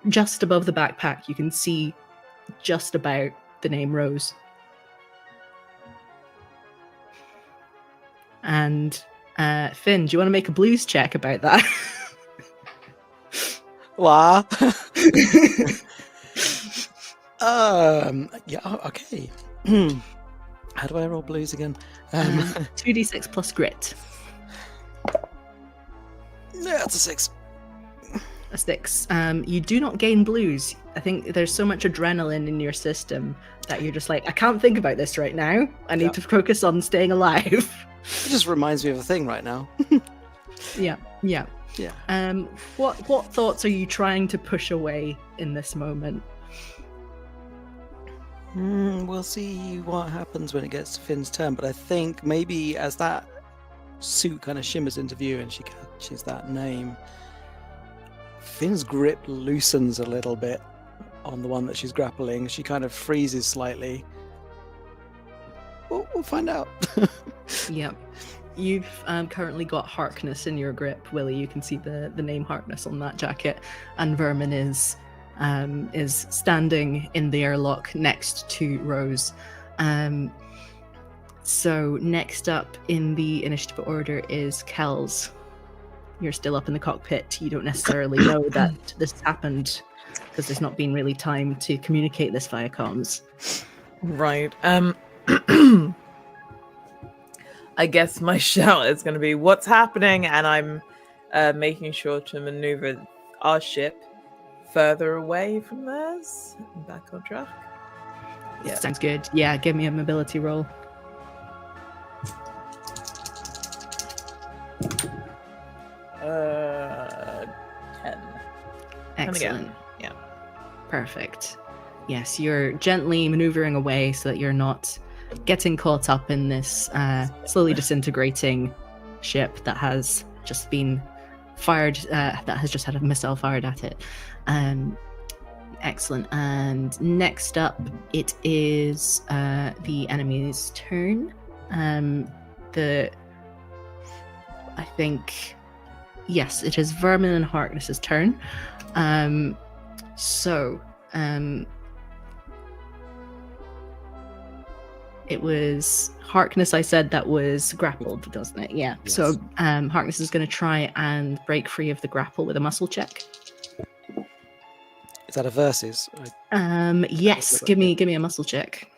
Speaker 1: Just above the backpack, you can see just about the name Rose. And Finn, do you want to make a blues check about that?
Speaker 2: Wow. Yeah, okay. How do I roll blues again?
Speaker 1: 2d6 plus grit.
Speaker 2: Yeah, it's a 6.
Speaker 1: A 6. You do not gain blues. I think there's so much adrenaline in your system that you're just like, I can't think about this right now. I need to focus on staying alive.
Speaker 2: It just reminds me of a thing right now.
Speaker 1: Yeah. What thoughts are you trying to push away in this moment?
Speaker 2: We'll see what happens when it gets to Finn's turn, but I think maybe as that suit kind of shimmers into view and she catches that name, Finn's grip loosens a little bit on the one that she's grappling. She kind of freezes slightly. We'll find out.
Speaker 1: Yep. You've currently got Harkness in your grip, Willie. You can see the name Harkness on that jacket, and Vermin is standing in the airlock next to Rose. So next up in the initiative order is Kells. You're still up in the cockpit. You don't necessarily know that this has happened because there's not been really time to communicate this via comms.
Speaker 4: Right. I guess my shout is going to be what's happening, and I'm making sure to maneuver our ship further away from theirs. Back on track.
Speaker 1: Yeah, sounds good. Yeah, give me a mobility roll.
Speaker 4: Uh, 10.
Speaker 1: Excellent.
Speaker 4: Yeah.
Speaker 1: Perfect. Yes, you're gently maneuvering away so that you're not getting caught up in this slowly disintegrating ship that has just been fired, that has just had a missile fired at it. Excellent. And next up, it is the enemy's turn. I think, yes, it is Vermin and Harkness's turn. It was Harkness, I said, that was grappled, doesn't it? Yeah.
Speaker 2: Yes.
Speaker 1: So Harkness is going to try and break free of the grapple with a muscle check.
Speaker 2: Is that a versus?
Speaker 1: Yes. Give me a muscle check.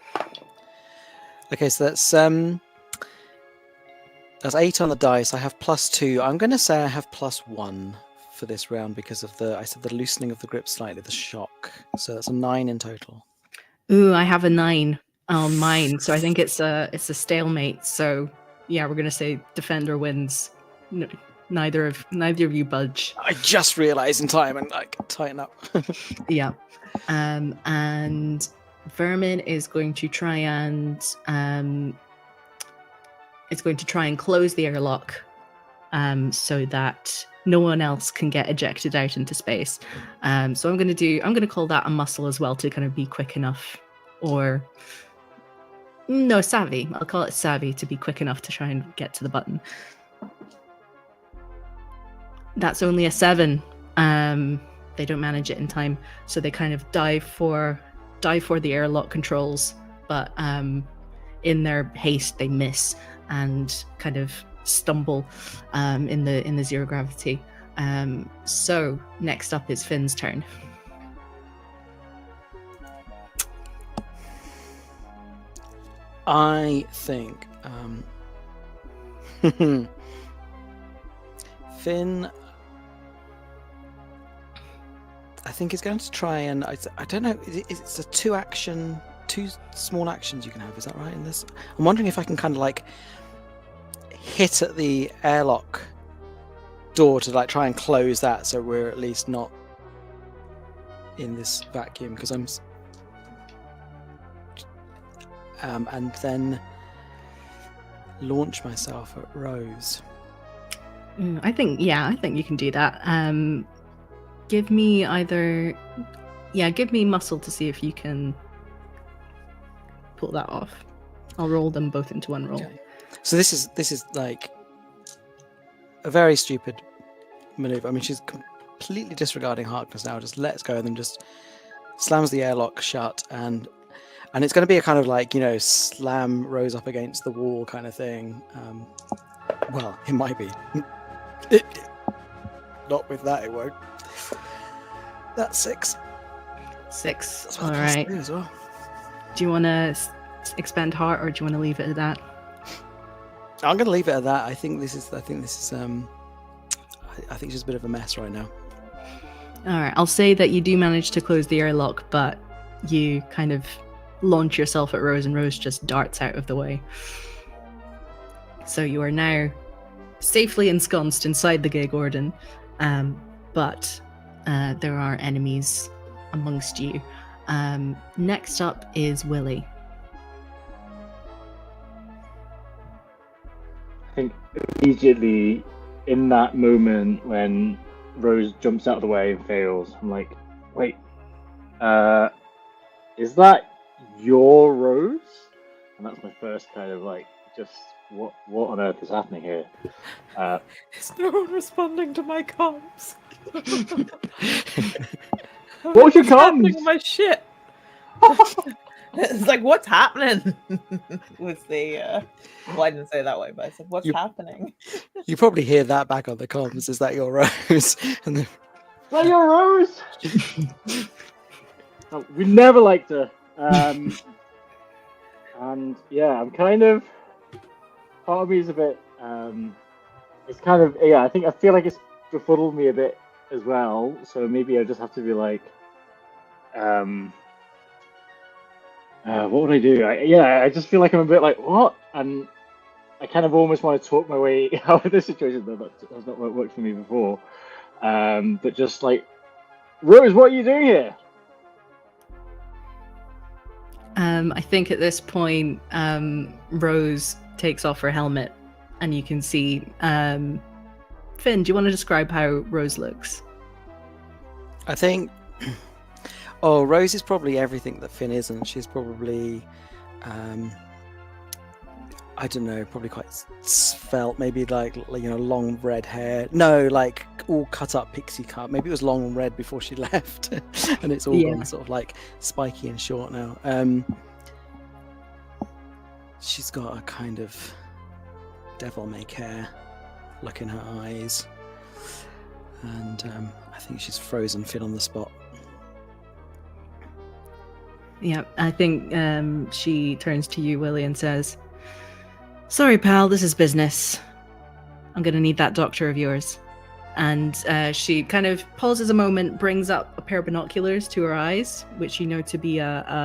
Speaker 2: Okay, so that's 8 on the dice. I have +2. I'm going to say I have +1 for this round because of the loosening of the grip slightly, the shock. So that's a 9 in total.
Speaker 1: Ooh, I have a 9 on mine, so I think it's a stalemate. So yeah, we're gonna say defender wins. Neither of you budge.
Speaker 2: I just realised in time and like tighten up.
Speaker 1: Yeah, and Vermin is going to try and close the airlock, so that no one else can get ejected out into space. So I'm gonna call that a muscle as well to kind of be quick enough, or no, savvy. I'll call it savvy to be quick enough to try and get to the button. That's only a 7. They don't manage it in time, so they kind of dive for the airlock controls, but in their haste they miss and kind of stumble in the zero gravity. So next up is Finn's turn.
Speaker 2: I think Finn, I think is going to try and I don't know. It's a two small actions you can have. Is that right? In this, I'm wondering if I can kind of like hit at the airlock door to like try and close that, so we're at least not in this vacuum. Because I'm. And then launch myself at Rose.
Speaker 1: I think you can do that. Give me muscle to see if you can pull that off. I'll roll them both into one roll.
Speaker 2: Okay. So this is like a very stupid maneuver. I mean, she's completely disregarding Harkness now. Just lets go and then just slams the airlock shut, and it's going to be a kind of like, you know, slam Rose up against the wall kind of thing. Well, it might be. Not with that, it won't. That's 6.
Speaker 1: 6.
Speaker 2: That's
Speaker 1: All right.
Speaker 2: as well.
Speaker 1: Do you want to expend heart, or do you want to leave it at that?
Speaker 2: I'm going to leave it at that. I think this is. I think it's just a bit of a mess right now.
Speaker 1: All right. I'll say that you do manage to close the airlock, but you kind of launch yourself at Rose, and Rose just darts out of the way. So you are now safely ensconced inside the gig Orden, but there are enemies amongst you. Next up is Willie.
Speaker 3: I think immediately in that moment when Rose jumps out of the way and fails, I'm like, wait, is that your Rose? And that's my first kind of like just what on earth is happening here?
Speaker 4: Is no one responding to my comms?
Speaker 3: What's your
Speaker 4: What's happening
Speaker 3: comms?
Speaker 4: with my shit? It's like, what's happening? Was the well, I didn't say it that way, but I said, what's happening?
Speaker 2: You probably hear that back on the comms. Is that your Rose? And then,
Speaker 3: Well, your Rose. Oh, we never liked her. And yeah, I'm kind of. Part of me is a bit. It's kind of I feel like it's befuddled me a bit as well. So maybe I just have to be like, what would I do? I just feel like I'm a bit like what, and I kind of almost want to talk my way out of this situation. That has not worked for me before. But just like, Rose, what are you doing here?
Speaker 1: I think at this point, Rose takes off her helmet, and you can see. Finn, do you want to describe how Rose looks?
Speaker 2: I think. Oh, Rose is probably everything that Finn isn't. She's probably, I don't know, probably quite svelte. Maybe like long red hair. No, like all cut up pixie cut. Maybe it was long red before she left, and it's all gone sort of like spiky and short now. She's got a kind of devil-may-care look in her eyes, and I think she's frozen Finn on the spot.
Speaker 1: Yeah, I think she turns to you, Willie, and says, "Sorry, pal, this is business. I'm going to need that doctor of yours." And she kind of pauses a moment, brings up a pair of binoculars to her eyes, which you know to be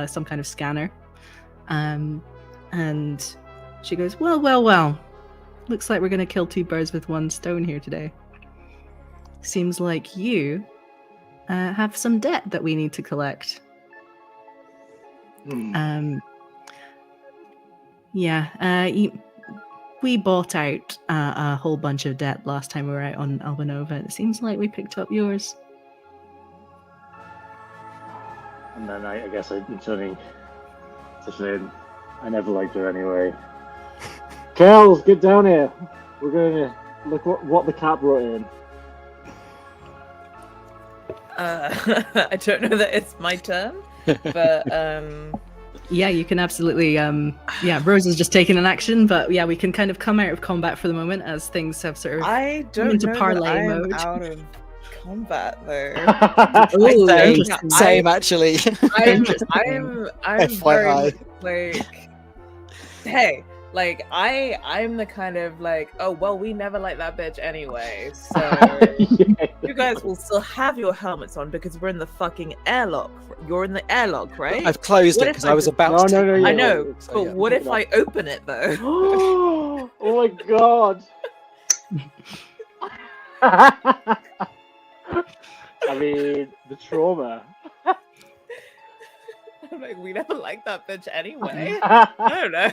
Speaker 1: some kind of scanner. And she goes, well. Looks like we're going to kill two birds with one stone here today. Seems like you have some debt that we need to collect. We bought out a whole bunch of debt last time we were out on Albanova. It seems like we picked up yours.
Speaker 3: And then I guess I'm turning to Finn. I never liked her anyway. Kels, get down here. We're going to look what the cat brought in.
Speaker 4: I don't know that it's my turn, but
Speaker 1: yeah, you can absolutely Rose has just taken an action, but yeah, we can kind of come out of combat for the moment as things have sort of
Speaker 4: I don't
Speaker 1: into
Speaker 4: know
Speaker 1: parlay
Speaker 4: that I
Speaker 1: mode.
Speaker 4: am out of combat though.
Speaker 1: Ooh,
Speaker 2: Same actually.
Speaker 4: I'm
Speaker 2: FYI.
Speaker 4: very like, hey, like I'm the kind of like, oh well, we never liked that bitch anyway, so you guys will still have your helmets on because we're in the fucking airlock. You're in the airlock, right?
Speaker 2: I've closed it because I was about to.
Speaker 3: No,
Speaker 4: I know,
Speaker 2: so,
Speaker 4: but
Speaker 2: yeah.
Speaker 4: what if I open it though?
Speaker 3: Oh my god. I mean, the trauma.
Speaker 4: I'm like, we never liked that bitch anyway. I don't know.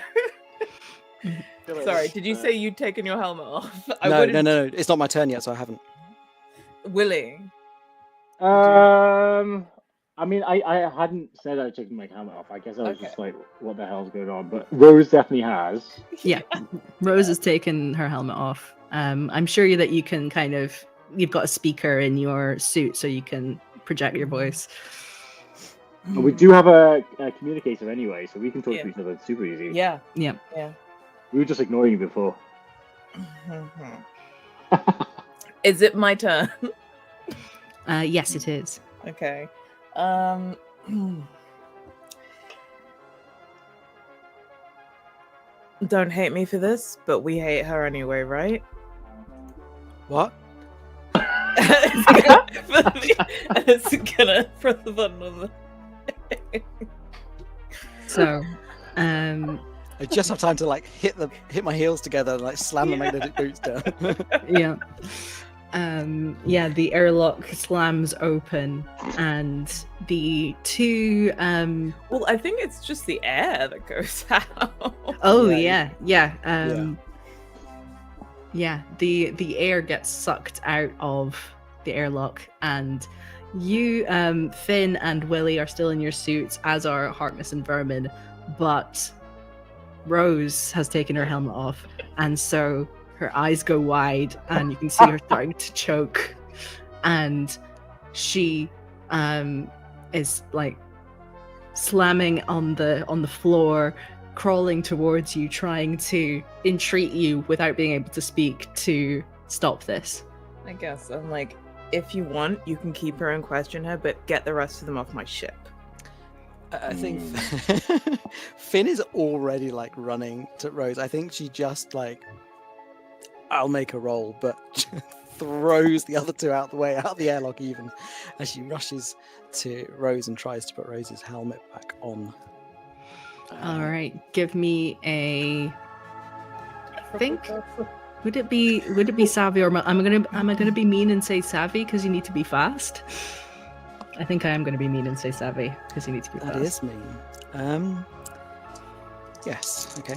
Speaker 4: Sorry, did you say you'd taken your helmet off?
Speaker 2: No. It's not my turn yet, so I haven't.
Speaker 4: Willie.
Speaker 3: I mean, I hadn't said I'd taken my helmet off. I guess I was just like, what the hell's going on? But Rose definitely has.
Speaker 1: Yeah, Rose has taken her helmet off. I'm sure that you can kind of, you've got a speaker in your suit so you can project your voice.
Speaker 3: And we do have a communicator anyway, so we can talk to each other super easy.
Speaker 4: Yeah.
Speaker 3: We were just ignoring you before.
Speaker 4: Is it my turn?
Speaker 1: Yes, it is.
Speaker 4: Okay. Don't hate me for this, but we hate her anyway, right?
Speaker 2: What?
Speaker 4: It's gonna press the button on the.
Speaker 1: So,
Speaker 2: I just have time to like hit my heels together and like slam the magnetic boots down.
Speaker 1: The airlock slams open, and the two
Speaker 4: Well, I think it's just the air that goes out.
Speaker 1: The air gets sucked out of the airlock, and you, Finn and Willie, are still in your suits, as are Harkness and Vermin, but Rose has taken her helmet off, and so her eyes go wide, and you can see her starting to choke, and she is like slamming on the floor, crawling towards you, trying to entreat you without being able to speak to stop this.
Speaker 4: I guess I'm like, if you want, you can keep her and question her, but get the rest of them off my ship.
Speaker 2: I think Finn is already like running to Rose. I think she just like, I'll make a roll, but throws the other two out the way, out the airlock even, as she rushes to Rose and tries to put Rose's helmet back on.
Speaker 1: All right, give me a. I think would it be savvy, or am I gonna be mean and say savvy because you need to be fast? I think I am going to be mean and say savvy because you need to be fast.
Speaker 2: That is mean. Yes. Okay.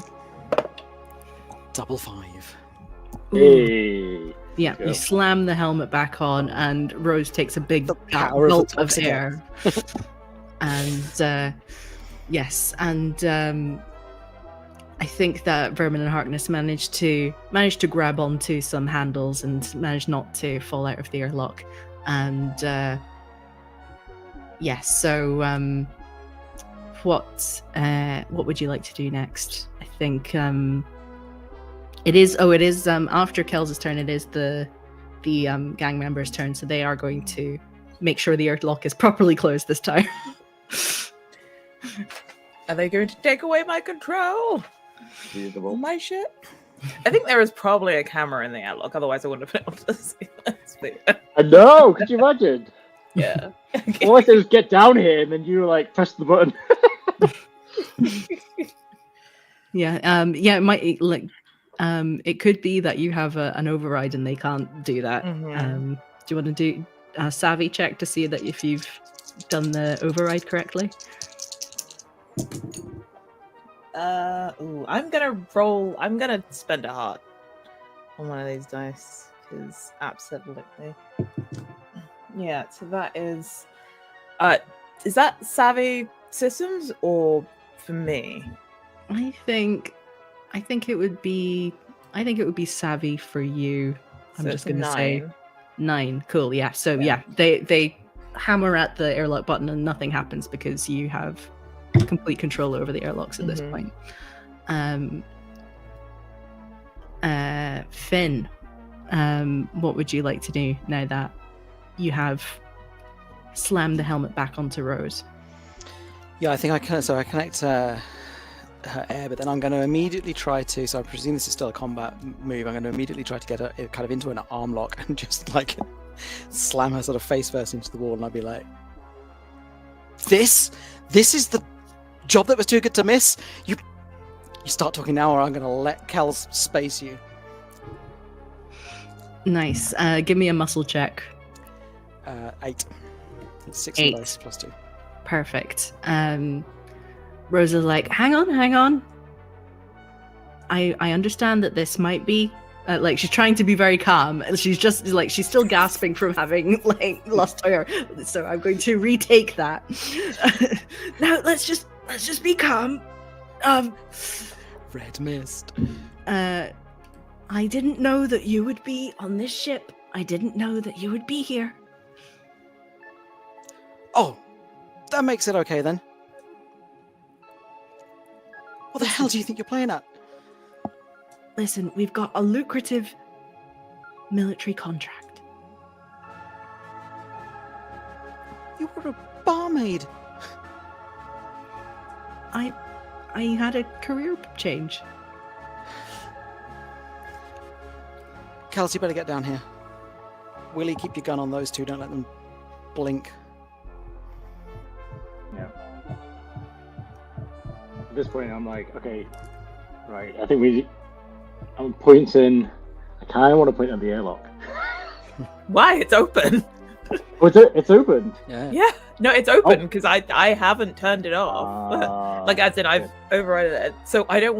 Speaker 2: Double 5.
Speaker 3: Hey.
Speaker 1: Yeah,
Speaker 3: Go.
Speaker 1: you slam the helmet back on, and Rose takes a big
Speaker 2: The power of
Speaker 1: gulp
Speaker 2: the
Speaker 1: of
Speaker 2: toxic
Speaker 1: air. And yes, and I think that Vermin and Harkness managed to grab onto some handles and managed not to fall out of the airlock. And yes, so what would you like to do next? I think it is after Kel's turn. It is the gang members' turn, so they are going to make sure the airlock is properly closed this time.
Speaker 4: Are they going to take away my control?
Speaker 3: Reasonable.
Speaker 4: My ship? I think there is probably a camera in the airlock, otherwise I wouldn't have been able to see. Let's see.
Speaker 3: I know. Could you imagine?
Speaker 4: Yeah.
Speaker 3: All I said was get down here, and then you like press the button.
Speaker 1: Yeah, it might like it could be that you have an override and they can't do that.
Speaker 4: Mhm.
Speaker 1: Do you want to do a savvy check to see that if you've done the override correctly?
Speaker 4: I'm gonna spend a heart on one of these dice, because absolutely. Yeah, so that is that savvy systems or for me?
Speaker 1: I think it would be savvy for you. I'm
Speaker 4: So
Speaker 1: just
Speaker 4: it's a
Speaker 1: gonna say
Speaker 4: 9.
Speaker 1: 9. Cool, yeah. So
Speaker 4: Yeah.
Speaker 1: they hammer at the airlock button and nothing happens because you have complete control over the airlocks at this
Speaker 4: Mhm.
Speaker 1: point. Finn, what would you like to do now that you have slammed the helmet back onto Rose?
Speaker 2: Yeah, I think I connect her air, but then I'm going to immediately try to. So I presume this is still a combat move. I'm going to immediately try to get her kind of into an arm lock and just like slam her sort of face first into the wall, and I'd be like, "This is the job that was too good to miss. You start talking now, or I'm going to let Kel space you."
Speaker 1: Nice. Give me a muscle check.
Speaker 2: 8. It's 6
Speaker 1: 8.
Speaker 2: dice plus 2.
Speaker 1: Perfect. Rose is like, hang on. I understand that this might be like she's trying to be very calm, and she's just like she's still gasping from having like lost her. So I'm going to retake that. Now let's just be calm.
Speaker 2: Red mist.
Speaker 1: I didn't know that you would be on this ship. I didn't know that you would be here.
Speaker 2: Oh, that makes it okay then. What the hell do you think you're playing at?
Speaker 1: Listen, we've got a lucrative military contract.
Speaker 2: You were a barmaid.
Speaker 1: I had a career change.
Speaker 2: Kelsey, better get down here. Willie, keep your gun on those two. Don't let them blink.
Speaker 3: Yeah. At this point, I'm like, okay, right. I think I'm pointing. I kind of want to point at the airlock.
Speaker 4: Why? It's open.
Speaker 3: Oh, it's open.
Speaker 2: Yeah.
Speaker 4: Yeah. No, it's open because I haven't turned it off. Like as in I've overridden it. So I don't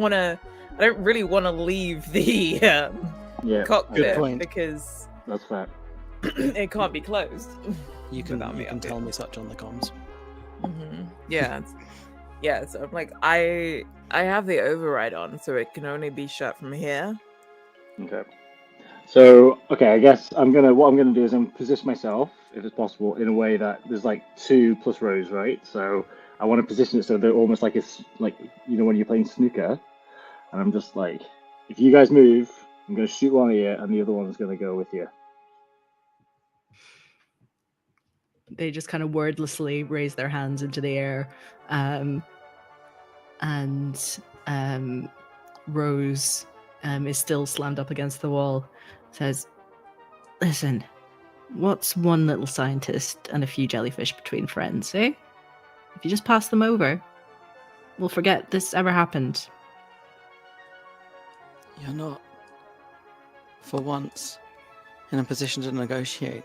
Speaker 4: really want to leave the
Speaker 3: Yeah,
Speaker 4: cockpit
Speaker 2: good point.
Speaker 4: because
Speaker 3: that's fair.
Speaker 4: it can't be closed.
Speaker 2: You can
Speaker 4: Without me up
Speaker 2: tell
Speaker 4: here.
Speaker 2: me such on the comms.
Speaker 4: Yeah. Yeah, so I'm like, I have the override on, so it can only be shut from here.
Speaker 3: Okay. So, okay, I guess what I'm gonna do is I'm position myself, if it's possible, in a way that there's like 2 plus rows, right? So I want to position it so they're almost like it's like when you're playing snooker, and I'm just like, if you guys move, I'm gonna shoot one of you, and the other one's gonna go with you.
Speaker 1: They just kind of wordlessly raise their hands into the air, and Rose is still slammed up against the wall. Says, "Listen, what's one little scientist and a few jellyfish between friends, eh? If you just pass them over, we'll forget this ever happened."
Speaker 2: You're not, for once, in a position to negotiate.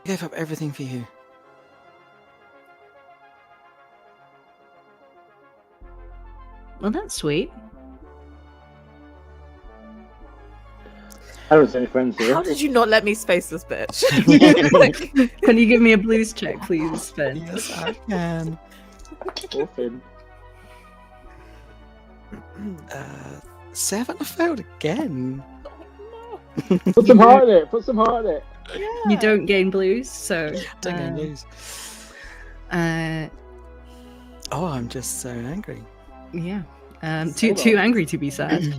Speaker 2: I gave up everything for you.
Speaker 1: Well, that's sweet.
Speaker 3: I don't see any friends here.
Speaker 4: How did you not let me space this bitch?
Speaker 1: Can you give me a blues check, please, Finn?
Speaker 2: Yes, I can.
Speaker 3: Orphan.
Speaker 2: 7. I failed again.
Speaker 3: Put some heart in it. Put some heart in it.
Speaker 4: Yeah.
Speaker 1: You don't gain blues, so
Speaker 2: Don't get lose. Oh, I'm just so angry.
Speaker 1: Yeah.
Speaker 3: So
Speaker 1: Too
Speaker 3: well.
Speaker 1: angry to be sad.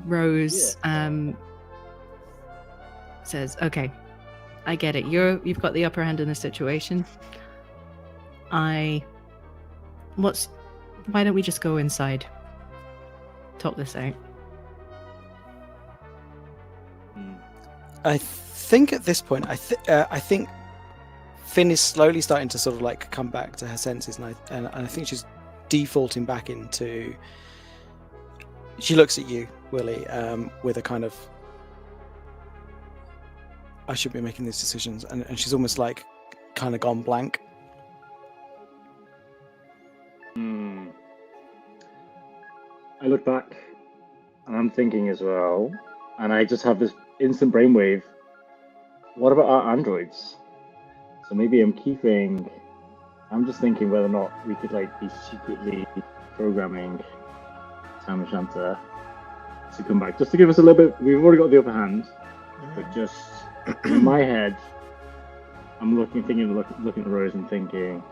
Speaker 1: Rose says, "Okay, I get it. You've got the upper hand in the situation. Why don't we just go inside? Talk this out."
Speaker 2: I think at this point, I think Finn is slowly starting to sort of like come back to her senses, and I think she's defaulting back into. She looks at you, Willie, with a kind of, I should be making these decisions, and she's almost like kind of gone blank.
Speaker 3: I look back, and I'm thinking as well, and I just have this instant brainwave. What about our androids? So maybe I'm just thinking whether or not we could like be secretly programming Sam and Shanta to come back, just to give us a little bit. We've already got the upper hand, but just in my head, I'm looking at Rose and thinking,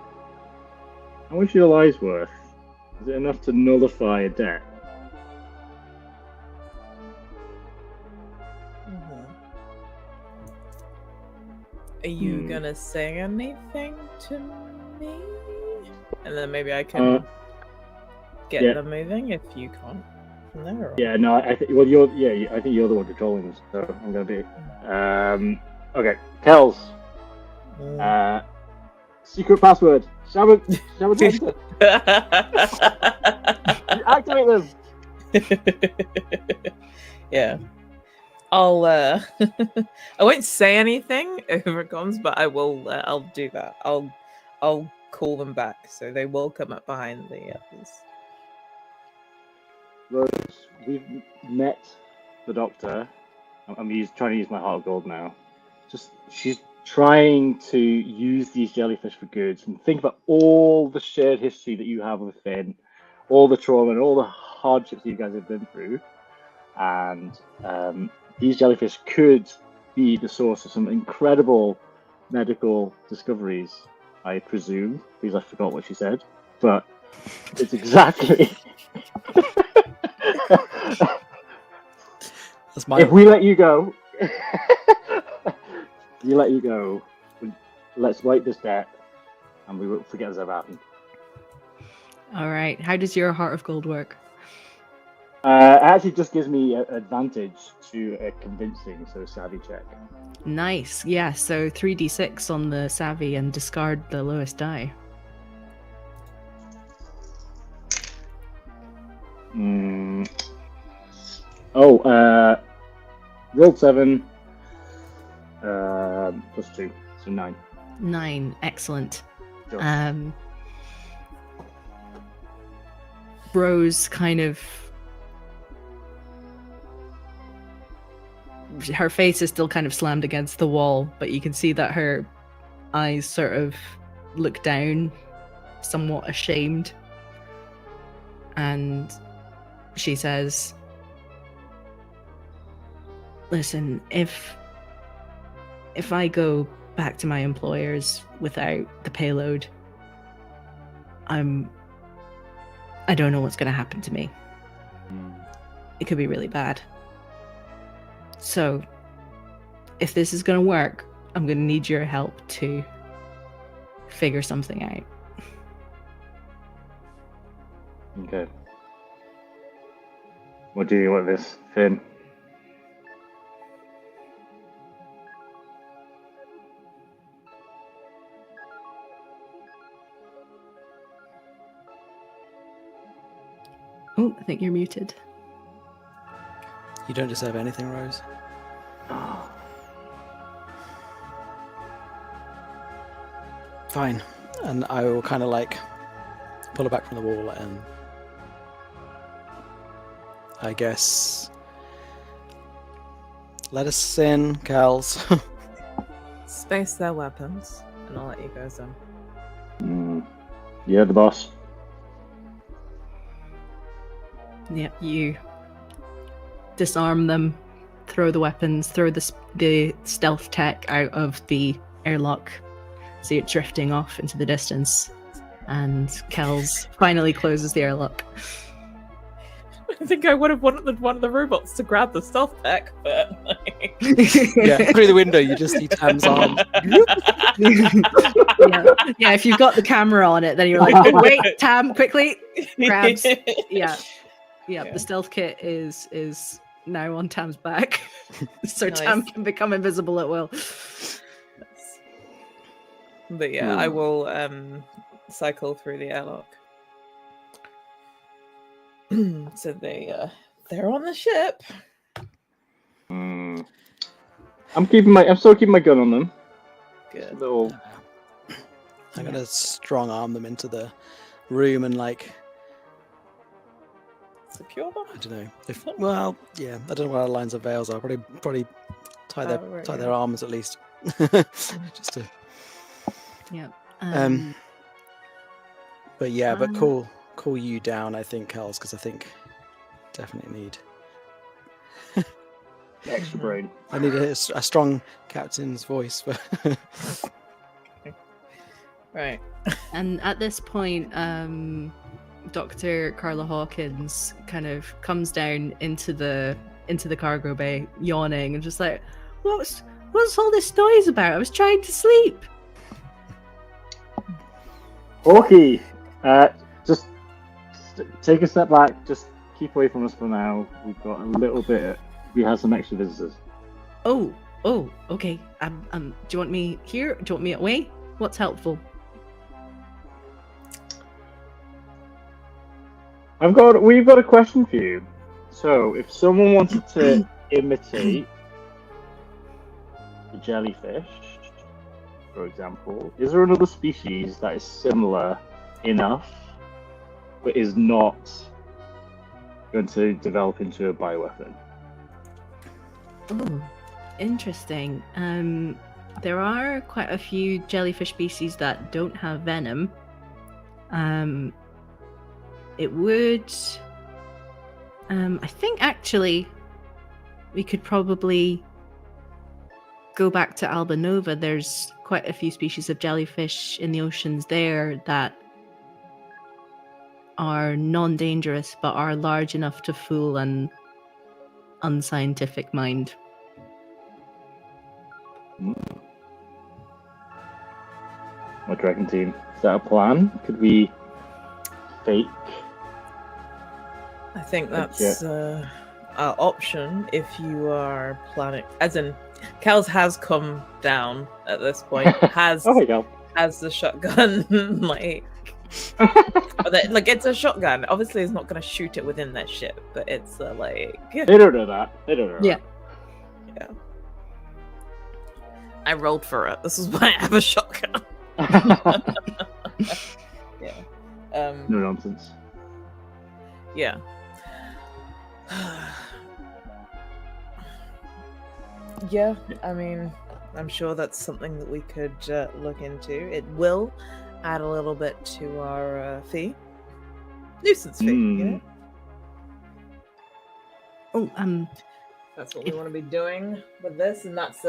Speaker 3: how much your lies worth? Is it enough to nullify a debt?
Speaker 4: Are you gonna say anything to me? And then maybe I can get them moving if you can't from there. Or...
Speaker 3: Yeah, no, I think. Well, I think you're the one controlling this, so I'm gonna be. Okay, Kells. Secret password. Shabba activate them.
Speaker 4: Yeah. I'll I won't say anything over comms, but I will. I'll do that. I'll call them back, so they will come up behind the others.
Speaker 3: Rose, we've met the doctor. I'm trying to use my heart of gold now. She's trying to use these jellyfish for good, and think about all the shared history that you have with Finn, all the trauma and all the hardships you guys have been through, and these jellyfish could be the source of some incredible medical discoveries, I presume, because I forgot what she said, but it's exactly... If we let you go, let's wipe this debt, and we won't forget this ever happened.
Speaker 1: All right. How does your heart of gold work?
Speaker 3: It actually just gives me an advantage to a convincing, so savvy check.
Speaker 1: Nice. Yeah. So 3d6 on the savvy and discard the lowest die.
Speaker 3: Rolled 7, plus 2, so 9.
Speaker 1: 9. Excellent.
Speaker 3: Sure.
Speaker 1: Rose kind of... Her face is still kind of slammed against the wall, but you can see that her eyes sort of look down, somewhat ashamed. And she says, listen, if I go back to my employers without the payload, I don't know what's going to happen to me. It could be really bad. So, if this is going to work, I'm going to need your help to figure something out.
Speaker 3: Okay. What do you want this, Finn?
Speaker 1: Oh, I think you're muted.
Speaker 2: You don't deserve anything, Rose. Fine. And I will kind of like pull her back from the wall and I guess let us in, Cals.
Speaker 4: Space their weapons, and I'll let you guys in.
Speaker 3: Yeah, the boss.
Speaker 1: Yeah, you disarm them, throw the weapons, throw the stealth tech out of the airlock, see it drifting off into the distance, and Kells finally closes the airlock.
Speaker 4: I think I would have wanted one of the robots to grab the stealth tech, but like...
Speaker 2: Yeah, through the window you just see Tam's arm.
Speaker 1: yeah, if you've got the camera on it, then you're like, oh wait, Tam, quickly grabs. Yeah. The stealth kit is now on Tam's back, so
Speaker 4: Nice.
Speaker 1: Tam can become invisible at will.
Speaker 4: But yeah, I will cycle through the airlock. So they're on the ship.
Speaker 3: I'm still keeping my gun on them.
Speaker 4: Good.
Speaker 3: Little...
Speaker 2: I'm gonna strong arm them into the room and like
Speaker 4: Secure them?
Speaker 2: I don't know. I don't know what our lines of veils are. Probably tie their arms at least. Just to
Speaker 1: Yeah.
Speaker 2: But yeah, but call you down, I think, Kels, because I think definitely need
Speaker 3: extra brain.
Speaker 2: I need a strong captain's voice.
Speaker 4: Right.
Speaker 1: And at this point, Dr. Carla Hawkins kind of comes down into the cargo bay, yawning and just like, what's all this noise about? I was trying to sleep.
Speaker 3: Hawkeye, just take a step back. Just keep away from us for now. We've got a little bit. We have some extra visitors.
Speaker 1: Oh, okay. Do you want me here? Do you want me away? What's helpful?
Speaker 3: We've got a question for you. So, if someone wanted to imitate the jellyfish, for example, is there another species that is similar enough, but is not going to develop into a bioweapon?
Speaker 1: Oh, interesting. There are quite a few jellyfish species that don't have venom. It would... I think actually we could probably go back to Alba Nova. There's quite a few species of jellyfish in the oceans there that are non-dangerous but are large enough to fool an unscientific mind.
Speaker 3: What do you reckon, team? Is that a plan? Could we fake?
Speaker 4: I think that's our option if you are planning. As in, Kels has come down at this point. Has the shotgun like it's a shotgun. Obviously, it's not going to shoot it within that ship, but it's like
Speaker 3: they don't know that. They don't know.
Speaker 1: Yeah.
Speaker 4: Yeah. I rolled for it. This is why I have a shotgun. Yeah.
Speaker 3: No nonsense.
Speaker 4: Yeah. Yeah, I mean, I'm sure that's something that we could look into. It will add a little bit to our fee. Nuisance fee, you know?
Speaker 1: Oh,
Speaker 4: That's what we want to be doing with this, and that's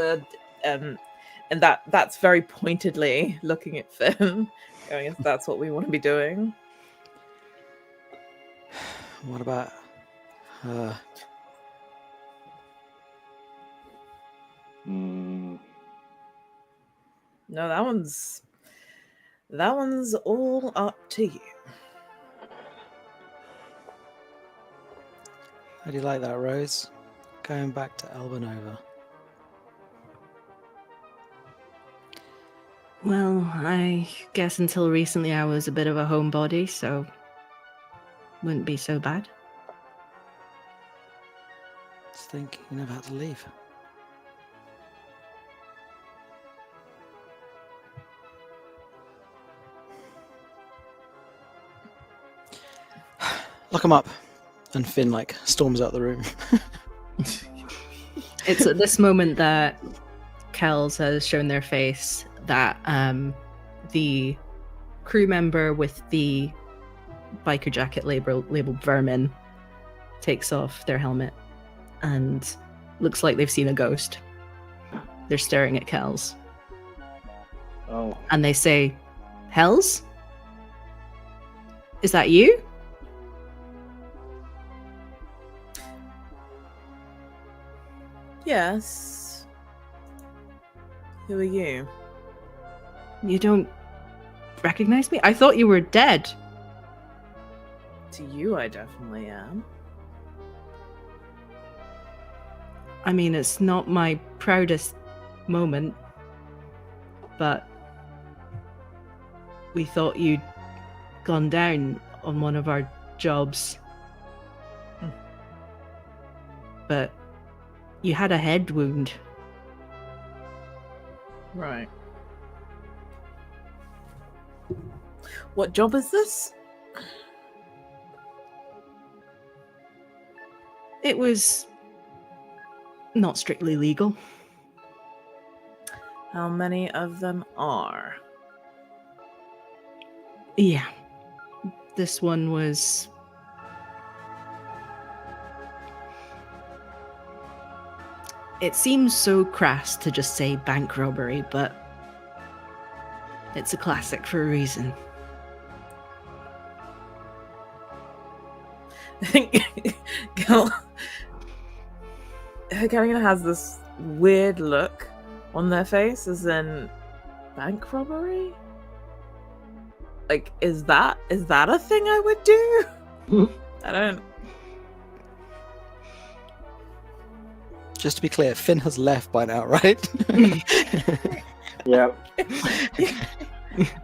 Speaker 4: that's very pointedly looking at Finn, going, if that's what we want to be doing.
Speaker 2: What about her?
Speaker 3: Mm.
Speaker 4: No, that one's all up to you.
Speaker 2: How do you like that, Rose? Going back to Elbanova.
Speaker 1: well, I guess until recently I was a bit of a homebody, so wouldn't be so bad.
Speaker 2: Just think you never had to leave. Lock him up. And Finn storms out the room.
Speaker 1: It's at this moment that Kells has shown their face that the crew member with the biker jacket labeled Vermin takes off their helmet and looks like they've seen a ghost. They're staring at Kells.
Speaker 3: Oh.
Speaker 1: And they say, Hells? Is that you?
Speaker 4: Yes. Who are you?
Speaker 1: You don't recognize me? I thought you were dead.
Speaker 4: To you, I definitely am.
Speaker 1: I mean, it's not my proudest moment, but we thought you'd gone down on one of our jobs. But you had a head wound.
Speaker 4: Right. What job is this?
Speaker 1: It was not strictly legal.
Speaker 4: How many of them are?
Speaker 1: Yeah. This one was... It seems so crass to just say bank robbery, but it's a classic for a reason.
Speaker 4: I think Karina has this weird look on their face, as in bank robbery. Is that a thing I would do? I don't.
Speaker 2: Just to be clear, Finn has left by now, right?
Speaker 3: Yeah. And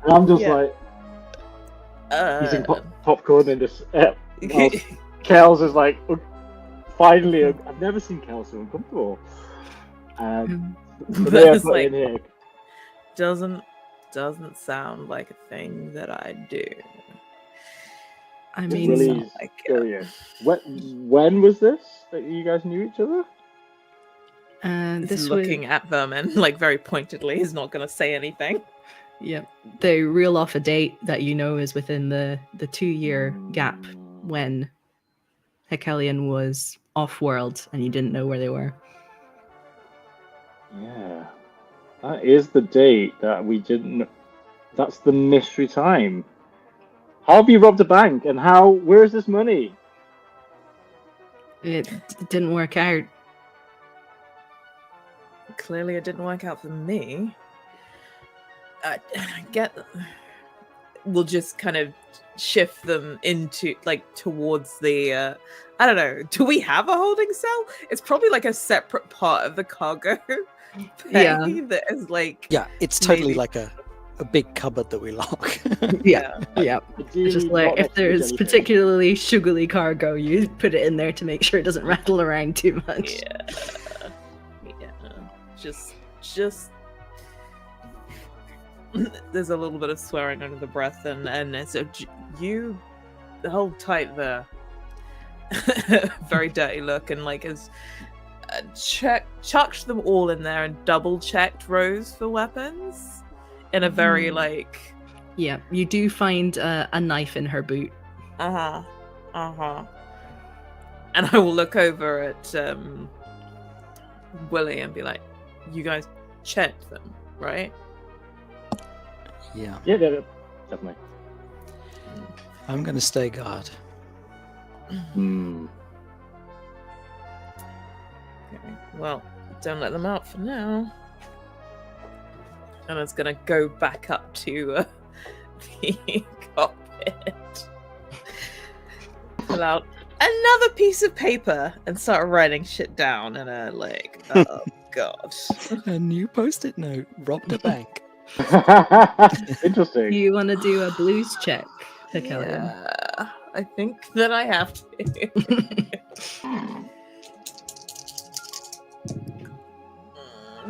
Speaker 3: I'm just using popcorn and just. Kels is finally. I've never seen Kels so uncomfortable. So they are put in here.
Speaker 4: Doesn't sound like a thing that I do.
Speaker 1: I mean,
Speaker 3: Really curious. When was this that you guys knew each other?
Speaker 4: This looking at Vermin very pointedly. He's not going to say anything.
Speaker 1: Yeah, they reel off a date that you know is within the 2-year gap when Hekelian was off-world and you didn't know where they were.
Speaker 3: Yeah, that is the date that we didn't. That's the mystery time. How have you robbed a bank, and where's this money?
Speaker 1: It didn't work out.
Speaker 4: Clearly, it didn't work out for me. We'll just kind of shift them into towards the. I don't know. Do we have a holding cell? It's probably a separate part of the cargo.
Speaker 1: Yeah.
Speaker 4: That is
Speaker 2: Yeah, it's totally
Speaker 4: maybe...
Speaker 2: a big cupboard that we lock.
Speaker 1: Yeah. It's just if there's particularly sugary cargo, you put it in there to make sure it doesn't rattle around too much.
Speaker 4: Yeah. Just there's a little bit of swearing under the breath, and so you hold tight there. Very dirty look, and has chucked them all in there and double checked Rose for weapons in a very
Speaker 1: Yeah, you do find a knife in her boot.
Speaker 4: Uh-huh. Uh-huh. And I will look over at Willie and be like, you guys checked them, right?
Speaker 2: Yeah.
Speaker 3: Yeah, definitely.
Speaker 2: I'm going to stay guard.
Speaker 3: Hmm.
Speaker 4: Okay. Well, don't let them out for now. And it's gonna go back up to the cockpit. Pull out another piece of paper and start writing shit down. And oh god.
Speaker 2: A new post-it note. Robbed a bank.
Speaker 3: Interesting.
Speaker 1: You want to do a blues check, Pickellion?
Speaker 4: Yeah, I think that I have to.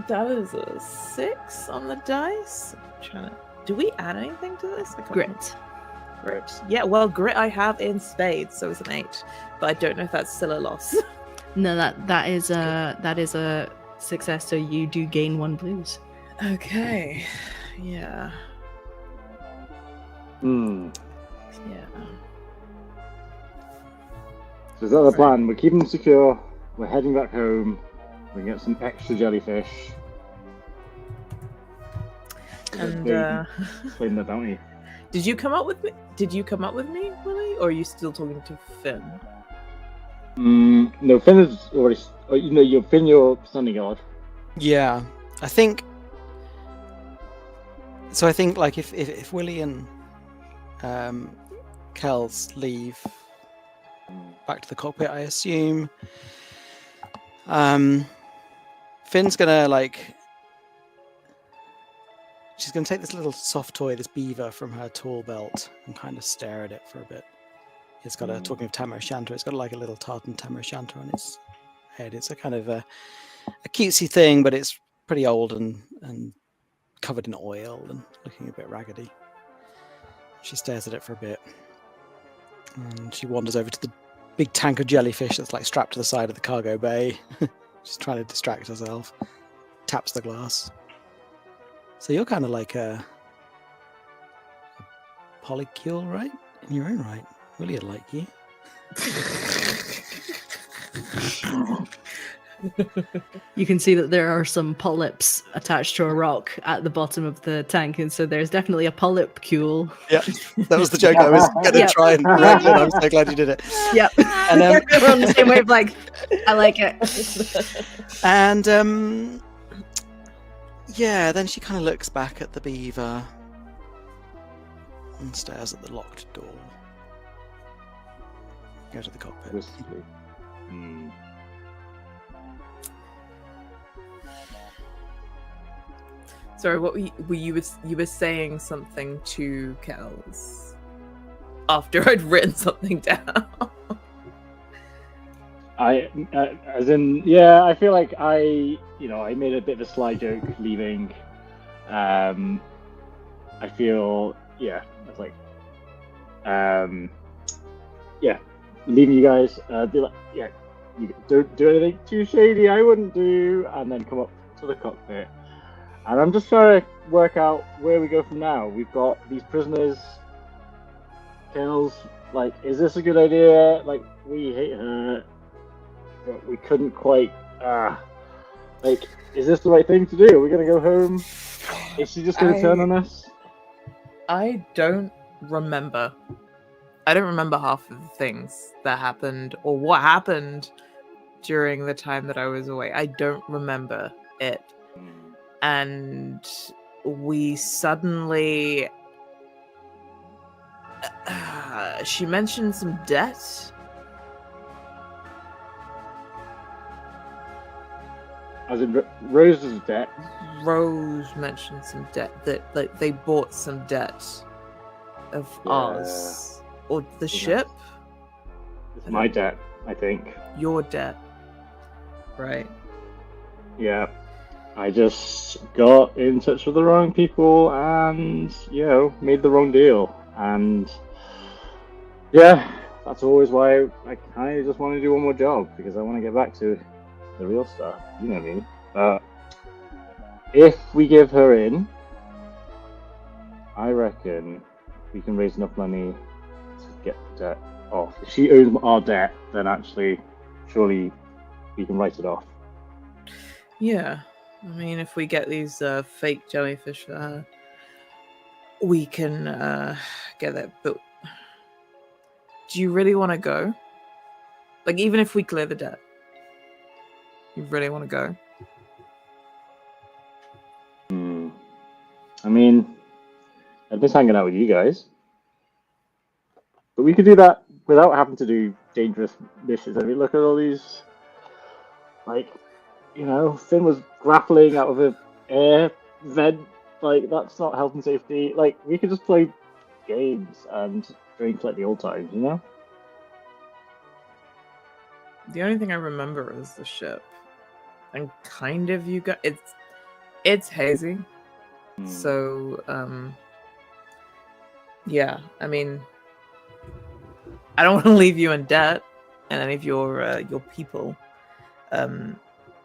Speaker 4: That is a 6 on the dice. I'm trying to. Do we add anything to this? I can't remember.
Speaker 1: Grit.
Speaker 4: Yeah, well, grit I have in spades, so it's an 8. But I don't know if that's still a loss.
Speaker 1: No, that is a success. So you do gain 1 blues.
Speaker 4: Okay. Yeah.
Speaker 3: Hmm.
Speaker 4: Yeah.
Speaker 3: So is that the plan? We're keeping them secure. We're heading back home. We can get some extra jellyfish.
Speaker 4: And
Speaker 3: claim their bounty.
Speaker 4: did you come up with me? Did you come up with me, Willie, or are you still talking to Finn?
Speaker 3: No, Finn is already. You're Finn. You're standing guard.
Speaker 2: Yeah, I think. So I think like if Willie and Kels leave back to the cockpit, I assume Finn's gonna she's gonna take this little soft toy, this beaver, from her tool belt and kind of stare at it for a bit. It's got talking of Tam O'Shanter, it's got like a little tartan Tam O'Shanter on its head. It's a kind of a cutesy thing, but it's pretty old and covered in oil and looking a bit raggedy. She stares at it for a bit, and she wanders over to the big tank of jellyfish that's like strapped to the side of the cargo bay. She's trying to distract herself. Taps the glass. So you're kind of like a polycule, right? In your own right. Willie would like you.
Speaker 1: You can see that there are some polyps attached to a rock at the bottom of the tank, and so there's definitely a polypcule.
Speaker 2: Yeah, that was the joke I was going to try and correct, and I'm so glad you did it.
Speaker 1: Yep.
Speaker 2: And
Speaker 1: we're on the same wavelength. I like it.
Speaker 2: And yeah, then she kind of looks back at the beaver and stares at the locked door. Go to the cockpit.
Speaker 3: Wistfully. Hmm.
Speaker 4: Sorry, what you were saying something to Kels after I'd written something down.
Speaker 3: I feel like I made a bit of a sly joke leaving. I feel, it's like, leaving you guys. Be like, you don't do anything too shady. I wouldn't do, and then come up to the cockpit. And I'm just trying to work out where we go from now. We've got these prisoners. Kels, like, is this a good idea? Like, we hate her, but we couldn't quite. Is this the right thing to do? Are we gonna go home? Is she just gonna turn on us?
Speaker 4: I don't remember. I don't remember half of the things that happened or what happened during the time that I was away. I don't remember it. And we suddenly... she mentioned some debt.
Speaker 3: As in Rose's debt.
Speaker 4: Rose mentioned some debt, that they bought some debt of ours. Or the ship?
Speaker 3: It's my debt, I think.
Speaker 4: Your debt. Right.
Speaker 3: Yeah. I just got in touch with the wrong people and, made the wrong deal. And, that's always why I kind of just want to do one more job, because I want to get back to the real stuff. You know what I mean? But if we give her in, I reckon we can raise enough money to get the debt off. If she owes our debt, then actually, surely we can write it off.
Speaker 4: Yeah. I mean, if we get these fake jellyfish for her, we can get that. But do you really want to go? Like, even if we clear the debt, you really want to go?
Speaker 3: I mean, I've been hanging out with you guys. But we could do that without having to do dangerous missions. I mean, look at all these, like, Finn was grappling out of an air vent. Like, that's not health and safety. Like, we could just play games and drink like the old times, you know?
Speaker 4: The only thing I remember is the ship, and kind of you got it's hazy. So yeah, I mean, I don't want to leave you in debt and any of your people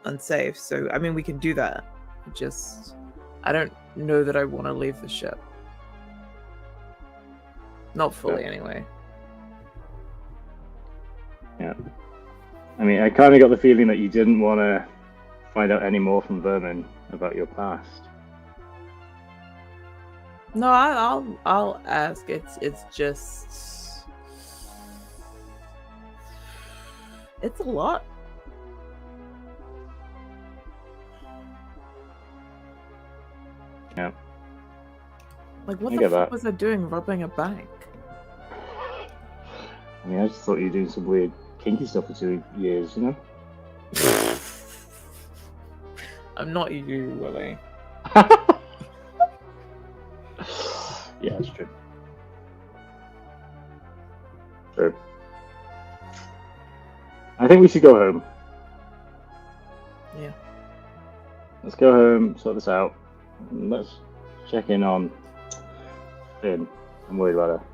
Speaker 4: unsafe. So I mean, we can do that. Just I don't know that I want to leave the ship. Not fully, anyway.
Speaker 3: Yeah. I mean, I kind of got the feeling that you didn't want to find out any more from Vermin about your past.
Speaker 4: No, I'll ask. It's just it's a lot.
Speaker 3: Yeah.
Speaker 4: Like, what
Speaker 3: I
Speaker 4: the
Speaker 3: get
Speaker 4: fuck
Speaker 3: that.
Speaker 4: was I doing robbing a bank?
Speaker 3: I mean, I just thought you were doing some weird kinky stuff for 2 years, you know?
Speaker 4: I'm not you, Willie.
Speaker 3: Yeah, that's true. True. I think we should go home.
Speaker 4: Yeah.
Speaker 3: Let's go home, sort this out. And let's check in on Finn. I'm worried about her.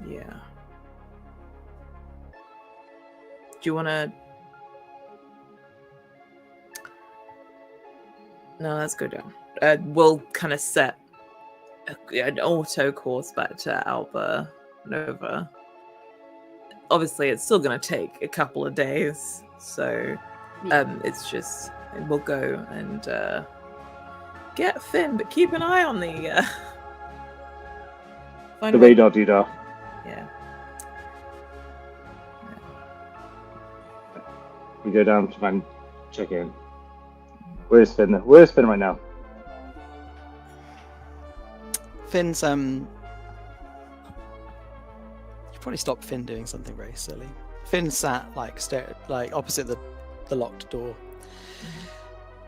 Speaker 4: Yeah. Do you want to? No, let's go down. We'll kind of set an auto course back to Alba Nova. Obviously, it's still going to take a couple of days, so it's just we'll go and get Finn, but keep an eye on the
Speaker 3: radar doodah.
Speaker 4: Yeah.
Speaker 3: We go down to try and check in. Where's Finn? Where's Finn right now?
Speaker 2: Finn's you probably stopped Finn doing something very silly. Finn sat like opposite the locked door.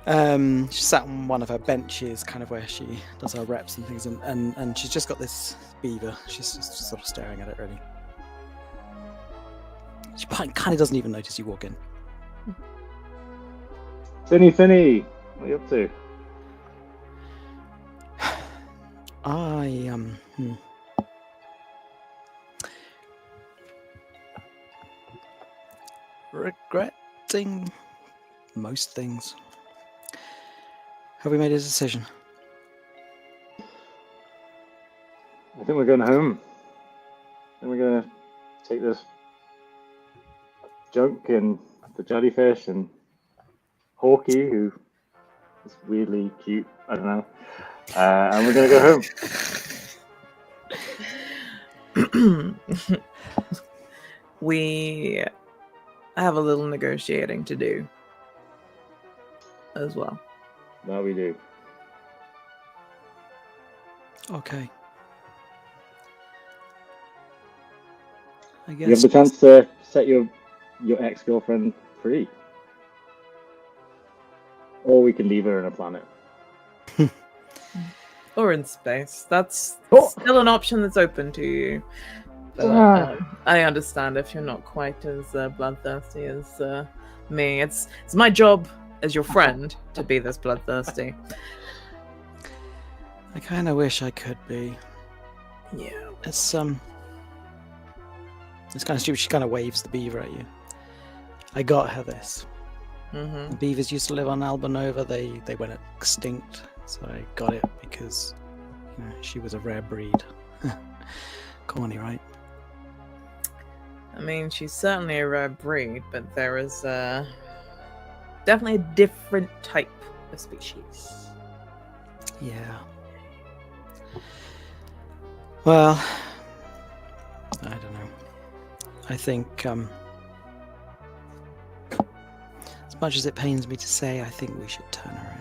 Speaker 2: She sat on one of her benches, kind of where she does her reps and things, and she's just got this beaver. She's just sort of staring at it, really. She kind of doesn't even notice you walk in.
Speaker 3: Finny, what are you up to?
Speaker 2: Regretting most things. Have we made a decision?
Speaker 3: I think we're going home. I think we're going to take this junk and the jellyfish and Hawkeye, who is weirdly cute. I don't know. And we're going to go home.
Speaker 4: We have a little negotiating to do as well.
Speaker 3: That we do.
Speaker 2: Okay. I guess
Speaker 3: You have the chance to set your ex-girlfriend free. Or we can leave her on a planet.
Speaker 4: Or in space. That's still an option that's open to you. But, I understand if you're not quite as bloodthirsty as me. It's my job as your friend to be this bloodthirsty.
Speaker 2: I kind of wish I could be.
Speaker 4: Yeah.
Speaker 2: It's kind of stupid. She kind of waves the beaver at you. I got her this.
Speaker 4: Mm-hmm.
Speaker 2: The beavers used to live on Albanova. They went extinct, so I got it because You know, she was a rare breed. Corny, right?
Speaker 4: I mean, she's certainly a rare breed, but there is definitely a different type of species.
Speaker 2: Yeah. Well, I don't know. I think, as much as it pains me to say, I think we should turn her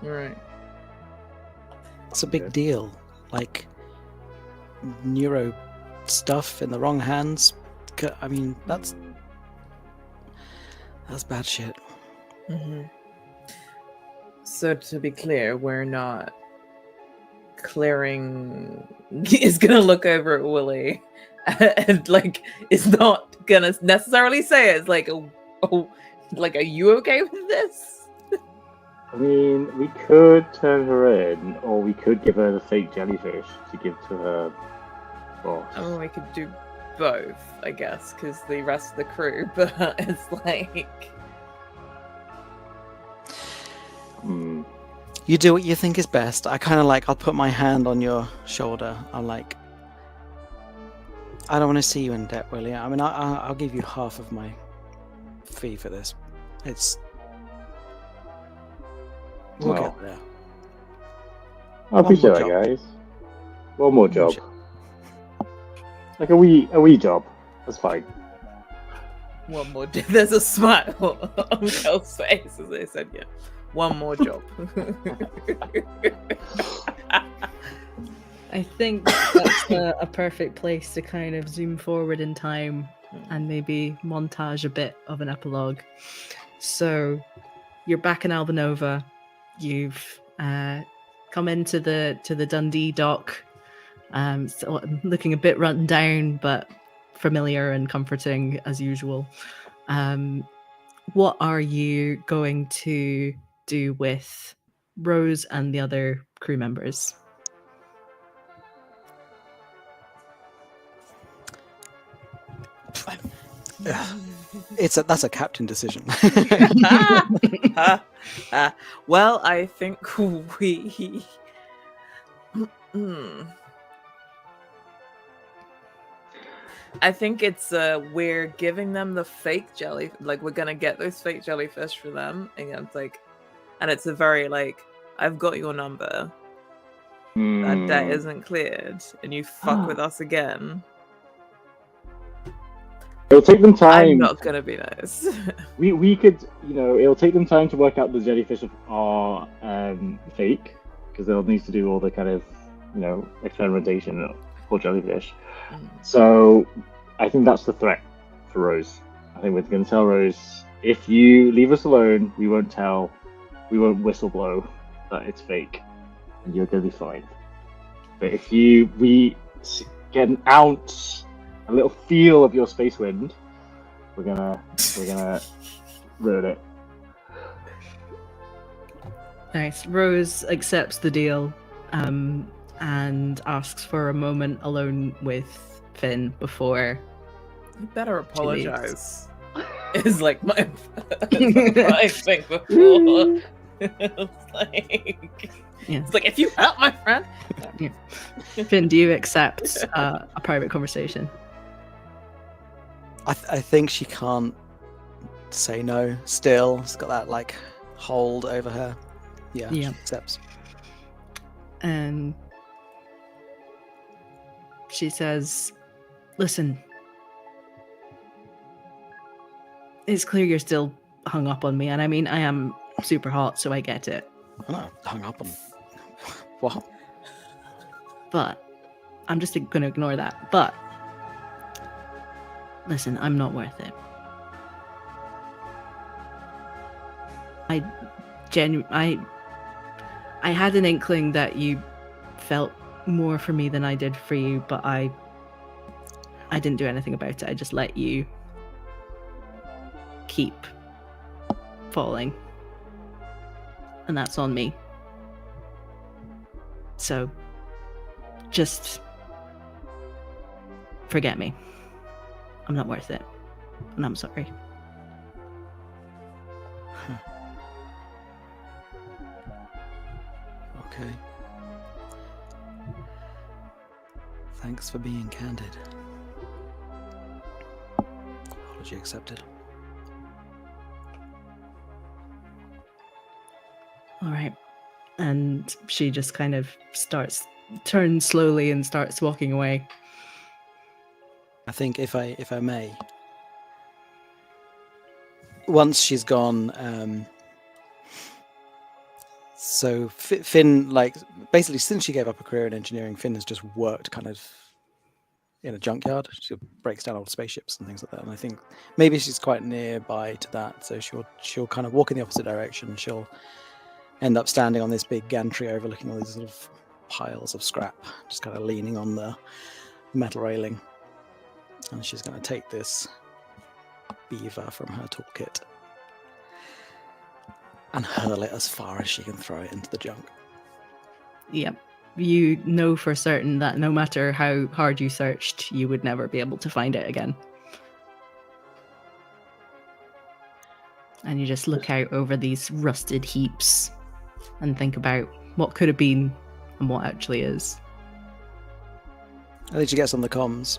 Speaker 2: in.
Speaker 4: Right.
Speaker 2: It's a big
Speaker 3: Okay.
Speaker 2: deal. Like, neuro stuff in the wrong hands. I mean, that's bad shit.
Speaker 4: Mm-hmm. So to be clear, we're not clearing is gonna look over at Willie and like is not gonna necessarily say it. It's like, oh, like, are you okay with this?
Speaker 3: I mean, we could turn her in, or we could give her the fake jellyfish to give to her boss.
Speaker 4: I mean, we could do both, I guess, because the rest of the crew. But it's like,
Speaker 3: Hmm.
Speaker 2: You do what you think is best. I kind of like, I'll put my hand on your shoulder. I'm like, I don't want to see you in debt, Willie. I mean, I'll give you half of my fee for this. We'll
Speaker 3: Well,
Speaker 2: get there.
Speaker 3: I appreciate
Speaker 2: more
Speaker 3: that,
Speaker 2: job.
Speaker 3: guys. One more
Speaker 2: One more
Speaker 3: job. Like a wee job. That's fine.
Speaker 4: one more. There's a smile on Kel's face as they said, "Yeah, one more job."
Speaker 1: I think that's a perfect place to kind of zoom forward in time and maybe montage a bit of an epilogue. So you're back in Albanova. You've come into the Dundee dock, so looking a bit run down, but familiar and comforting as usual. What are you going to do with Rose and the other crew members?
Speaker 2: That's a captain decision.
Speaker 4: Well, I think we. I think it's we're giving them the fake jelly, like we're gonna get those fake jellyfish for them, and it's like, and it's a very like, I've got your number, that debt
Speaker 3: Hmm.
Speaker 4: isn't cleared, and you fuck with us again.
Speaker 3: It'll take them
Speaker 4: I'm
Speaker 3: time.
Speaker 4: not gonna be nice.
Speaker 3: We could, it'll take them time to work out the jellyfish are fake, because they'll need to do all the kind of, experimentation for jellyfish. So I think that's the threat for Rose. I think we're going to tell Rose, if you leave us alone, we won't whistle blow that it's fake, and you're going to be fine. But if we get an ounce, a little feel of your space wind, we're gonna ruin it.
Speaker 1: Nice. Rose accepts the deal and asks for a moment alone with Finn before.
Speaker 4: You better
Speaker 1: She leaves.
Speaker 4: apologize. Is like my thing before. It's like,
Speaker 1: Yeah.
Speaker 4: it's like, if you help my friend.
Speaker 1: Finn, do you accept a private conversation?
Speaker 2: I think she can't say no still. It's got that like hold over her. Yeah.
Speaker 1: Yeah.
Speaker 2: She accepts.
Speaker 1: And she says, listen, it's clear you're still hung up on me, and I mean, I am super hot, so I get it.
Speaker 2: I'm not hung up on what?
Speaker 1: But I'm just going to ignore that. But listen, I'm not worth it. I had an inkling that you felt more for me than I did for you, but I didn't do anything about it. I just let you keep falling. And that's on me. So just forget me. I'm not worth it. And I'm sorry.
Speaker 2: Okay. Thanks for being candid. Apology accepted.
Speaker 1: All right. And she just kind of turns slowly and starts walking away.
Speaker 2: I think if I may, once she's gone, so Finn, like, basically since she gave up a career in engineering, Finn has just worked kind of in a junkyard. She breaks down old spaceships and things like that. And I think maybe she's quite nearby to that, so she'll kind of walk in the opposite direction. She'll end up standing on this big gantry overlooking all these sort of piles of scrap, just kind of leaning on the metal railing. And she's going to take this beaver from her toolkit and hurl it as far as she can throw it into the junk.
Speaker 1: Yep. You know for certain that no matter how hard you searched, you would never be able to find it again. And you just look out over these rusted heaps and think about what could have been and what actually is.
Speaker 2: I think she gets on the comms.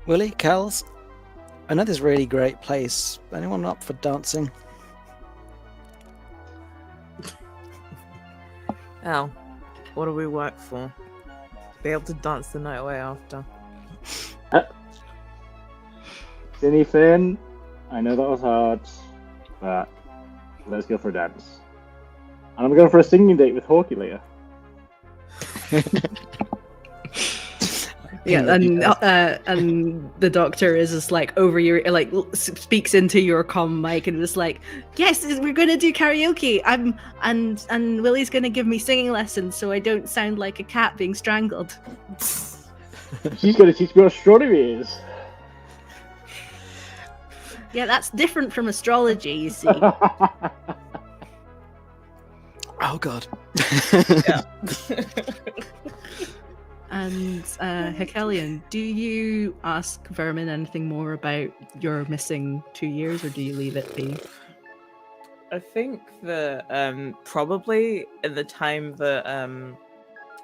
Speaker 2: Willie, Kels, I know this really great place. Anyone up for dancing?
Speaker 4: Al, what do we work for? Be able to dance the night away after.
Speaker 3: Cindy, Finn, I know that was hard, but let's go for a dance. And I'm going for a singing date with Hawkey later.
Speaker 1: Yeah, and the doctor is just like over your, like, speaks into your comm mic and just like, yes, we're gonna do karaoke. And Willie's gonna give me singing lessons so I don't sound like a cat being strangled.
Speaker 3: She's going to teach me what astronomy is.
Speaker 1: Yeah, that's different from astrology, you see.
Speaker 2: Oh God.
Speaker 4: Yeah.
Speaker 1: And Hekelian, do you ask Vermin anything more about your missing 2 years, or do you leave it be?
Speaker 4: I think that probably in the time that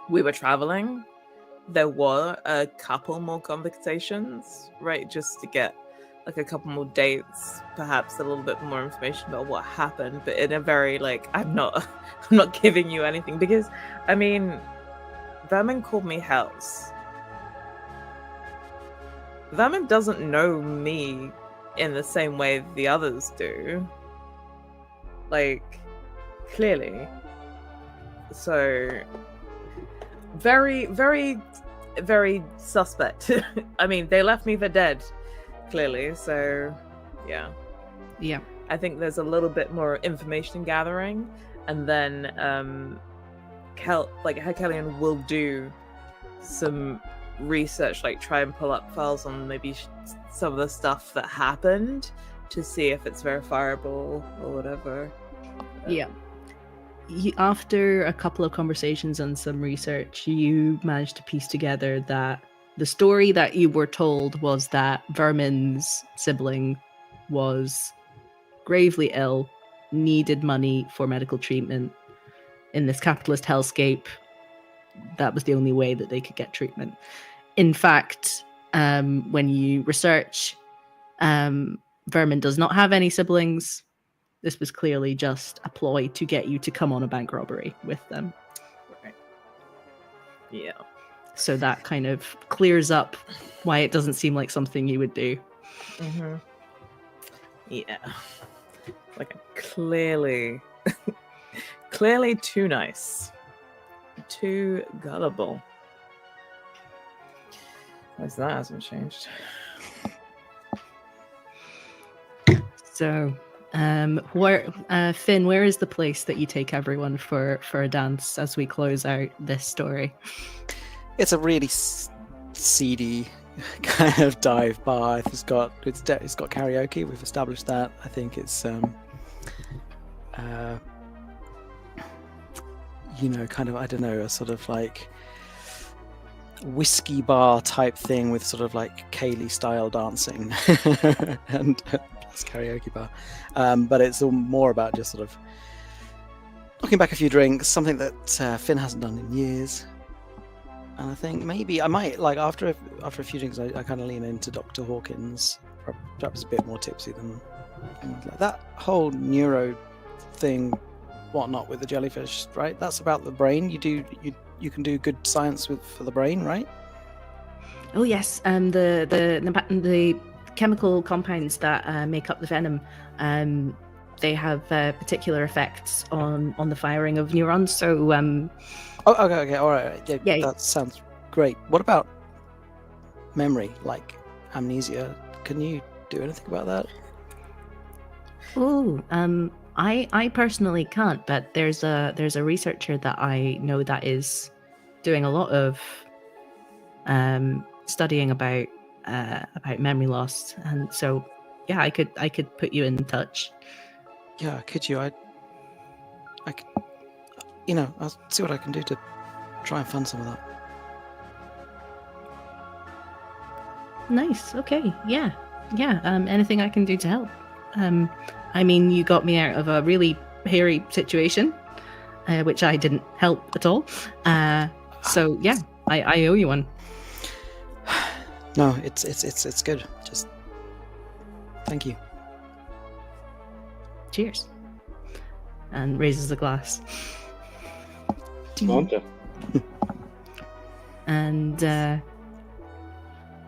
Speaker 4: we were traveling, there were a couple more conversations, right? Just to get like a couple more dates, perhaps a little bit more information about what happened, but in a very like, I'm not giving you anything, because I mean, Vermin called me Hells. Vermin doesn't know me in the same way the others do. Like, clearly. So, very, very, very suspect. I mean, they left me for dead, clearly, so, yeah.
Speaker 1: Yeah.
Speaker 4: I think there's a little bit more information gathering, and then, Hekelian will do some research, like try and pull up files on maybe some of the stuff that happened to see if it's verifiable or whatever.
Speaker 1: Yeah. After a couple of conversations and some research, you managed to piece together that the story that you were told was that Vermin's sibling was gravely ill, needed money for medical treatment. In this capitalist hellscape, that was the only way that they could get treatment. In fact, when you research, Vermin does not have any siblings. This was clearly just a ploy to get you to come on a bank robbery with them.
Speaker 4: Right. Yeah.
Speaker 1: So that kind of clears up why it doesn't seem like something you would do.
Speaker 4: Mm-hmm. Yeah. Like, clearly too nice. Too gullible. At least that hasn't changed.
Speaker 1: So, Finn, where is the place that you take everyone for a dance as we close out this story?
Speaker 2: It's a really seedy kind of dive bar. It's got karaoke. We've established that. I think it's kind of, I don't know, a sort of like whiskey bar type thing with sort of like Kaylee style dancing and plus karaoke bar. But it's all more about just sort of knocking back a few drinks, something that Finn hasn't done in years. And I think maybe I might, like, after a few drinks, I kind of lean into Dr. Hawkins, perhaps a bit more tipsy than like that whole neuro thing, whatnot with the jellyfish, right? That's about the brain. You can do good science for the brain, right?
Speaker 1: Oh yes, the chemical compounds that make up the venom, they have particular effects on the firing of neurons. So
Speaker 2: Oh, okay, all right. Yeah,
Speaker 1: Yeah.
Speaker 2: that sounds great. What about memory, like amnesia? Can you do anything about that?
Speaker 1: Oh, I personally can't, but there's a researcher that I know that is doing a lot of studying about memory loss, and so yeah, I could put you in touch.
Speaker 2: Yeah, could you? I could, I'll see what I can do to try and fund some of that.
Speaker 1: Nice. Okay. Yeah. Anything I can do to help? I mean, you got me out of a really hairy situation, which I didn't help at all. So yeah, I owe you one.
Speaker 2: No, it's good. Just thank you.
Speaker 1: Cheers. And raises a glass.
Speaker 3: Sláinte.
Speaker 1: And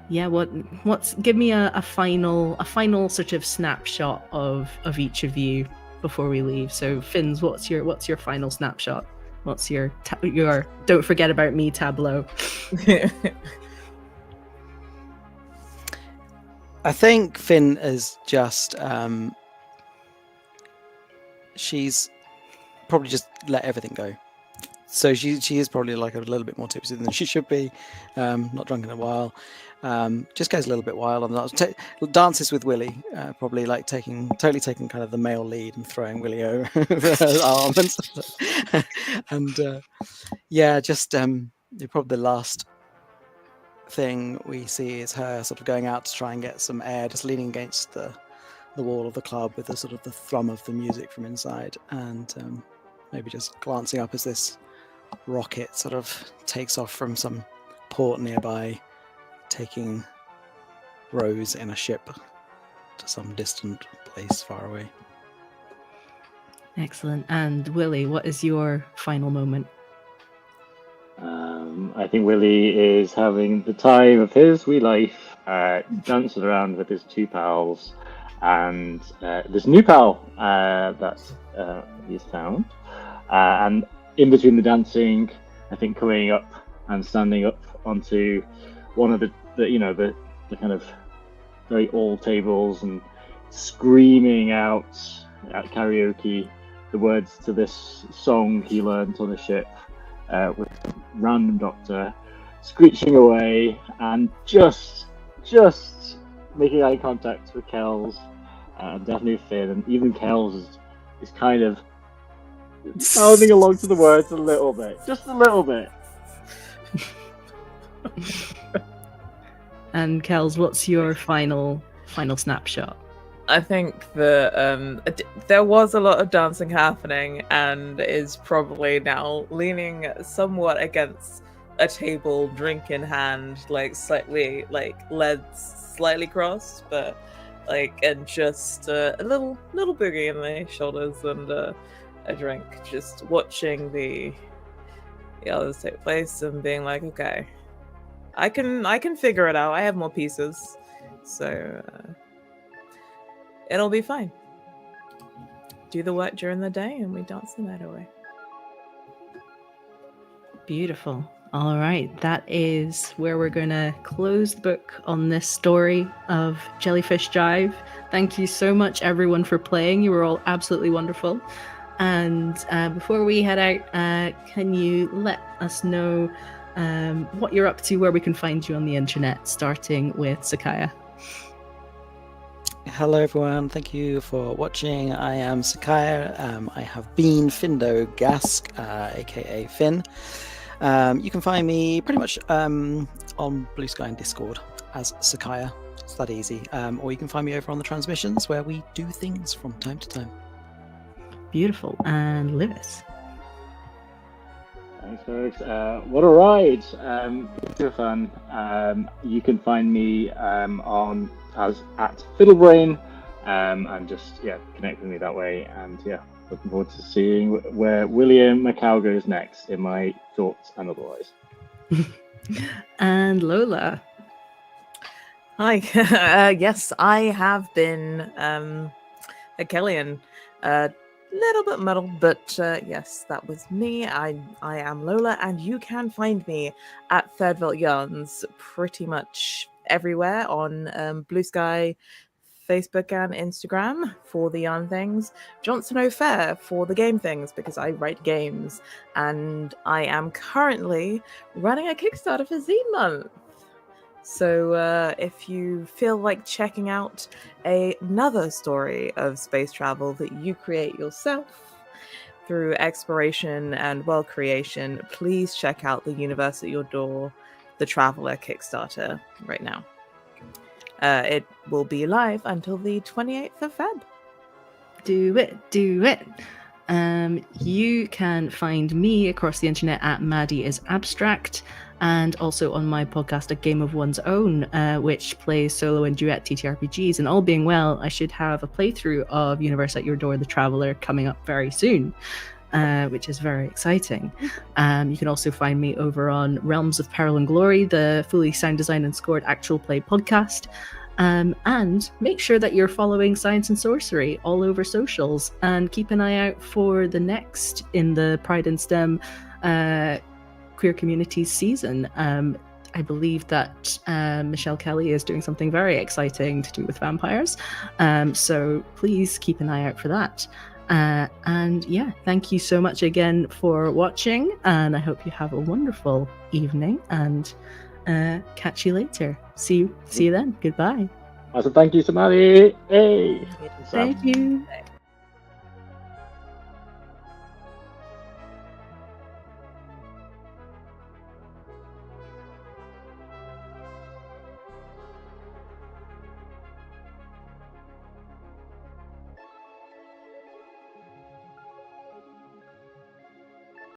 Speaker 1: yeah, what's give me a final sort of snapshot of each of you before we leave. So Finn's, what's your final snapshot? What's your don't forget about me tableau?
Speaker 2: I think Finn is just she's probably just let everything go. So she is probably like a little bit more tipsy than she should be. Not drunk in a while. Just goes a little bit wild on that. Dances with Willie, probably like totally taking kind of the male lead and throwing Willie over her arm and stuff. And yeah, just probably the last thing we see is her sort of going out to try and get some air, just leaning against the wall of the club with the sort of the thrum of the music from inside, and maybe just glancing up as this rocket sort of takes off from some port nearby, taking Rose in a ship to some distant place far away.
Speaker 1: Excellent. And Willie, what is your final moment?
Speaker 3: I think Willie is having the time of his wee life, dancing around with his two pals, and this new pal that he's found. And in between the dancing, I think coming up and standing up onto one of the kind of very old tables and screaming out at karaoke the words to this song he learned on the ship, with a random doctor screeching away and just making eye contact with Kells, and definitely Finn, and even Kells is kind of mouthing along to the words a little bit, just a little bit.
Speaker 1: And Kells, what's your final snapshot?
Speaker 4: I think that there was a lot of dancing happening, and is probably now leaning somewhat against a table, drink in hand, like slightly, like legs slightly crossed, but like, and just a little boogie in the shoulders and a drink, just watching the others take place and being like, okay, I can figure it out. I have more pieces, so it'll be fine. Do the work during the day and we dance the night away.
Speaker 1: Beautiful. All right, that is where we're going to close the book on this story of Jellyfish Jive. Thank you so much, everyone, for playing. You were all absolutely wonderful. And before we head out, can you let us know what you're up to, where we can find you on the internet, starting with Sakaya?
Speaker 2: Hello everyone, thank you for watching. I am Sakaya. I have been Findo Gask, aka Finn. You can find me pretty much on Blue Sky and Discord as Sakaya. It's that easy. Or you can find me over on the transmissions where we do things from time to time.
Speaker 1: Beautiful. And Lewis?
Speaker 3: Thanks, folks. What a ride! Super fun. You can find me on at Fiddlebrain, and just connect with me that way. And looking forward to seeing where William Macau goes next in my thoughts and otherwise.
Speaker 1: And Lola.
Speaker 4: Hi. Yes, I have been a Kellyan. Little bit muddled, but yes, that was me. I am Lola, and you can find me at Third Belt Yarns pretty much everywhere on Blue Sky, Facebook, and Instagram for the yarn things. Johnson O'Fair for the game things because I write games, and I am currently running a Kickstarter for Zine Month. So if you feel like checking out another story of space travel that you create yourself through exploration and world creation, please check out the Universe at Your Door, the Traveler Kickstarter right now. It will be live until the 28th of Feb.
Speaker 1: Do it. You can find me across the internet at Maddie is Abstract, and also on my podcast, A Game of One's Own, which plays solo and duet TTRPGs. And all being well, I should have a playthrough of Universe at Your Door, The Traveler, coming up very soon, which is very exciting. You can also find me over on Realms of Peril and Glory, the fully sound designed and scored actual play podcast. And make sure that you're following Science and Sorcery all over socials, and keep an eye out for the next in the Pride and STEM Queer Communities season. I believe that Michelle Kelly is doing something very exciting to do with vampires. So please keep an eye out for that. And thank you so much again for watching, and I hope you have a wonderful evening, and catch you later. See you then. Goodbye.
Speaker 3: Awesome. Thank you, Samari. Hey.
Speaker 1: Thank you.